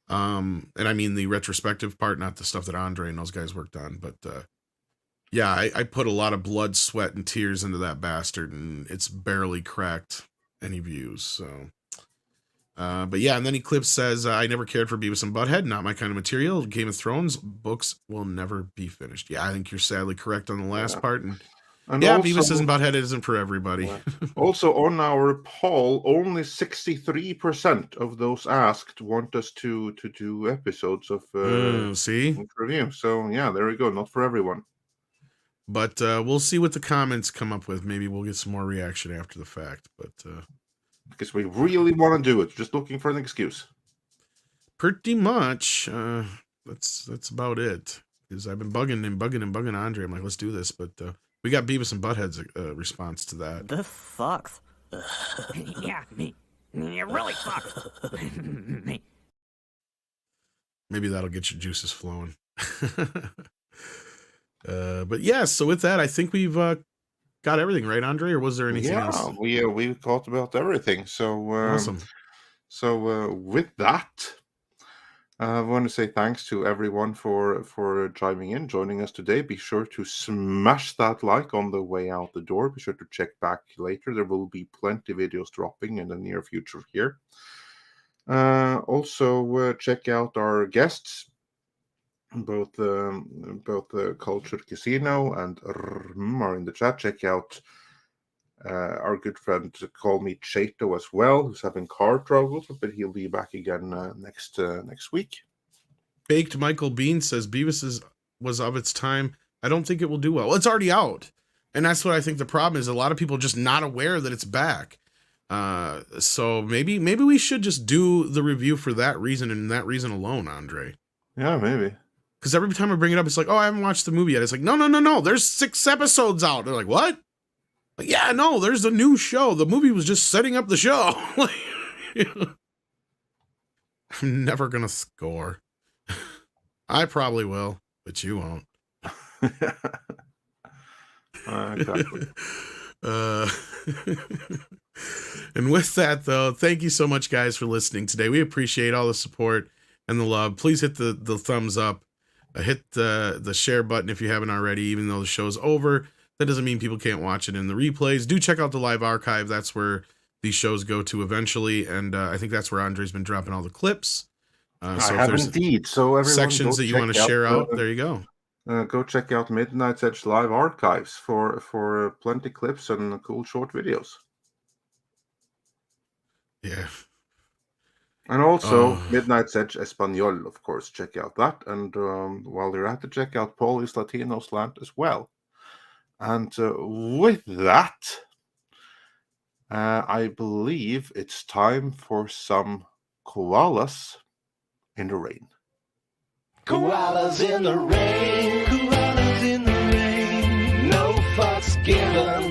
And I mean the retrospective part, not the stuff that Andre and those guys worked on. But yeah, I put a lot of blood, sweat, and tears into that bastard, and it's barely cracked any views. So... but yeah, and then Eclipse says, I never cared for Beavis and Butthead, not my kind of material. Game of Thrones books will never be finished. Yeah, I think you're sadly correct on the last part. And And Yeah, also, Beavis and Butthead isn't for everybody. also on our poll, only 63% of those asked want us to do episodes of See? review. So yeah, there we go. Not for everyone. But we'll see what the comments come up with. Maybe we'll get some more reaction after the fact. But because we really want to do it. Just looking for an excuse. pretty much, that's about it. Because I've been bugging Andre. I'm like, let's do this. But we got Beavis and Butthead's response to that. This sucks. Yeah, it really sucks. Maybe that'll get your juices flowing. But yeah, so with that, I think we've got everything right, Andre, or was there anything else? Yeah, we talked about everything. So Awesome. So with that, I want to say thanks to everyone for chiming in, joining us today. Be sure to smash that like on the way out the door. Be sure to check back later. There will be plenty of videos dropping in the near future here. Also, check out our guests, both Culture Casino and RM are in the chat. Check out our good friend Call Me Chato as well, who's having car troubles, but he'll be back again next week. Baked Michael Bean says Beavis was of its time. I don't think it will do well. It's already out, and that's what I think the problem is. A lot of people are just not aware that it's back. So maybe we should just do the review for that reason and that reason alone, Andre. Yeah, maybe. Because every time I bring it up, it's like, oh, I haven't watched the movie yet. It's like, no. There's 6 episodes out. They're like, what? Like, yeah, no, there's a new show. The movie was just setting up the show. I'm never going to score. I probably will, but you won't. Exactly. And with that, though, thank you so much, guys, for listening today. We appreciate all the support and the love. Please hit the thumbs up. Hit the share button if you haven't already, even though the show's over. That doesn't mean people can't watch it in the replays. Do check out the live archive. That's where these shows go to eventually. And I think that's where Andre's been dropping all the clips. So I have indeed. So everyone sections that you want to share out, there you go. Go check out Midnight's Edge live archives for plenty clips and cool short videos. Yeah. And also Midnight's Edge Espanol, of course. Check out that. And while you're at it, check out Polish Latino Slant as well. And with that, I believe it's time for some koalas in the rain. Koalas in the rain, koalas in the rain, no fucks given.